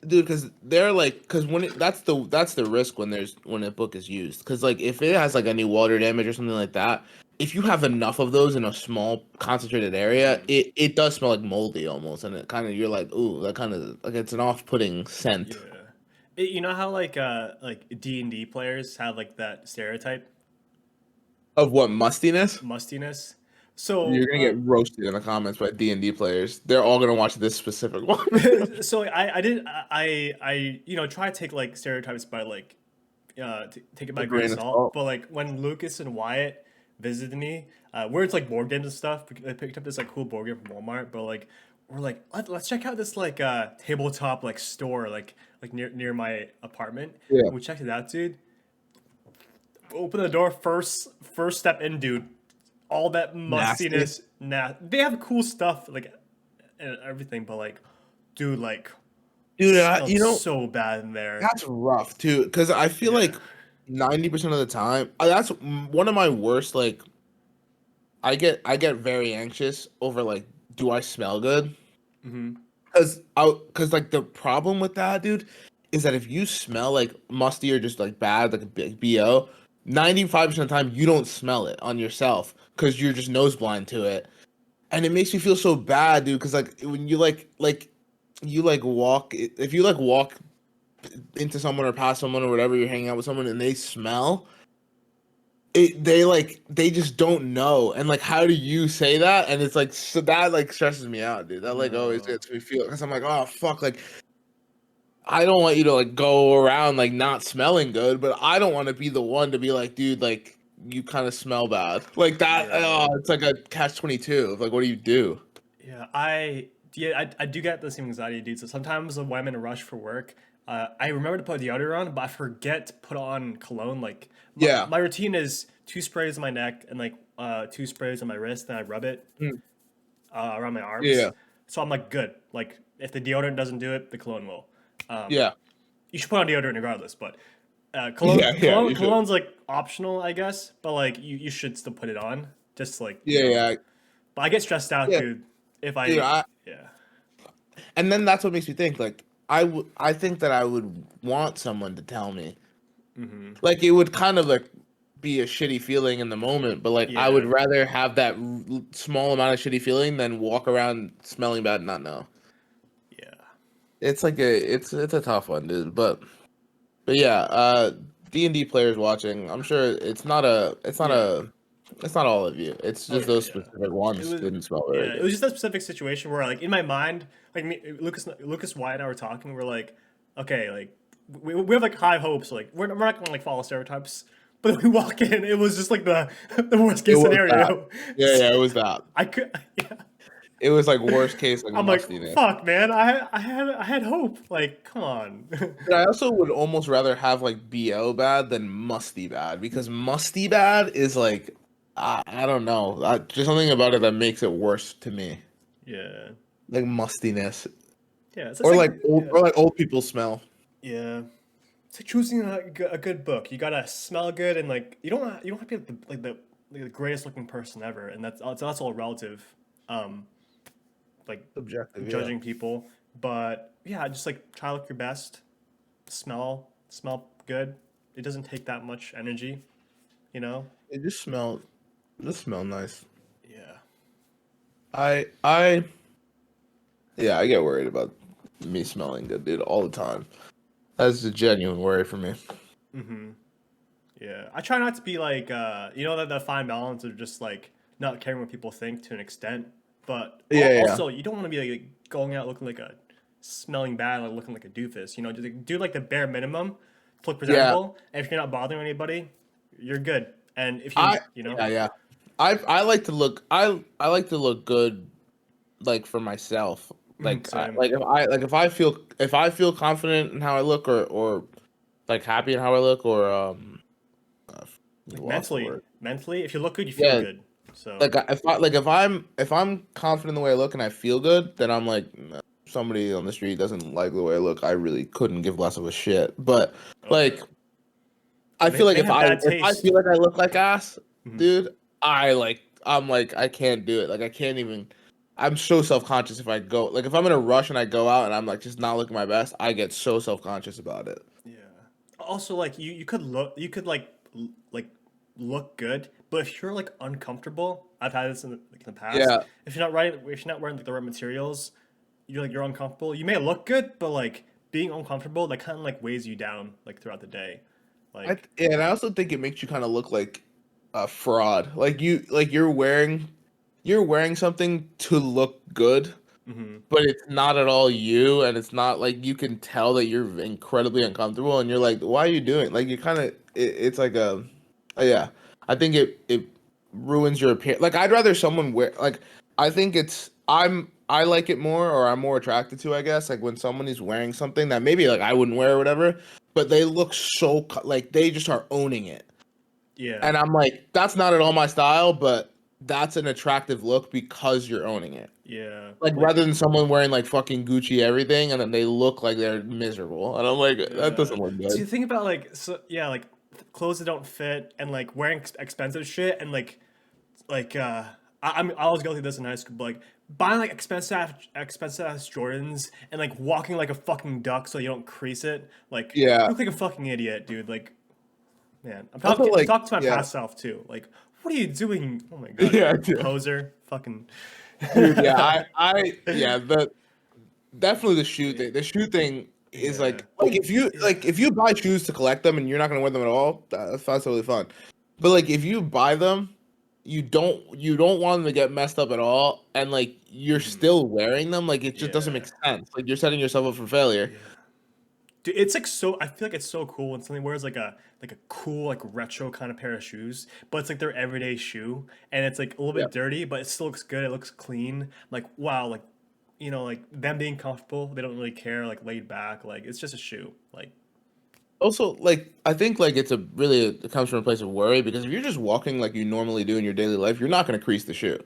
[SPEAKER 2] dude, because they're like, because that's the risk when a book is used. Because like if it has like any water damage or something like that, if you have enough of those in a small concentrated area,
[SPEAKER 1] Hmm.
[SPEAKER 2] it does smell like moldy almost, and it kind of you're like, ooh, that kind of like it's an off-putting scent
[SPEAKER 1] Yeah. You know how like D&D players have like that stereotype
[SPEAKER 2] of what mustiness.
[SPEAKER 1] mustiness.
[SPEAKER 2] You're
[SPEAKER 1] So
[SPEAKER 2] gonna get roasted in the comments by D&D players. They're all gonna watch this specific one.
[SPEAKER 1] so like, I did try to take like stereotypes by like take it by
[SPEAKER 2] A
[SPEAKER 1] a grain of
[SPEAKER 2] grain of
[SPEAKER 1] salt,
[SPEAKER 2] salt.
[SPEAKER 1] but like when Lucas and Wyatt visited me, we're into like board games and stuff. They picked up this like cool board game from Walmart, but like we're like let's check out this like tabletop like store like near my apartment.
[SPEAKER 2] Yeah.
[SPEAKER 1] And we checked it out, dude. Open the door, first step in, dude. All that
[SPEAKER 2] Nasty.
[SPEAKER 1] mustiness. Nah, they have cool stuff like and everything, but like, dude, like,
[SPEAKER 2] Dude,
[SPEAKER 1] smelled so bad in there.
[SPEAKER 2] that's rough too. Because I feel
[SPEAKER 1] Yeah.
[SPEAKER 2] like 90% of the time, that's one of my worst. Like, I get very anxious over like, do I smell good?
[SPEAKER 1] Mm-hmm.
[SPEAKER 2] Because like the problem with that, dude, is that if you smell like musty or just like bad, like a big bo, 95% of the time you don't smell it on yourself because you're just nose blind to it, and it makes me feel so bad, dude. Because like when you like walk, if you like walk into someone or past someone or whatever, you're hanging out with someone and they smell it, they just don't know. And like, how do you say that? And it's like, so that like stresses me out, dude. That like always
[SPEAKER 1] No.
[SPEAKER 2] gets me feel, because I'm like, oh fuck, like I don't want you to like go around like not smelling good, but I don't want to be the one to be like, dude, like you kind of smell bad like that.
[SPEAKER 1] Yeah.
[SPEAKER 2] Oh, it's like a catch 22 of like, what do you do?
[SPEAKER 1] Yeah. I do get the same anxiety, dude. So sometimes when I'm in a rush for work, I remember to put deodorant on, but I forget to put on cologne. Like
[SPEAKER 2] Yeah.
[SPEAKER 1] my routine is two sprays on my neck and like two sprays on my wrist, and I rub it
[SPEAKER 2] Mm.
[SPEAKER 1] around my arms.
[SPEAKER 2] Yeah.
[SPEAKER 1] So I'm like good. Like if the deodorant doesn't do it, the cologne will. Um,
[SPEAKER 2] Yeah.
[SPEAKER 1] you should put on deodorant regardless, but
[SPEAKER 2] Yeah. Yeah. You should.
[SPEAKER 1] cologne's like optional, I guess. But like you should still put it on, just like
[SPEAKER 2] Yeah. Yeah.
[SPEAKER 1] But I get stressed out,
[SPEAKER 2] Yeah.
[SPEAKER 1] dude. If
[SPEAKER 2] Dude,
[SPEAKER 1] I yeah.
[SPEAKER 2] and then that's what makes me think like I think that I would want someone to tell me.
[SPEAKER 1] Hmm.
[SPEAKER 2] Like it would kind of like be a shitty feeling in the moment, but like I would
[SPEAKER 1] Yeah.
[SPEAKER 2] rather have that small amount of shitty feeling than walk around smelling bad and not know.
[SPEAKER 1] Yeah.
[SPEAKER 2] It's like it's a tough one, dude. But yeah, D&D players watching, I'm sure
[SPEAKER 1] Yeah.
[SPEAKER 2] it's not all of you. It's
[SPEAKER 1] Oh
[SPEAKER 2] just
[SPEAKER 1] yeah.
[SPEAKER 2] those
[SPEAKER 1] Yeah.
[SPEAKER 2] specific
[SPEAKER 1] It
[SPEAKER 2] ones
[SPEAKER 1] was
[SPEAKER 2] didn't smell very
[SPEAKER 1] yeah. It
[SPEAKER 2] good.
[SPEAKER 1] was just a specific situation where like in my mind, like me, Lucas Wyatt and I were talking. We're like, okay, like we have like high hopes. Like we're not gonna like follow stereotypes. But then we walk in, it was just like the worst
[SPEAKER 2] It
[SPEAKER 1] case
[SPEAKER 2] was that.
[SPEAKER 1] scenario.
[SPEAKER 2] Yeah, yeah, it was that.
[SPEAKER 1] I could, yeah.
[SPEAKER 2] It was like worst case like
[SPEAKER 1] I'm like,
[SPEAKER 2] mustiness.
[SPEAKER 1] fuck, man. I had hope. Like, come on.
[SPEAKER 2] But I also would almost rather have like BO bad than musty bad because musty bad is like I don't know. Just something about it that makes it worse to me.
[SPEAKER 1] Yeah.
[SPEAKER 2] like mustiness,
[SPEAKER 1] Yeah. It's like yeah.
[SPEAKER 2] or like old people smell.
[SPEAKER 1] Yeah. It's like choosing a good book. You gotta smell good, and like you don't have to be like the greatest looking person ever, and that's all relative. Um, like
[SPEAKER 2] Subjective, yeah.
[SPEAKER 1] judging people, but yeah, just like try to look your best, smell good. It doesn't take that much energy, you know.
[SPEAKER 2] It just smell nice.
[SPEAKER 1] Yeah.
[SPEAKER 2] I yeah, I get worried about me smelling good, dude, all the time. That's a genuine worry for me.
[SPEAKER 1] Mm-hmm. Yeah. I try not to be like that fine balance of just like not caring what people think to an extent, but
[SPEAKER 2] Yeah, yeah,
[SPEAKER 1] also you don't want to be like going out looking like a smelling bad, like looking like a doofus. You know, just like, do like the bare minimum to look
[SPEAKER 2] yeah.
[SPEAKER 1] presentable, and if you're not bothering anybody, you're good. And if
[SPEAKER 2] I
[SPEAKER 1] you know,
[SPEAKER 2] yeah, yeah. I like to look. I like to look good, like for myself.
[SPEAKER 1] same.
[SPEAKER 2] Like if I feel confident in how I look, or like happy in how I look, or uh,
[SPEAKER 1] Like
[SPEAKER 2] lost the
[SPEAKER 1] mentally,
[SPEAKER 2] word.
[SPEAKER 1] mentally, if you look good, you feel
[SPEAKER 2] Yeah,
[SPEAKER 1] good. So
[SPEAKER 2] like if I'm confident in the way I look and I feel good, then I'm like, "Nah, somebody on the street doesn't like the way I look. I really couldn't give less of a shit. But
[SPEAKER 1] okay,
[SPEAKER 2] like, I feel like
[SPEAKER 1] they have bad
[SPEAKER 2] if I
[SPEAKER 1] taste.
[SPEAKER 2] feel like I look like ass,
[SPEAKER 1] Mhm.
[SPEAKER 2] dude, I'm like I can't do it. Like I can't even. I'm so self conscious if I go like if I'm in a rush and I go out and I'm like just not looking my best. I get so self conscious about it.
[SPEAKER 1] Yeah. Also, like you could like look good, but if you're like uncomfortable, I've had this in the past.
[SPEAKER 2] Yeah,
[SPEAKER 1] If you're not wearing like the right materials, you're uncomfortable. You may look good, but like being uncomfortable, that kind of like weighs you down like throughout the day. Like,
[SPEAKER 2] yeah, and I also think it makes you kind of look like a fraud. Like you're wearing something to look good,
[SPEAKER 1] hmm
[SPEAKER 2] but it's not at all you, and it's not like you can tell that you're incredibly uncomfortable, and you're like, why are you doing? Like you kind of it's like a yeah. I think it ruins your appearance. Like I'd rather someone wear like I think I like it more, or I'm more attracted to, I guess, like when someone is wearing something that maybe like I wouldn't wear or whatever, but they look so like they just are owning it.
[SPEAKER 1] yeah,
[SPEAKER 2] And I'm like, that's not at all my style, but that's an attractive look because you're owning it.
[SPEAKER 1] yeah,
[SPEAKER 2] Like
[SPEAKER 1] like
[SPEAKER 2] rather than someone wearing like fucking Gucci everything and then they look like they're miserable. And I'm like, that doesn't look
[SPEAKER 1] do you
[SPEAKER 2] good.
[SPEAKER 1] think about like like clothes that don't fit and like wearing expensive shit and I was guilty of this in high school, but like buying like expensive ass Jordans and like walking like a fucking duck so you don't crease it. Like
[SPEAKER 2] Yeah.
[SPEAKER 1] you look like a fucking idiot, dude. Like man,
[SPEAKER 2] Also
[SPEAKER 1] I'm
[SPEAKER 2] like
[SPEAKER 1] talking to my
[SPEAKER 2] yeah.
[SPEAKER 1] past self too. Like what are you doing? Oh my god,
[SPEAKER 2] Yeah,
[SPEAKER 1] poser, fucking.
[SPEAKER 2] dude, yeah, yeah, the definitely the shoe thing. The shoe thing is
[SPEAKER 1] Yeah.
[SPEAKER 2] like
[SPEAKER 1] Oh yeah.
[SPEAKER 2] if you buy shoes to collect them and you're not gonna wear them at all, that's totally fun. But like if you buy them, you don't want them to get messed up at all, and like you're
[SPEAKER 1] Mhm.
[SPEAKER 2] still wearing them, like it just doesn't make
[SPEAKER 1] Yeah.
[SPEAKER 2] sense. Like you're setting yourself up for failure.
[SPEAKER 1] Yeah. Dude, it's like so. I feel like it's so cool when somebody wears like a cool like retro kind of pair of shoes, but it's like their everyday shoe, and it's like a little
[SPEAKER 2] Yeah.
[SPEAKER 1] bit dirty, but it still looks good. It looks clean. Like wow, like like them being comfortable. They don't really care. Like laid back. Like it's just a shoe. Like
[SPEAKER 2] Also, like I think like it's a really it comes from a place of worry because if you're just walking like you normally do in your daily life, you're not gonna crease the shoe.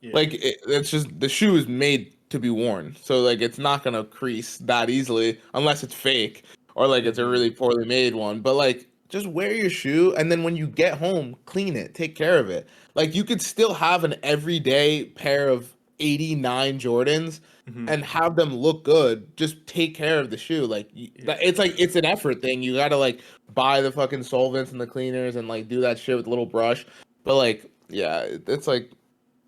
[SPEAKER 1] yeah.
[SPEAKER 2] Like it's just the shoe is made to be worn, so like it's not gonna crease that easily unless it's fake or like it's a
[SPEAKER 1] hmm
[SPEAKER 2] really poorly made one. But like just wear your shoe and then when you get home, clean it, take care of it. Like you could still have an everyday pair of 89 Jordans
[SPEAKER 1] hmm
[SPEAKER 2] and have them look good. Just take care of the shoe. It's
[SPEAKER 1] Yeah.
[SPEAKER 2] like it's an effort thing. You gotta like buy the fucking solvents and the cleaners and like do that shit with a little brush. But like yeah, it's like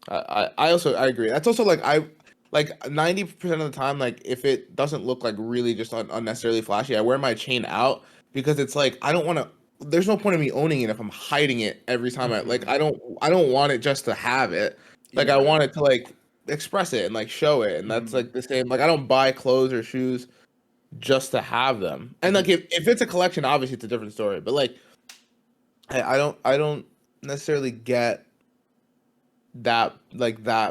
[SPEAKER 2] I agree. That's also like I like 90% of the time, like if it doesn't look like really just unnecessarily flashy, I wear my chain out because it's like I don't want to. There's no point in me owning it if I'm hiding it every time
[SPEAKER 1] hmm
[SPEAKER 2] I don't want it just to have it. Like I
[SPEAKER 1] Yeah.
[SPEAKER 2] want it to like express it and like show it, and that's
[SPEAKER 1] hmm
[SPEAKER 2] like the same. Like I don't buy clothes or shoes just to have them. And
[SPEAKER 1] hmm
[SPEAKER 2] like if it's a collection, obviously it's a different story. But like I don't necessarily get that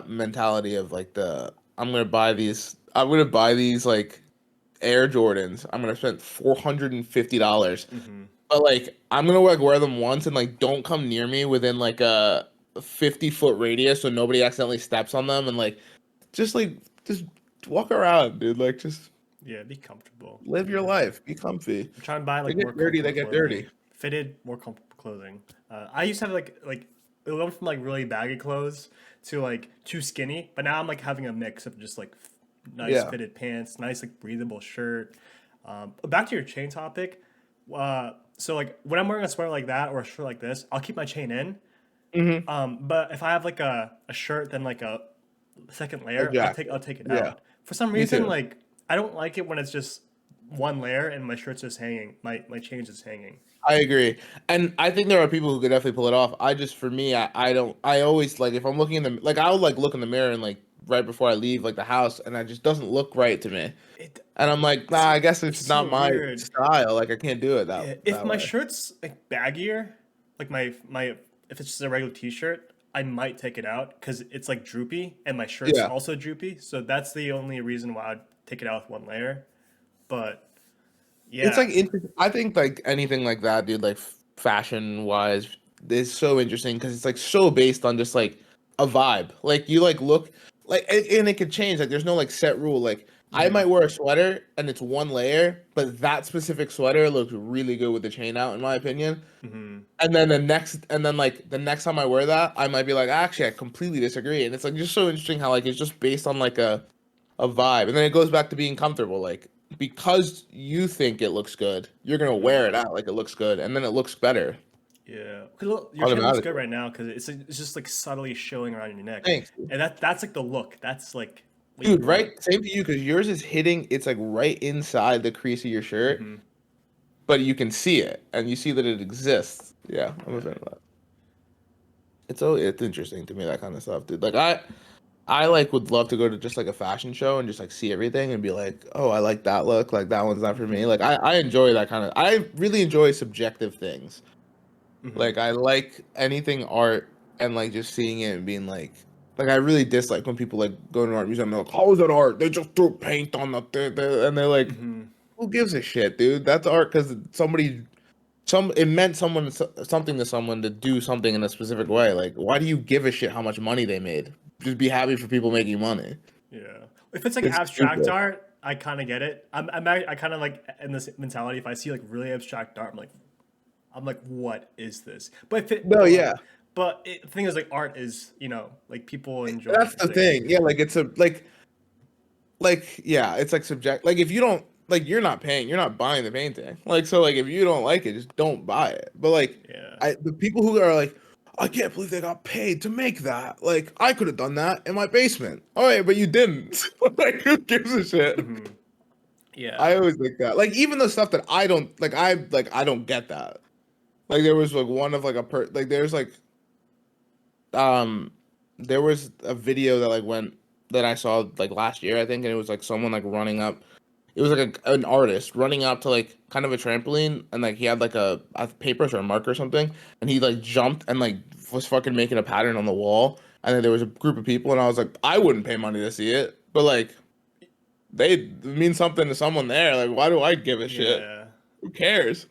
[SPEAKER 2] mentality of like I'm gonna buy these like Air Jordans. I'm gonna spend $450.
[SPEAKER 1] hmm
[SPEAKER 2] But like I'm gonna like wear them once and like don't come near me within like a 50-foot radius so nobody accidentally steps on them and like just walk around, dude. Like just
[SPEAKER 1] Yeah, be comfortable.
[SPEAKER 2] live your life. Be comfy.
[SPEAKER 1] I'm trying to buy
[SPEAKER 2] They
[SPEAKER 1] like more
[SPEAKER 2] get dirty,
[SPEAKER 1] comfortable
[SPEAKER 2] they get
[SPEAKER 1] clothing,
[SPEAKER 2] dirty.
[SPEAKER 1] fitted, more comfortable clothing. I used to have like it went from like really baggy clothes to like too skinny, but now I'm like having a mix of just like nice
[SPEAKER 2] Yeah.
[SPEAKER 1] fitted pants, nice like breathable shirt. Back to your chain topic. So like when I'm wearing a sweater like that or a shirt like this, I'll keep my chain in.
[SPEAKER 2] Mm-hmm.
[SPEAKER 1] But if I have like a shirt, then like a second
[SPEAKER 2] A
[SPEAKER 1] layer,
[SPEAKER 2] jacket.
[SPEAKER 1] I'll take it
[SPEAKER 2] Yeah.
[SPEAKER 1] out. For some
[SPEAKER 2] Me
[SPEAKER 1] reason,
[SPEAKER 2] too.
[SPEAKER 1] like I don't like it when it's just one layer and my shirt's just hanging. My chain's just hanging.
[SPEAKER 2] I agree. And I think there are people who could definitely pull it off. I just for me, I don't I always like if I'm looking in the like I'll like look in the mirror and like right before I leave like the house and it just doesn't look right to me.
[SPEAKER 1] It
[SPEAKER 2] And I'm like, nah,
[SPEAKER 1] it's
[SPEAKER 2] I guess
[SPEAKER 1] it's
[SPEAKER 2] it's not
[SPEAKER 1] so
[SPEAKER 2] my
[SPEAKER 1] weird.
[SPEAKER 2] style. Like I can't do it
[SPEAKER 1] Yeah, if
[SPEAKER 2] that
[SPEAKER 1] my
[SPEAKER 2] way.
[SPEAKER 1] shirt's like baggier, like my if it's just a regular t-shirt, I might take it out because it's like droopy and my shirt's
[SPEAKER 2] Yeah.
[SPEAKER 1] also droopy. So that's the only reason why I'd take it out with one layer. But
[SPEAKER 2] It's
[SPEAKER 1] yeah.
[SPEAKER 2] like interesting. I think like anything like that, dude, like fashion wise, is so interesting because it's like so based on just like a vibe. Like you like look like and it could change. Like there's no like set rule. Like I
[SPEAKER 1] Hmm.
[SPEAKER 2] might wear a sweater and it's one layer, but that specific sweater looks really good with the chain out, in my opinion.
[SPEAKER 1] Hmm.
[SPEAKER 2] And then like the next time I wear that, I might be like, actually, I completely disagree. And it's like just so interesting how like it's just based on like a vibe. And then it goes back to being comfortable. Like because you think it looks good, you're gonna
[SPEAKER 1] Hmm.
[SPEAKER 2] wear it out like it looks good, and then it looks better
[SPEAKER 1] Yeah, 'cause look, your chain looks good
[SPEAKER 2] automatically.
[SPEAKER 1] right now because it's just like subtly showing around your neck,
[SPEAKER 2] Thanks,
[SPEAKER 1] and that's like the look. That's like what you
[SPEAKER 2] dude. Right?
[SPEAKER 1] want.
[SPEAKER 2] Same to you because yours is hitting. It's like right inside the crease of your shirt,
[SPEAKER 1] Hmm.
[SPEAKER 2] but you can see it and you see that it exists. Yeah, I'm a fan
[SPEAKER 1] Yeah.
[SPEAKER 2] of that. It's interesting to me that kind of stuff, dude. Like I like would love to go to just like a fashion show and just like see everything and be like, oh, I like that look. Like that one's not for me.
[SPEAKER 1] Hmm.
[SPEAKER 2] Like I enjoy that kind of. I really enjoy subjective things.
[SPEAKER 1] Hmm.
[SPEAKER 2] Like I like anything art and like just seeing it and being like I really dislike when people like go to an art museum and they're like, how is that art? They just threw paint on the and they're like,
[SPEAKER 1] Hmm.
[SPEAKER 2] who gives a shit, dude? That's art because it meant something to someone to do something in a specific way.
[SPEAKER 1] Hmm.
[SPEAKER 2] Like, why do you give a shit how much money they made? Just be happy for people making money.
[SPEAKER 1] Yeah. If it's like
[SPEAKER 2] It's
[SPEAKER 1] abstract
[SPEAKER 2] stupid.
[SPEAKER 1] art, I kind of get it. I kind of like in this mentality. If I see like really abstract art, I'm like, what is this? But if it,
[SPEAKER 2] No, yeah,
[SPEAKER 1] the thing is, like, art is, like people enjoy
[SPEAKER 2] that's
[SPEAKER 1] different
[SPEAKER 2] the
[SPEAKER 1] things.
[SPEAKER 2] thing. Yeah, like it's a like yeah, it's like subject. Like if you don't like, you're not buying the painting. Like so, like if you don't like it, just don't buy it. But like,
[SPEAKER 1] Yeah.
[SPEAKER 2] the people who are like, I can't believe they got paid to make that. Like I could have done that in my basement. All right, but you didn't. Like who gives a shit?
[SPEAKER 1] Hmm. Yeah.
[SPEAKER 2] I always think that. Like even the stuff that I don't like, I don't get that. Like there was like one of like like um there was a video that like went that I saw like last year I think and it was like someone like running up it was like an artist running up to like kind of a trampoline and like he had like a paper or a marker or something and he like jumped and like was fucking making a pattern on the wall and then there was a group of people and I was like I wouldn't pay money to see it but like they it means something to someone there like why do I give a shit?
[SPEAKER 1] Yeah.
[SPEAKER 2] Who cares?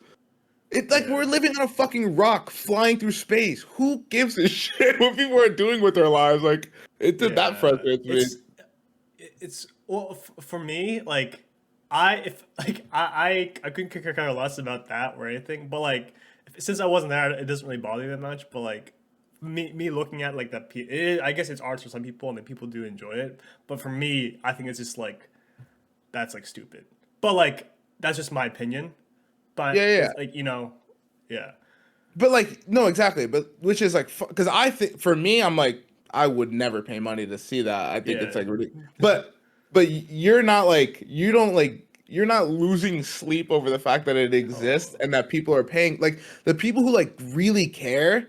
[SPEAKER 2] It's like we're
[SPEAKER 1] Yeah.
[SPEAKER 2] living on a fucking rock flying through space. Who gives a shit what people are doing with their lives? Like that
[SPEAKER 1] Yeah.
[SPEAKER 2] frustrates me.
[SPEAKER 1] It's well for me, like I if like I couldn't care less about that or anything, but like since I wasn't there, it doesn't really bother me that much. But like me looking at like that, I guess it's art for some people, and then people do enjoy it. But for me, I think it's just like that's like stupid. But like that's just my opinion.
[SPEAKER 2] Yeah,
[SPEAKER 1] But
[SPEAKER 2] yeah, yeah.
[SPEAKER 1] it's like yeah.
[SPEAKER 2] But like no, exactly. But which is like because I think for me, I'm like I would never pay money to see that. I think it's
[SPEAKER 1] Yeah.
[SPEAKER 2] like ridiculous. But you're not like you don't like you're not losing sleep over the fact that it exists
[SPEAKER 1] Oh.
[SPEAKER 2] and that people are paying. Like the people who like really care.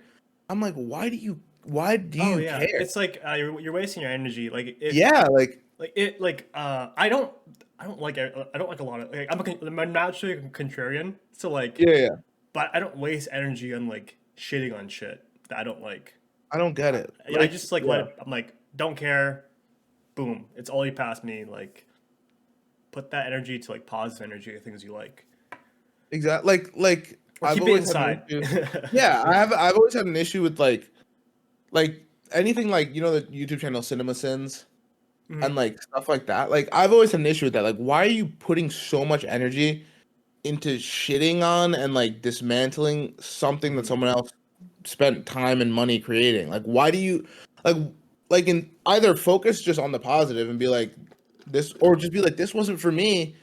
[SPEAKER 2] I'm like, why do
[SPEAKER 1] Oh
[SPEAKER 2] you
[SPEAKER 1] yeah,
[SPEAKER 2] care?
[SPEAKER 1] it's like you're wasting your energy. Like if
[SPEAKER 2] Yeah, like
[SPEAKER 1] like it like I don't like I don't like a lot of like I'm naturally a contrarian, so like
[SPEAKER 2] yeah, yeah.
[SPEAKER 1] but I don't waste energy on like shitting on shit that I don't like.
[SPEAKER 2] I don't get it.
[SPEAKER 1] I
[SPEAKER 2] Like
[SPEAKER 1] just like let
[SPEAKER 2] yeah.
[SPEAKER 1] it. I'm like don't care. Boom, it's all you pass me. Like put that energy to like positive energy, things you like,
[SPEAKER 2] Exactly. Like
[SPEAKER 1] or
[SPEAKER 2] I've
[SPEAKER 1] keep it
[SPEAKER 2] always had an
[SPEAKER 1] inside.
[SPEAKER 2] issue. Yeah, I've always had an issue with like anything like you know the YouTube channel Cinema Sins. and
[SPEAKER 1] Mhm.
[SPEAKER 2] like stuff like that. Like I've always had an issue with that. Like, why are you putting so much energy into shitting on and like dismantling something that
[SPEAKER 1] Mhm.
[SPEAKER 2] someone else spent time and money creating? Like, why do you like in either focus just on the positive and be like this, or just be like this wasn't for me,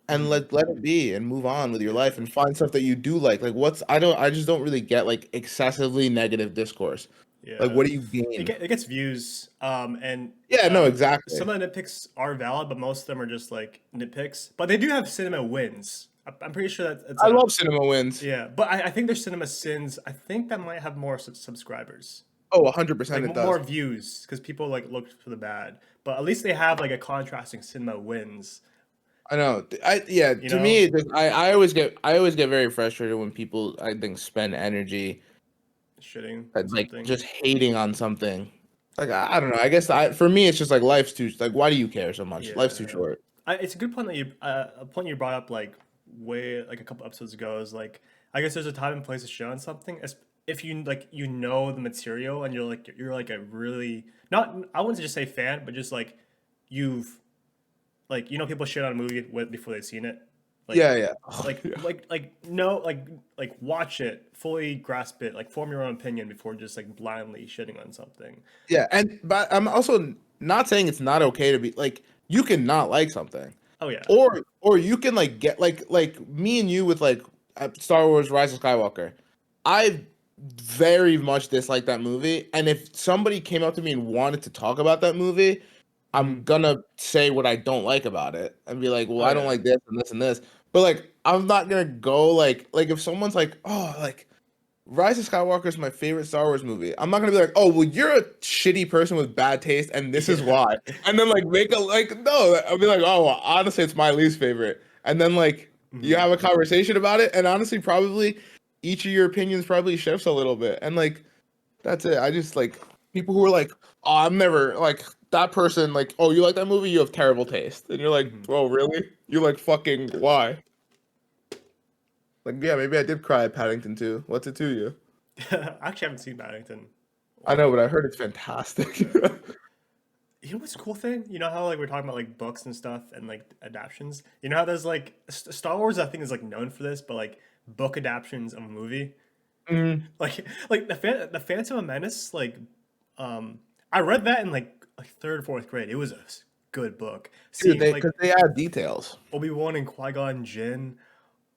[SPEAKER 2] and
[SPEAKER 1] Mhm.
[SPEAKER 2] let it be and move on with your life
[SPEAKER 1] Yeah.
[SPEAKER 2] and find stuff that you do like. Like, what's I just don't really get like excessively negative discourse. Like,
[SPEAKER 1] Yeah.
[SPEAKER 2] what do you gain?
[SPEAKER 1] It gets views, and
[SPEAKER 2] Yeah, no, exactly.
[SPEAKER 1] some of the nitpicks are valid, but most of them are just like nitpicks. But they do have cinema wins. I'm pretty sure that it's
[SPEAKER 2] I
[SPEAKER 1] a
[SPEAKER 2] love cinema wins.
[SPEAKER 1] yeah. But I think their cinema sins. I think that might have more subscribers,
[SPEAKER 2] Oh, 100%
[SPEAKER 1] like
[SPEAKER 2] it
[SPEAKER 1] more
[SPEAKER 2] does.
[SPEAKER 1] views, because people like look for the bad. But at least they have like a contrasting cinema wins.
[SPEAKER 2] I know. Yeah.
[SPEAKER 1] You
[SPEAKER 2] To me,
[SPEAKER 1] know,
[SPEAKER 2] I always get very frustrated when people I think spend energy
[SPEAKER 1] shitting on
[SPEAKER 2] at, like
[SPEAKER 1] something.
[SPEAKER 2] just hating on something. Like I don't know. I guess for me it's just like life's too like why do you care so much? Life's too
[SPEAKER 1] Yeah,
[SPEAKER 2] short.
[SPEAKER 1] it's a good point that you a point you brought up like way like a couple episodes ago is like I guess there's a time and place to shit on something. If you like you know the material and you're like a really not I wouldn't just say fan, but just like you've like you know people shit on a movie before they've seen it. Like
[SPEAKER 2] Yeah, yeah. Oh, yeah.
[SPEAKER 1] no like watch it fully grasp it like form your own opinion before just like blindly shitting on something.
[SPEAKER 2] Yeah, and but I'm also not saying it's not okay to be like you can not like something.
[SPEAKER 1] Oh yeah.
[SPEAKER 2] Or you can like get like me and you with like Star Wars Rise of Skywalker. I very much dislike that movie, and if somebody came up to me and wanted to talk about that movie, I'm
[SPEAKER 1] Mhm.
[SPEAKER 2] gonna say what I don't like about it and be like, well,
[SPEAKER 1] Oh
[SPEAKER 2] I don't
[SPEAKER 1] yeah.
[SPEAKER 2] like this and this and this. But like, I'm not gonna go like if someone's like, oh, like Rise of Skywalker is my favorite Star Wars movie. I'm not gonna be like, oh, well, you're a shitty person with bad taste, and this is
[SPEAKER 1] Yeah.
[SPEAKER 2] why. And then like make a like no, I'll be like, oh, well, honestly, it's my least favorite. And then like you
[SPEAKER 1] Mhm.
[SPEAKER 2] have a conversation about it, and honestly, probably each of your opinions probably shifts a little bit, and like that's it. I just like people who are like, oh, I'm never like that person. Like, oh, you like that movie? You have terrible taste, and you're like,
[SPEAKER 1] Mhm.
[SPEAKER 2] oh, really? You like fucking why? Like, yeah, maybe I did cry at Paddington too. What's it to you?
[SPEAKER 1] I actually haven't seen Paddington.
[SPEAKER 2] I know,
[SPEAKER 1] Or
[SPEAKER 2] but I heard it's fantastic.
[SPEAKER 1] yeah. You know what's a cool thing? You know how like we're talking about like books and stuff and like adaptions. You know how there's like Star Wars I think is like known for this, but like book adaptions of a movie.
[SPEAKER 2] Mm,
[SPEAKER 1] Like the Phantom Menace I read that in like third fourth grade. It was a good book.
[SPEAKER 2] dude,
[SPEAKER 1] Seeing
[SPEAKER 2] because
[SPEAKER 1] like
[SPEAKER 2] they add details.
[SPEAKER 1] Obi-Wan and Qui-Gon Jinn.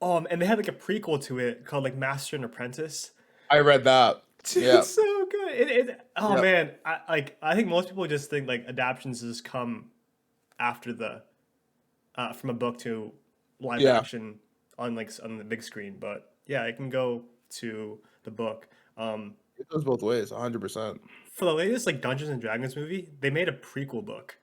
[SPEAKER 1] And they had like a prequel to it called like Master and Apprentice.
[SPEAKER 2] I read that.
[SPEAKER 1] Dude,
[SPEAKER 2] Yeah,
[SPEAKER 1] it's so good. Oh
[SPEAKER 2] yeah,
[SPEAKER 1] man, I think most people just think like adaptions just come after the from a book to live
[SPEAKER 2] yeah.
[SPEAKER 1] action on like on the big screen. But yeah, it can go to the book. Um,
[SPEAKER 2] It goes both ways, 100%.
[SPEAKER 1] for the latest like Dungeons and Dragons movie, they made a prequel book.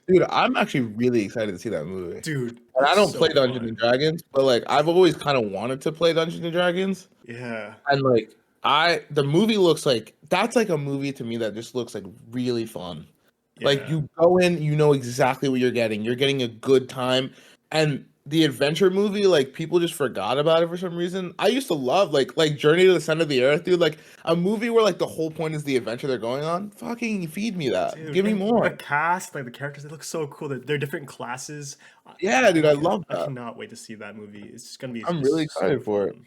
[SPEAKER 2] Dude, I'm actually really excited to see that movie.
[SPEAKER 1] Dude,
[SPEAKER 2] And I
[SPEAKER 1] looks
[SPEAKER 2] don't play
[SPEAKER 1] so
[SPEAKER 2] Dungeons and
[SPEAKER 1] fun.
[SPEAKER 2] Dragons, but like I've always kind of wanted to play Dungeons and Dragons.
[SPEAKER 1] Yeah,
[SPEAKER 2] And like the movie looks like that's like a movie to me that just looks like really fun. Like
[SPEAKER 1] yeah.
[SPEAKER 2] you go in, you know exactly what you're getting. You're getting a good time. And the adventure movie, like people just forgot about it for some reason. I used to love like Journey to the Center of the Earth, dude. Like a movie where like the whole point is the adventure they're going on. Fucking feed me that.
[SPEAKER 1] Dude,
[SPEAKER 2] Give me
[SPEAKER 1] and
[SPEAKER 2] more.
[SPEAKER 1] the cast, like the characters, they look so cool. They're different classes.
[SPEAKER 2] Yeah, dude, I love
[SPEAKER 1] I
[SPEAKER 2] that.
[SPEAKER 1] cannot wait to see that movie. It's just gonna be
[SPEAKER 2] I'm really
[SPEAKER 1] so
[SPEAKER 2] excited for it.
[SPEAKER 1] fun.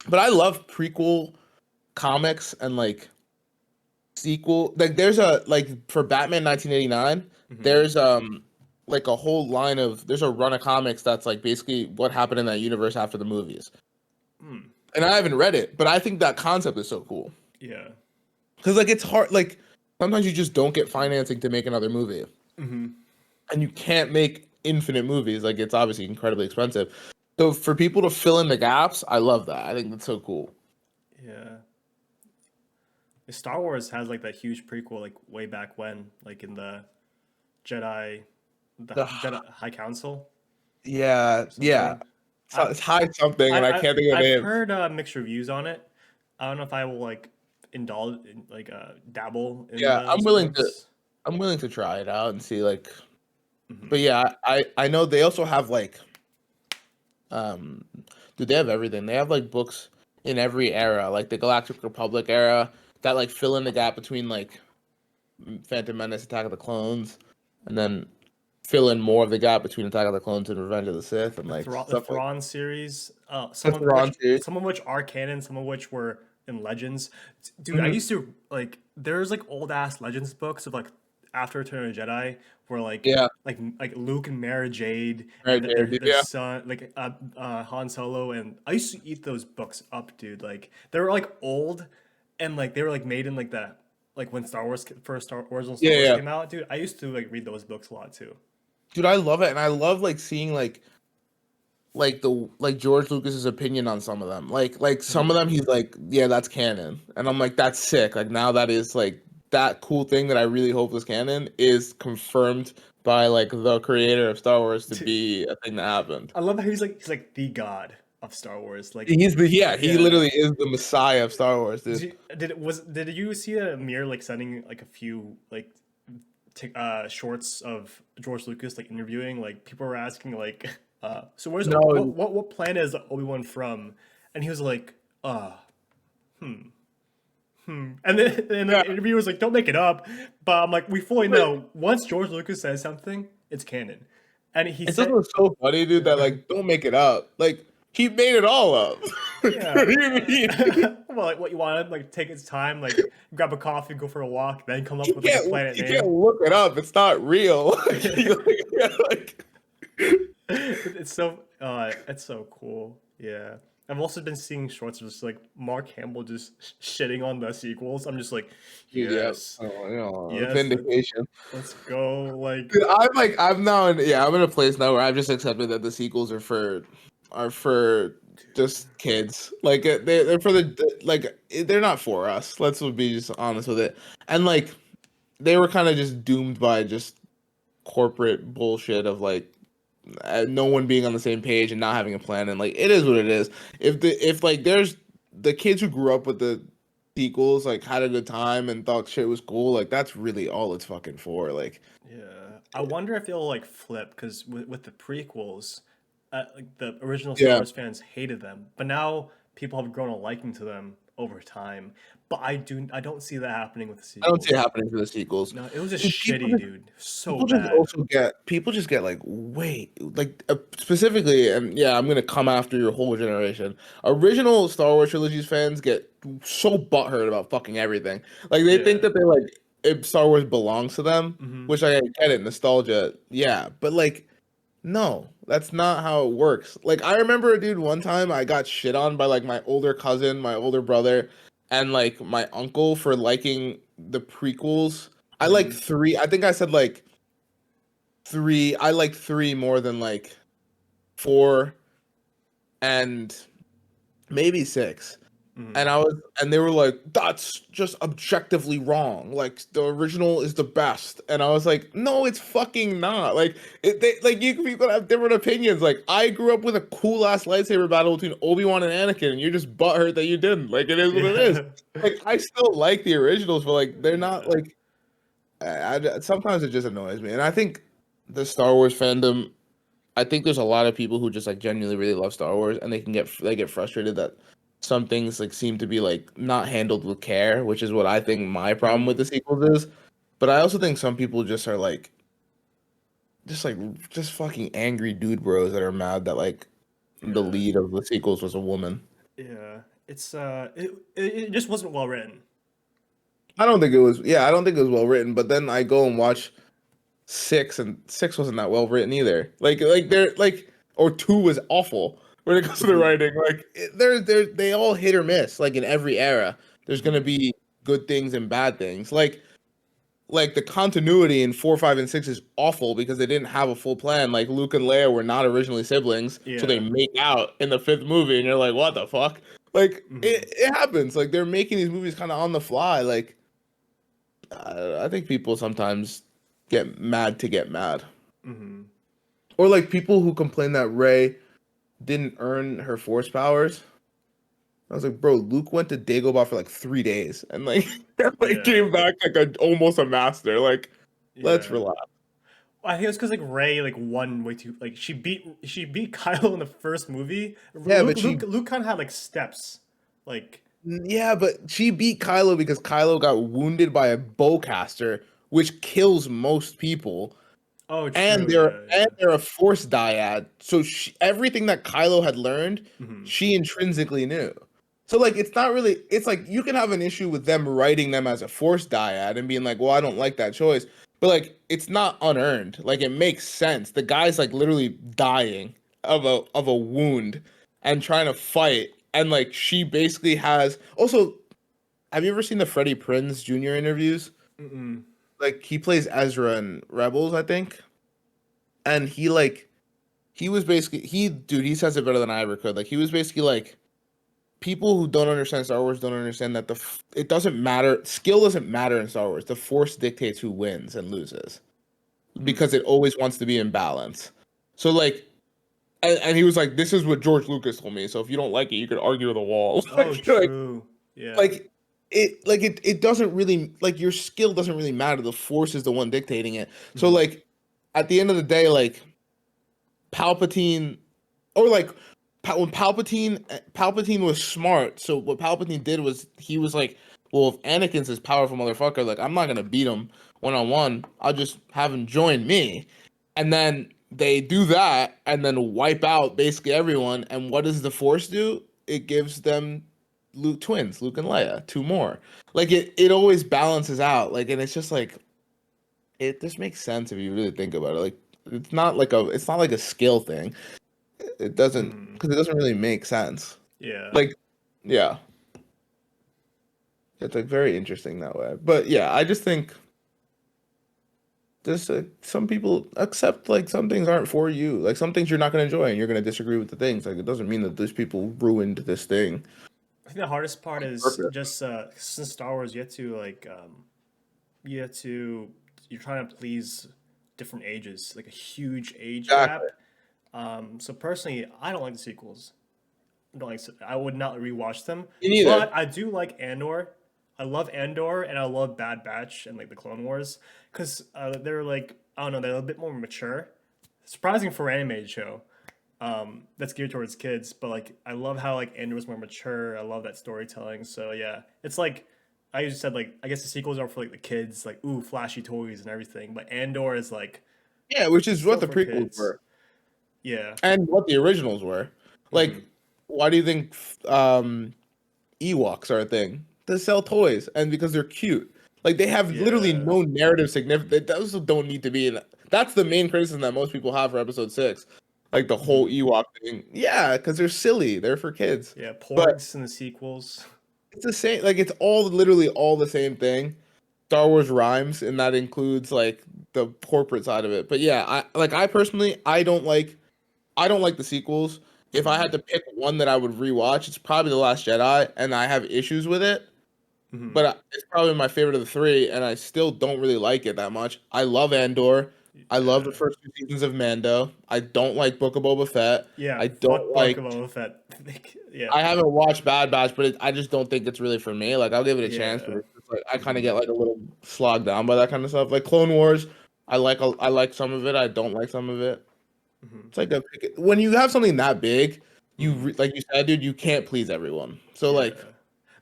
[SPEAKER 2] But I love prequel comics and like sequel. Like there's a like for Batman 1989,
[SPEAKER 1] Hmm.
[SPEAKER 2] there's like a whole line of there's a run of comics that's like basically what happened in that universe after the movies.
[SPEAKER 1] Hmm.
[SPEAKER 2] And I haven't read it, but I think that concept is so cool.
[SPEAKER 1] Yeah.
[SPEAKER 2] Cuz like it's hard like sometimes you just don't get financing to make another movie.
[SPEAKER 1] Hmm.
[SPEAKER 2] And you can't make infinite movies. Like it's obviously incredibly expensive. So for people to fill in the gaps, I love that. I think that's so cool.
[SPEAKER 1] Yeah. Star Wars has like that huge prequel, like way back when, like in the Jedi, the
[SPEAKER 2] The
[SPEAKER 1] Jedi High Council
[SPEAKER 2] yeah,
[SPEAKER 1] or
[SPEAKER 2] yeah.
[SPEAKER 1] something.
[SPEAKER 2] So
[SPEAKER 1] I
[SPEAKER 2] it's high something, and I can't think of the
[SPEAKER 1] I've
[SPEAKER 2] name.
[SPEAKER 1] heard mixed reviews on it. I don't know if I will like indulge in like dabble in
[SPEAKER 2] Yeah,
[SPEAKER 1] the experience.
[SPEAKER 2] I'm willing to try it out and see like but
[SPEAKER 1] Hmm.
[SPEAKER 2] yeah, I know they also have like um dude, they have everything. They have like books in every era, like the Galactic Republic era that like fill in the gap between like Phantom Menace, Attack of the Clones, and then fill in more of the gap between Attack of the Clones and Revenge of the Sith, and like
[SPEAKER 1] The
[SPEAKER 2] stuff like
[SPEAKER 1] Thrawn series,
[SPEAKER 2] the Thrawn series.
[SPEAKER 1] some of which are canon, some of which were in Legends. Dude, I
[SPEAKER 2] Mhm.
[SPEAKER 1] used to like there's like old ass Legends books of like after Return of the Jedi where
[SPEAKER 2] Yeah,
[SPEAKER 1] like Luke and Mara Jade
[SPEAKER 2] right
[SPEAKER 1] and
[SPEAKER 2] there, dude.
[SPEAKER 1] their
[SPEAKER 2] Yeah,
[SPEAKER 1] son like Han Solo, and I used to eat those books up, dude. Like they were like old and like they were like made in like the like when original Star
[SPEAKER 2] yeah,
[SPEAKER 1] Wars
[SPEAKER 2] yeah.
[SPEAKER 1] came out, dude. I used to like read those books a lot too.
[SPEAKER 2] Dude, I love it, and I love like seeing like George Lucas's opinion on some of them. Like some of
[SPEAKER 1] Mhm.
[SPEAKER 2] them, he's like, yeah, that's canon, and I'm like, that's sick. Like now that is like that cool thing that I really hope was canon is confirmed by like the creator of Star Wars to be a thing that happened.
[SPEAKER 1] I love how he's like the god of Star Wars. Like,
[SPEAKER 2] He's the yeah, he
[SPEAKER 1] yeah.
[SPEAKER 2] literally is the messiah of Star Wars, dude.
[SPEAKER 1] Did you see Amir like sending like a few like shorts of George Lucas like interviewing? Like people were asking like, so where's
[SPEAKER 2] No,
[SPEAKER 1] what planet is Obi-Wan from? And he was like, hmm. And then
[SPEAKER 2] yeah,
[SPEAKER 1] the interviewer was like, don't make it up. But I'm like, we fully know once George Lucas says something, it's canon. And he
[SPEAKER 2] it's just
[SPEAKER 1] said,
[SPEAKER 2] so funny, dude. That
[SPEAKER 1] yeah.
[SPEAKER 2] like, don't make it up. Like he made it all up.
[SPEAKER 1] Yeah.
[SPEAKER 2] What do you mean?
[SPEAKER 1] Well, like what you wanted, like take its time, like grab a coffee, go for a walk, then come up with like a planet
[SPEAKER 2] You can't
[SPEAKER 1] name.
[SPEAKER 2] look it up. It's not real. Like,
[SPEAKER 1] It's so cool. Yeah. I've also been seeing shorts of just like Mark Hamill just shitting on the sequels. I'm just like,
[SPEAKER 2] dude, yeah.
[SPEAKER 1] yes,
[SPEAKER 2] Oh, you know,
[SPEAKER 1] yes,
[SPEAKER 2] vindication.
[SPEAKER 1] let's go. Like,
[SPEAKER 2] Dude, I'm now in I'm in a place now where I've just accepted that the sequels are for just kids. Like they're for the like they're not for us. Let's be just honest with it. And like they were kind of just doomed by just corporate bullshit of like no one being on the same page and not having a plan, and like it is what it is. If like there's the kids who grew up with the sequels like had a good time and thought shit was cool, like that's really all it's fucking for. Like
[SPEAKER 1] yeah. I wonder if they'll like flip because with the prequels, like the original Star
[SPEAKER 2] yeah,
[SPEAKER 1] Wars fans hated them, but now people have grown a liking to them over time. But I don't see that happening with the
[SPEAKER 2] I don't see it
[SPEAKER 1] sequels.
[SPEAKER 2] happening for the sequels.
[SPEAKER 1] No, it was just
[SPEAKER 2] Dude,
[SPEAKER 1] shitty, dude. So
[SPEAKER 2] people just
[SPEAKER 1] bad.
[SPEAKER 2] also get people just get like wait like specifically, and yeah, I'm gonna come after your whole generation. Original Star Wars trilogies fans get so butthurt about fucking everything. Like they think
[SPEAKER 1] Yeah.
[SPEAKER 2] that they like if Star Wars belongs to them,
[SPEAKER 1] Hmm.
[SPEAKER 2] which I get it, nostalgia, yeah, but like no, that's not how it works. Like I remember, dude, one time I got shit on by like my older cousin, my older brother, and like my uncle for liking the prequels. I like
[SPEAKER 1] Hmm.
[SPEAKER 2] three. I think I said like three. I like three more than like four and maybe six.
[SPEAKER 1] Hmm.
[SPEAKER 2] And they were like, that's just objectively wrong. Like the original is the best. And I was like, no, it's fucking not. Like like you people have different opinions. Like I grew up with a cool ass lightsaber battle between Obi-Wan and Anakin, and you're just butthurt that you didn't. Like it is what it is.
[SPEAKER 1] Yeah.
[SPEAKER 2] Like I still like the originals, but like they're not
[SPEAKER 1] Yeah.
[SPEAKER 2] like sometimes it just annoys me. And I think the Star Wars fandom, I think there's a lot of people who just like genuinely really love Star Wars, and they get frustrated that some things like seem to be like not handled with care, which is what I think my problem with
[SPEAKER 1] Hmm.
[SPEAKER 2] the sequels is. But I also think some people just are like just fucking angry dude bros that are mad that like the
[SPEAKER 1] Yeah.
[SPEAKER 2] lead of the sequels was a woman.
[SPEAKER 1] Yeah. It just wasn't well written.
[SPEAKER 2] I don't think it was I don't think it was well written, but then I go and watch six, and six wasn't that well written either. Like they're like or two was awful when it comes to the
[SPEAKER 1] Hmm.
[SPEAKER 2] writing. Like they all hit or miss. Like in every era, there's gonna
[SPEAKER 1] Hmm.
[SPEAKER 2] be good things and bad things. Like the continuity in four, five, and six is awful because they didn't have a full plan. Like Luke and Leia were not originally siblings, so they
[SPEAKER 1] Yeah.
[SPEAKER 2] make out in the fifth movie, and you're like, what the fuck? Like
[SPEAKER 1] Hmm.
[SPEAKER 2] it happens. Like they're making these movies kind of on the fly. Like I think people sometimes get mad to get mad.
[SPEAKER 1] Hmm.
[SPEAKER 2] Or like people who complain that Rey didn't earn her force powers. I was like, bro, Luke went to Dagobah for like 3 days and like like
[SPEAKER 1] Yeah.
[SPEAKER 2] came back like almost a master. Like, let's
[SPEAKER 1] Yeah.
[SPEAKER 2] relax.
[SPEAKER 1] I think it was because like Ray like won way too like she beat Kyle in the first movie.
[SPEAKER 2] Yeah, but she
[SPEAKER 1] Luke kind of had like steps, like
[SPEAKER 2] Yeah, but she beat Kylo because Kylo got wounded by a bowcaster, which kills most people.
[SPEAKER 1] Oh,
[SPEAKER 2] And
[SPEAKER 1] true. Yeah, yeah.
[SPEAKER 2] they're a force dyad. So everything that Kylo had learned,
[SPEAKER 1] Hmm.
[SPEAKER 2] she intrinsically knew. So like it's not really it's like you can have an issue with them writing them as a force dyad and being like, "Well, I don't like that choice." But like it's not unearned. Like it makes sense. The guy's like literally dying of a wound and trying to fight and like she basically has also have you ever seen the Freddie Prinze Jr. interviews?
[SPEAKER 1] Mm-mm.
[SPEAKER 2] Like he plays Ezra in Rebels, I think. And he like he was basically he says it better than I ever could. Like he was basically like people who don't understand Star Wars don't understand that it doesn't matter. Skill doesn't matter in Star Wars. The Force dictates who wins and loses
[SPEAKER 1] Hmm.
[SPEAKER 2] because it always wants to be in balance. So like, and he was like, "This is what George Lucas told me. So if you don't like it, you could argue with a wall."
[SPEAKER 1] Oh, true. Yeah.
[SPEAKER 2] Like it doesn't really like your skill doesn't really matter. The Force is the one dictating it. So
[SPEAKER 1] Hmm.
[SPEAKER 2] like at the end of the day, like Palpatine or like when Palpatine was smart. So what Palpatine did was he was like, well, if Anakin's this powerful motherfucker, like I'm not gonna beat him 1-on-1. I'll just have him join me, and then they do that and then wipe out basically everyone. And what does the Force do? It gives them Luke and Leia, two more. Like it always balances out. Like and it's just like it just makes sense if you really think about it. Like it's not like a skill thing. It doesn't
[SPEAKER 1] Hmm.
[SPEAKER 2] because it doesn't really make sense.
[SPEAKER 1] Yeah.
[SPEAKER 2] Like, yeah, it's like very interesting that way. But yeah, I just think there's some people accept like some things aren't for you. Like some things you're not going to enjoy and you're going to disagree with the things. Like it doesn't mean that these people ruined this thing
[SPEAKER 1] I think the hardest part
[SPEAKER 2] on
[SPEAKER 1] is
[SPEAKER 2] purpose.
[SPEAKER 1] just since Star Wars, you have to you're trying to please different ages, like a huge age
[SPEAKER 2] Exactly.
[SPEAKER 1] gap. So personally, I don't like the sequels. I don't like. I would not rewatch them,
[SPEAKER 2] Me neither.
[SPEAKER 1] but I do like Andor. I love Andor, and I love Bad Batch and like the Clone Wars because they're like I don't know, they're a bit more mature. Surprising for an animated show that's geared towards kids, but like I love how like Andor was more mature. I love that storytelling. So yeah, it's like I usually said like I guess the sequels are for like the kids, like ooh flashy toys and everything, but Andor is like
[SPEAKER 2] Yeah, which is what
[SPEAKER 1] still
[SPEAKER 2] the
[SPEAKER 1] for
[SPEAKER 2] prequels
[SPEAKER 1] kids.
[SPEAKER 2] were
[SPEAKER 1] Yeah.
[SPEAKER 2] and what the originals were.
[SPEAKER 1] Hmm.
[SPEAKER 2] Like, why do you think Ewoks are a thing? To sell toys and because they're cute. Like they have literally
[SPEAKER 1] Yeah.
[SPEAKER 2] no narrative significance. Those don't need to be in. That's the main criticism that most people have for episode 6. Like the whole
[SPEAKER 1] Hmm.
[SPEAKER 2] Ewok thing. Yeah, because they're silly. They're for kids.
[SPEAKER 1] Yeah.
[SPEAKER 2] But
[SPEAKER 1] Porgs in the sequels.
[SPEAKER 2] it's the same. Like it's all literally all the same thing. Star Wars rhymes, and that includes like the corporate side of it. But yeah, I personally I don't like the sequels. If I
[SPEAKER 1] Hmm.
[SPEAKER 2] had to pick one that I would rewatch, it's probably The Last Jedi, and I have issues with it.
[SPEAKER 1] Hmm.
[SPEAKER 2] But it's probably my favorite of the three, and I still don't really like it that much. I love Andor. I love the
[SPEAKER 1] Yeah.
[SPEAKER 2] first two seasons of Mando. I don't like Book of Boba Fett.
[SPEAKER 1] Yeah.
[SPEAKER 2] I don't
[SPEAKER 1] Fuck Book
[SPEAKER 2] like.
[SPEAKER 1] of Boba Fett. Yeah.
[SPEAKER 2] I haven't watched Bad Batch, but I just don't think it's really for me. Like I'll give it a chance, but
[SPEAKER 1] Yeah.
[SPEAKER 2] it's just like I kind of
[SPEAKER 1] Hmm.
[SPEAKER 2] get like a little slogged down by that kind of stuff. Like Clone Wars, I like some of it. I don't like some of it.
[SPEAKER 1] Hmm.
[SPEAKER 2] It's like when you have something that big,
[SPEAKER 1] Hmm.
[SPEAKER 2] like you said, dude, you can't please everyone. So like,
[SPEAKER 1] Yeah.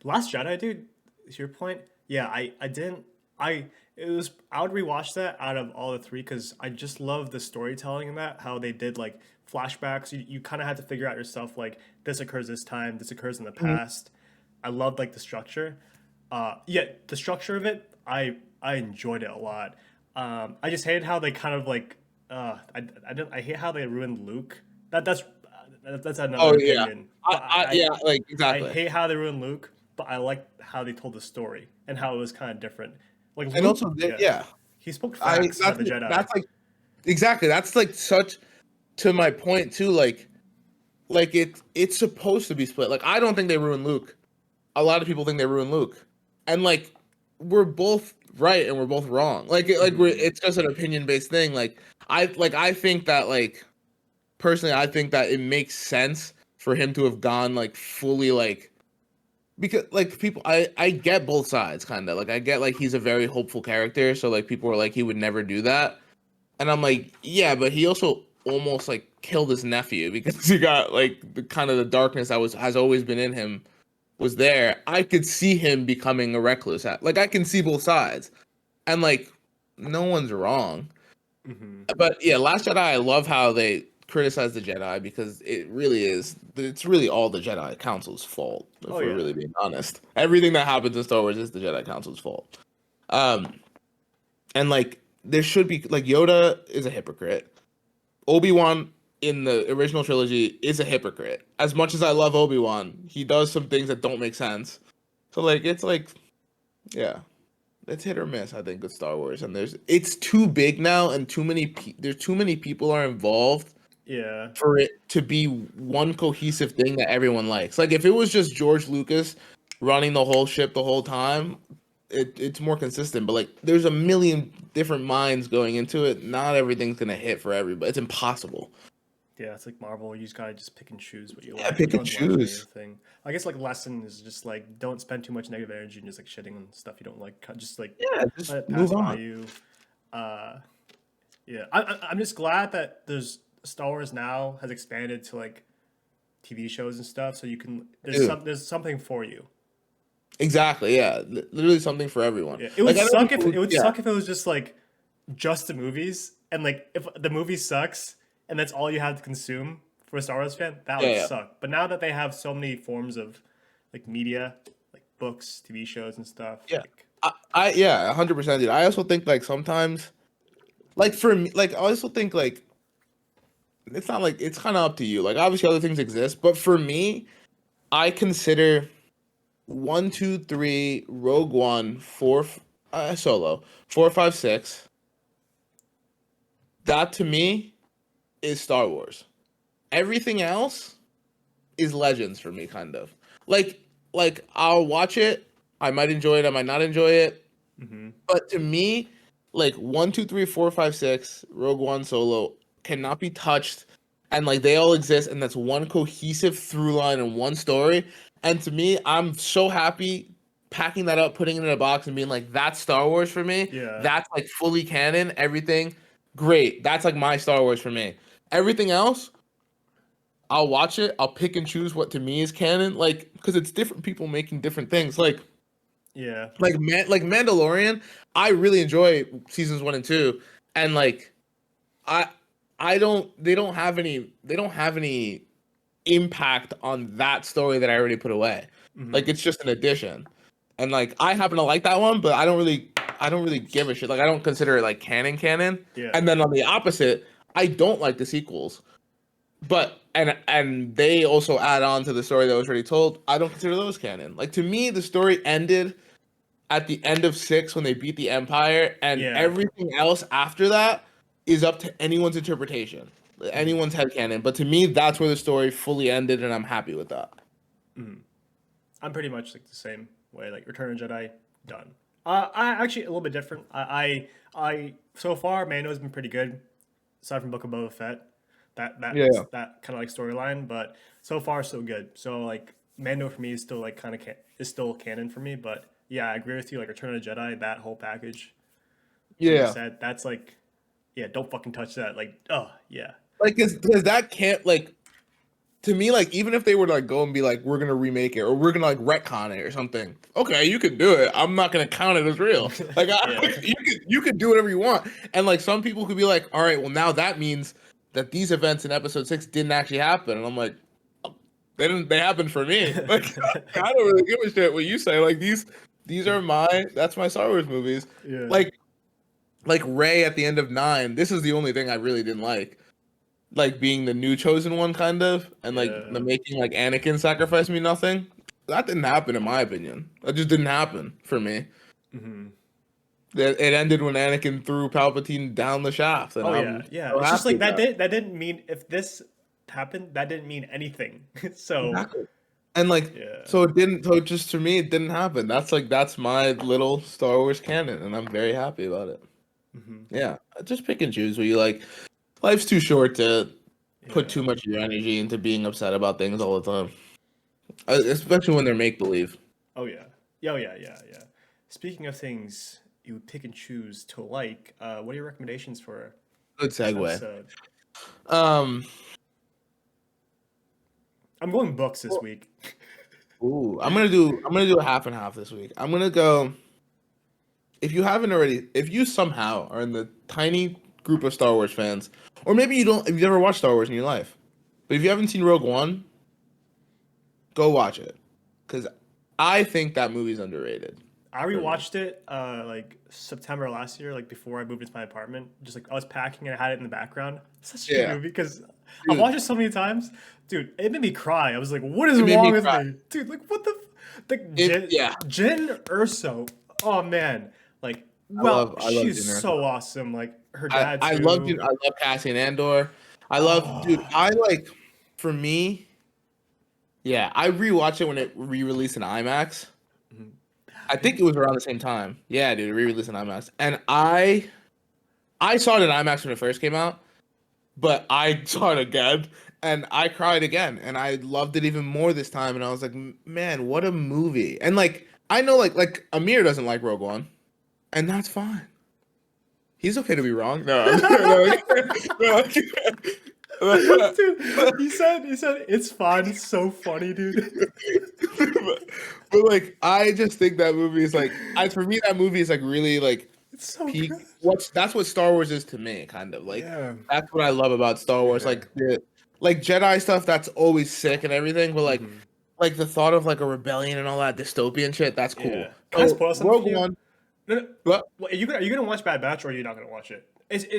[SPEAKER 1] Last Jedi, dude. To your point, yeah, I didn't I it was I would rewatch that out of all the three because I just love the storytelling in that how they did like flashbacks. You kind of had to figure out yourself like this occurs this time, this occurs in the
[SPEAKER 2] Mhm.
[SPEAKER 1] past. I loved like the structure. Yeah, the structure of it, I enjoyed it a lot. I just hated how they kind of like I hate how they ruined Luke. That's another
[SPEAKER 2] Oh yeah,
[SPEAKER 1] opinion. But
[SPEAKER 2] yeah, like
[SPEAKER 1] I
[SPEAKER 2] exactly.
[SPEAKER 1] hate how they ruined Luke, but I like how they told the story and how it was kind of different. Like
[SPEAKER 2] And
[SPEAKER 1] Luke,
[SPEAKER 2] also,
[SPEAKER 1] yeah,
[SPEAKER 2] yeah,
[SPEAKER 1] he spoke
[SPEAKER 2] I
[SPEAKER 1] facts about the Jedi.
[SPEAKER 2] that's like exactly that's like such to my point too. Like it's supposed to be split. Like I don't think they ruined Luke. A lot of people think they ruined Luke, and like we're both right and we're both wrong. Like we're
[SPEAKER 1] Hmm.
[SPEAKER 2] it's just an opinion based thing. I think that like personally I think that it makes sense for him to have gone like fully like because like people I get both sides kind of like I get like he's a very hopeful character so like people are like he would never do that and I'm like yeah but he also almost like killed his nephew because he got like the kind of the darkness that was has always been in him was there, I could see him becoming a recluse. Like I can see both sides, and like no one's wrong.
[SPEAKER 1] Hmm.
[SPEAKER 2] But yeah, Last Jedi, I love how they criticize the Jedi because it's really all the Jedi Council's fault, if
[SPEAKER 1] Oh
[SPEAKER 2] we're
[SPEAKER 1] yeah.
[SPEAKER 2] really being honest. Everything that happens in Star Wars is the Jedi Council's fault. Um, and like there should be like Yoda is a hypocrite. Obi-Wan in the original trilogy is a hypocrite. As much as I love Obi-Wan, he does some things that don't make sense. So like yeah, it's hit or miss, I think, with Star Wars. And it's too big now, and there's too many people are involved
[SPEAKER 1] Yeah.
[SPEAKER 2] for it to be one cohesive thing that everyone likes. Like if it was just George Lucas running the whole ship the whole time, it's more consistent. But like there's a million different minds going into it. Not everything's gonna hit for everybody. It's impossible.
[SPEAKER 1] Yeah, it's like Marvel. You just gotta just pick and choose what you
[SPEAKER 2] Yeah,
[SPEAKER 1] like.
[SPEAKER 2] pick and
[SPEAKER 1] Don't like any
[SPEAKER 2] choose.
[SPEAKER 1] other thing. I guess like lesson is just like don't spend too much negative energy and just like shitting on stuff you don't like. Just like
[SPEAKER 2] Yeah,
[SPEAKER 1] let
[SPEAKER 2] just
[SPEAKER 1] it pass
[SPEAKER 2] move
[SPEAKER 1] by
[SPEAKER 2] on.
[SPEAKER 1] you. Uh, yeah, I'm just glad that there's Star Wars now has expanded to like TV shows and stuff, so you can
[SPEAKER 2] Dude,
[SPEAKER 1] there's something for you.
[SPEAKER 2] exactly. Yeah, literally something for everyone.
[SPEAKER 1] Yeah, it
[SPEAKER 2] Like
[SPEAKER 1] would
[SPEAKER 2] I know
[SPEAKER 1] suck if
[SPEAKER 2] people. Yeah,
[SPEAKER 1] it was just the movies and like if the movie sucks and that's all you have to consume for a Star Wars fan, that
[SPEAKER 2] yeah,
[SPEAKER 1] would
[SPEAKER 2] yeah.
[SPEAKER 1] suck. But now that they have so many forms of like media, like books, TV shows and stuff,
[SPEAKER 2] Yeah.
[SPEAKER 1] like
[SPEAKER 2] I yeah, 100%, dude. I also think like sometimes, like for me, like I also think like it's not like it's kind of up to you. Like obviously other things exist, but for me, I consider one, two, three, Rogue One, Solo, 4, 5, 6. That to me is Star Wars. Everything else is Legends for me, kind of. Like I'll watch it. I might enjoy it. I might not enjoy it.
[SPEAKER 1] hmm
[SPEAKER 2] But to me, like 1, 2, 3, 4, 5, 6, Rogue One, Solo cannot be touched, and like they all exist, and that's one cohesive through line and one story. And to me, I'm so happy packing that up, putting it in a box, and being like, "That's Star Wars for me.
[SPEAKER 1] yeah,
[SPEAKER 2] That's like fully canon. Everything, great. That's like my Star Wars for me. Everything else." I'll watch it. I'll pick and choose what to me is canon, like because it's different people making different things.
[SPEAKER 1] yeah,
[SPEAKER 2] Like Mandalorian, I really enjoy seasons 1 and 2, and like I I don't they don't have any impact on that story that I already put away. Like
[SPEAKER 1] hmm
[SPEAKER 2] it's just an addition, and like I happen to like that one, but I don't really give a shit. Like I don't consider it like canon.
[SPEAKER 1] yeah,
[SPEAKER 2] And then on the opposite, I don't like the sequels, but and they also add on to the story that was already told. I don't consider those canon. Like to me, the story ended at the end of 6 when they beat the Empire, and
[SPEAKER 1] yeah.
[SPEAKER 2] everything else after that is up to anyone's interpretation,
[SPEAKER 1] hmm
[SPEAKER 2] anyone's headcanon. But to me, that's where the story fully ended, and I'm happy with that.
[SPEAKER 1] hmm I'm pretty much like the same way. Like Return of the Jedi, done. I actually a little bit different. I so far Mando's been pretty good, aside from Book of Boba Fett.
[SPEAKER 2] Yeah,
[SPEAKER 1] That kind of like storyline, but so far so good. So like Mando for me is still like is still canon for me. But yeah, I agree with you. Like Return of the Jedi, that whole package, like you
[SPEAKER 2] yeah.
[SPEAKER 1] said, that's like yeah, don't fucking touch that. Like oh yeah,
[SPEAKER 2] Like, cause that can't like to me like even if they were to like go and be like we're gonna remake it or we're gonna like retcon it or something. Okay, you can do it. I'm not gonna count it as real. Like
[SPEAKER 1] yeah,
[SPEAKER 2] you could do whatever you want. And like some people could be like, all right, well now that means that these events in Episode 6 didn't actually happen. And I'm like, they didn't. They happened for me. Like I don't really give a shit what you say. Like these are my. That's my Star Wars movies.
[SPEAKER 1] yeah,
[SPEAKER 2] Like Ray at the end of 9. This is the only thing I really didn't like. Like being the new chosen one, kind of, and like the
[SPEAKER 1] yeah.
[SPEAKER 2] making like Anakin sacrifice me nothing. That didn't happen in my opinion. That just didn't happen for me.
[SPEAKER 1] hmm
[SPEAKER 2] It ended when Anakin threw Palpatine down the shaft, and
[SPEAKER 1] Oh yeah,
[SPEAKER 2] I'm
[SPEAKER 1] yeah.
[SPEAKER 2] so
[SPEAKER 1] It's just
[SPEAKER 2] happy
[SPEAKER 1] like
[SPEAKER 2] with that.
[SPEAKER 1] that didn't mean if this happened, that didn't mean anything. So
[SPEAKER 2] Exactly. And like,
[SPEAKER 1] yeah.
[SPEAKER 2] so it didn't. So just to me, it didn't happen. That's my little Star Wars canon, and I'm very happy about it.
[SPEAKER 1] hmm
[SPEAKER 2] Yeah, just pick and choose what you like. Life's too short to put
[SPEAKER 1] Yeah.
[SPEAKER 2] too much of your energy into being upset about things all the time, especially when they're make believe.
[SPEAKER 1] Oh yeah. Yeah, oh, yeah, yeah, yeah. Speaking of things you would pick and choose to like, what are your recommendations for
[SPEAKER 2] Good
[SPEAKER 1] this
[SPEAKER 2] segue.
[SPEAKER 1] episode?
[SPEAKER 2] Um,
[SPEAKER 1] I'm going books this
[SPEAKER 2] well,
[SPEAKER 1] week.
[SPEAKER 2] Ooh, I'm gonna do a half and half this week. I'm gonna go. If you haven't already, if you somehow are in the tiny group of Star Wars fans, or maybe you don't, if you've never watched Star Wars in your life, but if you haven't seen Rogue One, go watch it, because I think that movie's underrated
[SPEAKER 1] I
[SPEAKER 2] for me.
[SPEAKER 1] rewatched it like September last year, like before I moved into my apartment. Just like I was packing and I had it in the background. Such a good
[SPEAKER 2] Yeah,
[SPEAKER 1] movie because I've
[SPEAKER 2] dude,
[SPEAKER 1] watched it so many times. Dude, it made me cry. I was like, what is
[SPEAKER 2] it made
[SPEAKER 1] wrong
[SPEAKER 2] me
[SPEAKER 1] with
[SPEAKER 2] cry.
[SPEAKER 1] me? Dude, like what the the
[SPEAKER 2] It yeah,
[SPEAKER 1] Jin Urso. Oh man. Like, well,
[SPEAKER 2] I love
[SPEAKER 1] she's
[SPEAKER 2] Dinner.
[SPEAKER 1] so awesome. Like her
[SPEAKER 2] I
[SPEAKER 1] dad
[SPEAKER 2] I love
[SPEAKER 1] too.
[SPEAKER 2] Din- I love Cassian Andor. I love, dude.
[SPEAKER 1] Oh,
[SPEAKER 2] I like, for me, yeah. I rewatched it when it re-released in IMAX. I think it was around the same time. Yeah, dude, it re-released in IMAX, and I saw it in IMAX when it first came out, but I saw it again and I cried again and I loved it even more this time and I was like, Man, what a movie." And like I know like Amir doesn't like Rogue One, and that's fine. He's okay to be wrong. No, no.
[SPEAKER 1] dude, he said it's fine. It's so funny, dude.
[SPEAKER 2] but like I just think that movie is like, I for me that movie is like really like
[SPEAKER 1] It's so good.
[SPEAKER 2] peak. What's That's what Star Wars is to me, kind of like,
[SPEAKER 1] Yeah.
[SPEAKER 2] that's what I love about Star Wars.
[SPEAKER 1] Yeah.
[SPEAKER 2] Like the like Jedi stuff, that's always sick and everything, but
[SPEAKER 1] Hmm.
[SPEAKER 2] like the thought of like a rebellion and all that dystopian shit, that's cool.
[SPEAKER 1] Yeah. Can I
[SPEAKER 2] So
[SPEAKER 1] spoil something for
[SPEAKER 2] Rogue
[SPEAKER 1] you?
[SPEAKER 2] One,
[SPEAKER 1] No, no.
[SPEAKER 2] but
[SPEAKER 1] Are you gonna watch Bad Batch or are you not gonna watch it?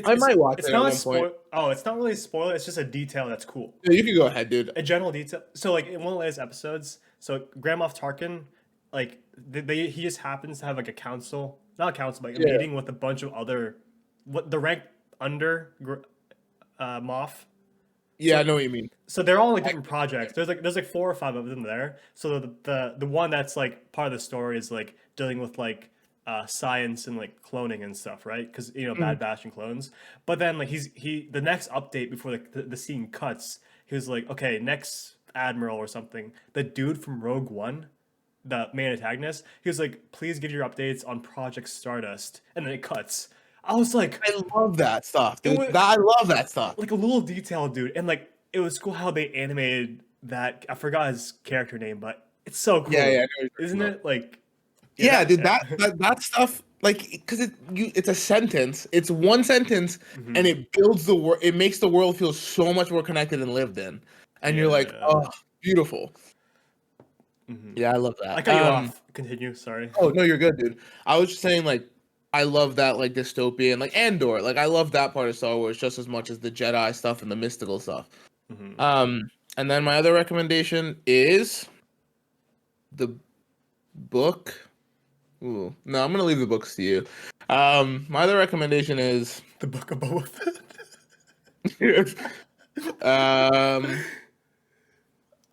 [SPEAKER 2] I might watch
[SPEAKER 1] It's
[SPEAKER 2] it at
[SPEAKER 1] not a
[SPEAKER 2] one point.
[SPEAKER 1] spoil. Oh, it's not really a spoiler. It's just a detail that's cool.
[SPEAKER 2] Yeah, you can go ahead, dude.
[SPEAKER 1] A general detail. So like in one of the latest episodes, so Grand Moff Tarkin, like he just happens to have like a council, not a council, but like a
[SPEAKER 2] Yeah,
[SPEAKER 1] meeting with a bunch of other, what the rank under Moff.
[SPEAKER 2] yeah, I
[SPEAKER 1] So
[SPEAKER 2] know what you mean.
[SPEAKER 1] they're all like different projects. There's like four or five of them there. So the one that's like part of the story is like dealing with like science and like cloning and stuff, right? Because
[SPEAKER 2] Mhm.
[SPEAKER 1] Bad Batch and clones. But then like the next update before the scene cuts, he was like, okay, next admiral or something. The dude from Rogue One, the main antagonist, he was like, please give your updates on Project Stardust, and then it cuts. I was like,
[SPEAKER 2] I love that stuff,
[SPEAKER 1] it
[SPEAKER 2] dude.
[SPEAKER 1] was
[SPEAKER 2] I love that stuff.
[SPEAKER 1] like a little detail, dude, and like it was cool how they animated that. I forgot his character name, but it's so
[SPEAKER 2] Yeah,
[SPEAKER 1] cool,
[SPEAKER 2] yeah, I know what you're talking
[SPEAKER 1] isn't
[SPEAKER 2] about.
[SPEAKER 1] it? Like, yeah,
[SPEAKER 2] Yeah, dude,
[SPEAKER 1] that.
[SPEAKER 2] that stuff, like, because it's a sentence, it's one sentence, and
[SPEAKER 1] Hmm.
[SPEAKER 2] it builds the world, it makes the world feel so much more connected and lived in, and you're like,
[SPEAKER 1] Yeah.
[SPEAKER 2] oh, beautiful.
[SPEAKER 1] Hmm.
[SPEAKER 2] Yeah, I love
[SPEAKER 1] I
[SPEAKER 2] that.
[SPEAKER 1] cut you off. Continue. Sorry.
[SPEAKER 2] Oh no, you're good, dude. I was just saying, like, I love that, like, dystopian, like Andor, like I love that part of Star Wars just as much as the Jedi stuff and the mystical stuff.
[SPEAKER 1] Hmm.
[SPEAKER 2] Um, and then my other recommendation is the book. Ooh, no, I'm gonna leave the books to you. My other recommendation is
[SPEAKER 1] The Book of Boba Fett.
[SPEAKER 2] um,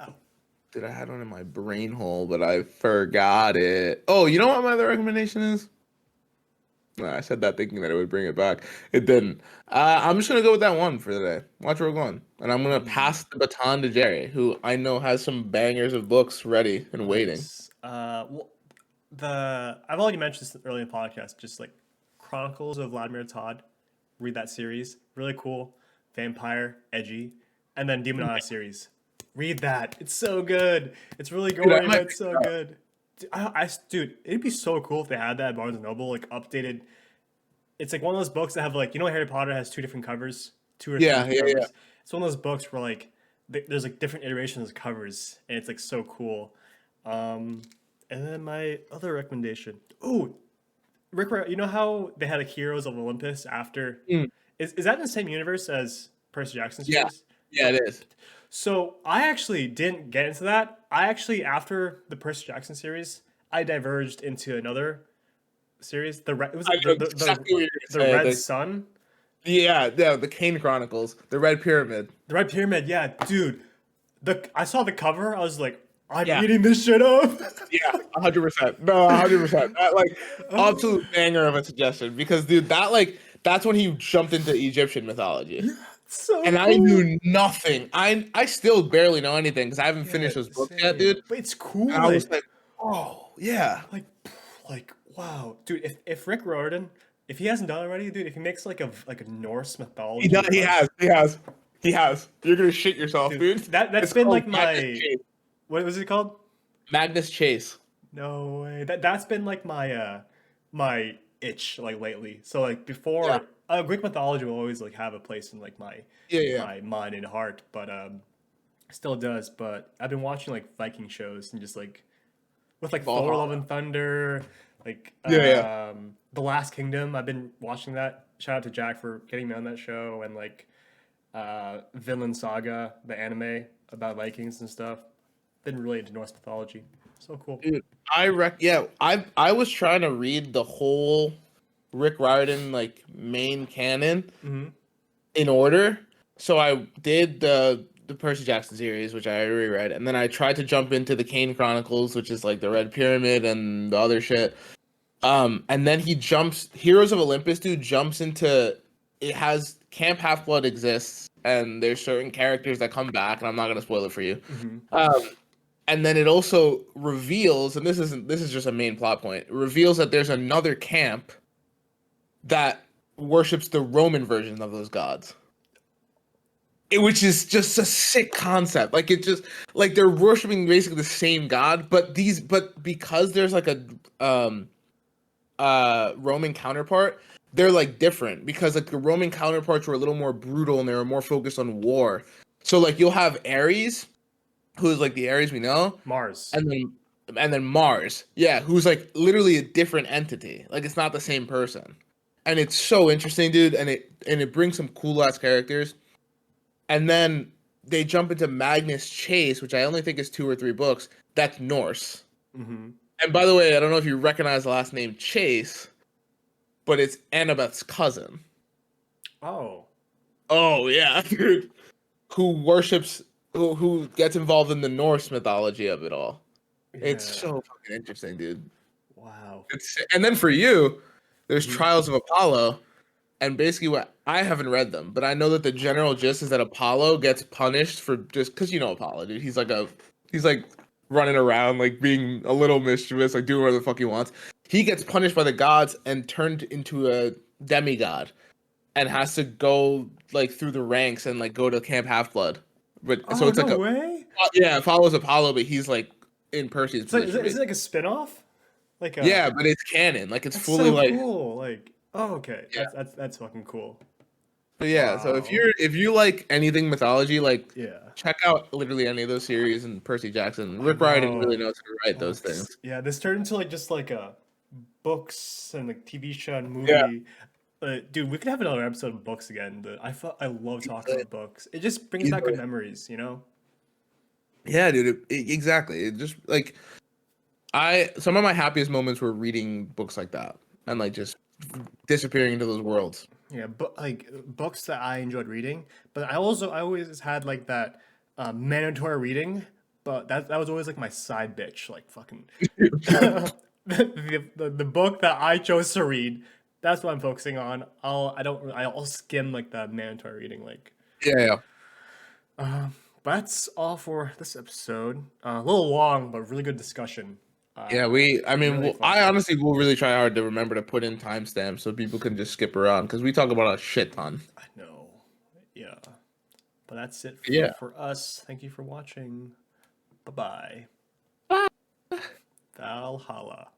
[SPEAKER 1] Oh.
[SPEAKER 2] dude, I had one in my brain hole, but I forgot it. Oh, you know what my other recommendation is? Nah, I said that thinking that it would bring it back. It didn't. I'm just gonna go with that one for today. Watch Rogue One, and I'm gonna
[SPEAKER 1] Mm,
[SPEAKER 2] pass the baton to Jerry, who I know has some bangers of books ready and waiting.
[SPEAKER 1] nice. Well, I've already mentioned this earlier in the podcast. Just like Chronicles of Vladimir Todd. Read that series. Really cool. Vampire, edgy, and then Demon Eye series. Read that. It's so good. It's really
[SPEAKER 2] Dude, I
[SPEAKER 1] gory, but
[SPEAKER 2] might
[SPEAKER 1] it's
[SPEAKER 2] pick
[SPEAKER 1] so
[SPEAKER 2] it up.
[SPEAKER 1] good. Dude, it'd be so cool if they had that at Barnes and Noble, like updated. It's like one of those books that have like Harry Potter has two different covers, two or three
[SPEAKER 2] Yeah,
[SPEAKER 1] different
[SPEAKER 2] yeah, yeah.
[SPEAKER 1] covers. It's one of those books where like there's like different iterations of covers, and it's like so cool. Um, and then my other recommendation. Oh, you know how they had like Heroes of Olympus after?
[SPEAKER 2] Mm,
[SPEAKER 1] Is that in the same universe as Percy Jackson
[SPEAKER 2] yeah,
[SPEAKER 1] series?
[SPEAKER 2] yeah, it is.
[SPEAKER 1] So I actually didn't get into that. I actually after the Percy Jackson series, I diverged into another series. It was
[SPEAKER 2] I know
[SPEAKER 1] the
[SPEAKER 2] exactly what you're
[SPEAKER 1] the
[SPEAKER 2] gonna say.
[SPEAKER 1] Red Sun,
[SPEAKER 2] Yeah, the Kane Chronicles, the Red Pyramid.
[SPEAKER 1] the Red Pyramid. Yeah, dude. I saw the cover. I was like, I'm
[SPEAKER 2] Yeah,
[SPEAKER 1] eating this shit up.
[SPEAKER 2] yeah, 100%. No, 100%. That like
[SPEAKER 1] Oh,
[SPEAKER 2] absolute banger of a suggestion, because dude, that's when he jumped into Egyptian mythology,
[SPEAKER 1] yeah, so
[SPEAKER 2] and I
[SPEAKER 1] cool.
[SPEAKER 2] knew nothing. I still barely know anything because I haven't
[SPEAKER 1] Yeah,
[SPEAKER 2] finished those books yet,
[SPEAKER 1] same.
[SPEAKER 2] dude.
[SPEAKER 1] But it's
[SPEAKER 2] And
[SPEAKER 1] cool.
[SPEAKER 2] I was like, oh yeah,
[SPEAKER 1] Like, like, wow, dude. If Rick Riordan, if he hasn't done it already, dude, if he makes like a Norse
[SPEAKER 2] he
[SPEAKER 1] mythology
[SPEAKER 2] does. He
[SPEAKER 1] bunch,
[SPEAKER 2] has. He has. He has. You're gonna shit yourself,
[SPEAKER 1] dude.
[SPEAKER 2] dude.
[SPEAKER 1] That's
[SPEAKER 2] It's
[SPEAKER 1] been
[SPEAKER 2] called
[SPEAKER 1] like
[SPEAKER 2] Magic
[SPEAKER 1] my
[SPEAKER 2] Shape.
[SPEAKER 1] what was it called?
[SPEAKER 2] Magnus Chase.
[SPEAKER 1] No way. That's been like my itch like lately. So like
[SPEAKER 2] Yeah,
[SPEAKER 1] before, Greek mythology will always like have a place in like
[SPEAKER 2] yeah, yeah.
[SPEAKER 1] my mind and heart, but still does. But I've been watching like Viking shows and just like with like Thor: Love
[SPEAKER 2] Valhalla.
[SPEAKER 1] and Thunder, like
[SPEAKER 2] Yeah, yeah.
[SPEAKER 1] The Last Kingdom. I've been watching that. Shout out to Jack for getting me on that show, and like Vinland Saga, the anime about Vikings and stuff. Been really into Norse mythology. So cool.
[SPEAKER 2] Dude, I was trying to read the whole Rick Riordan like main canon
[SPEAKER 1] Hmm.
[SPEAKER 2] in order. So I did the Percy Jackson series, which I already read, and then I tried to jump into the Kane Chronicles, which is like the Red Pyramid and the other shit. And then he jumps Heroes of Olympus, dude, jumps into it has Camp Half Blood exists, and there's certain characters that come back, and I'm not gonna spoil it for you.
[SPEAKER 1] Hmm.
[SPEAKER 2] Um, and then it also reveals, and this is just a main plot point, it reveals that there's another camp that worships the Roman version of those gods. Which is just a sick concept. Like it just like they're worshiping basically the same god, but because there's like a Roman counterpart, they're like different because like the Roman counterparts were a little more brutal and they were more focused on war. So like you'll have Ares, who's like the Ares we know,
[SPEAKER 1] Mars.
[SPEAKER 2] and then Mars, yeah, who's like literally a different entity. Like it's not the same person, and it's so interesting, dude. And it brings some cool ass characters. And then they jump into Magnus Chase, which I only think is 2 or 3 books. That's Norse.
[SPEAKER 1] Hmm.
[SPEAKER 2] And by the way, I don't know if you recognize the last name Chase, but it's Annabeth's cousin.
[SPEAKER 1] Oh,
[SPEAKER 2] Oh yeah, dude. Who worships who gets involved in the Norse mythology of it all. It's
[SPEAKER 1] yeah.
[SPEAKER 2] so fucking interesting, dude.
[SPEAKER 1] Wow.
[SPEAKER 2] And then for you, there's
[SPEAKER 1] Hmm.
[SPEAKER 2] Trials of Apollo, and basically what I haven't read them, but I know that the general gist is that Apollo gets punished for just because you know Apollo, dude. He's like running around like being a little mischievous, like doing whatever the fuck he wants. He gets punished by the gods and turned into a demigod and has to go like through the ranks and like go to Camp Half Blood. But so
[SPEAKER 1] Oh,
[SPEAKER 2] it's
[SPEAKER 1] no
[SPEAKER 2] like a
[SPEAKER 1] way.
[SPEAKER 2] yeah, it follows Apollo, but he's like in Percy's
[SPEAKER 1] It's like,
[SPEAKER 2] position,
[SPEAKER 1] is it
[SPEAKER 2] basically.
[SPEAKER 1] like a spin-off? Like
[SPEAKER 2] Yeah, but it's canon. Like it's
[SPEAKER 1] that's
[SPEAKER 2] fully
[SPEAKER 1] so
[SPEAKER 2] like
[SPEAKER 1] cool. Like, oh, okay.
[SPEAKER 2] yeah.
[SPEAKER 1] That's fucking cool.
[SPEAKER 2] But yeah, so
[SPEAKER 1] Wow.
[SPEAKER 2] if you like anything mythology, like
[SPEAKER 1] Yeah.
[SPEAKER 2] check out literally any of those series and Percy Jackson.
[SPEAKER 1] I
[SPEAKER 2] Rick Riordan
[SPEAKER 1] know.
[SPEAKER 2] really knows how to write those things.
[SPEAKER 1] Yeah, this turned into like just like a books and like TV show and
[SPEAKER 2] Yeah.
[SPEAKER 1] movie. Dude, we could have another episode of books again. I love talking about books. It just brings back good memories, you know?
[SPEAKER 2] Yeah, dude. Exactly. It just like I some of my happiest moments were reading books like that and like just disappearing into those worlds.
[SPEAKER 1] Yeah, but like books that I enjoyed reading, but I always had like that mandatory reading, but that was always like my side bitch, like fucking the book that I chose to read. That's what I'm focusing on. I'll skim like the mandatory reading, like.
[SPEAKER 2] Yeah, yeah.
[SPEAKER 1] But that's all for this episode. A little long, but really good discussion.
[SPEAKER 2] Yeah, I mean,
[SPEAKER 1] Really fun.
[SPEAKER 2] I honestly will really try hard to remember to put in timestamps so people can just skip around because we talk about a shit ton.
[SPEAKER 1] I know. Yeah. But that's it
[SPEAKER 2] Yeah.
[SPEAKER 1] for us. Thank you for watching. Bye bye. Valhalla.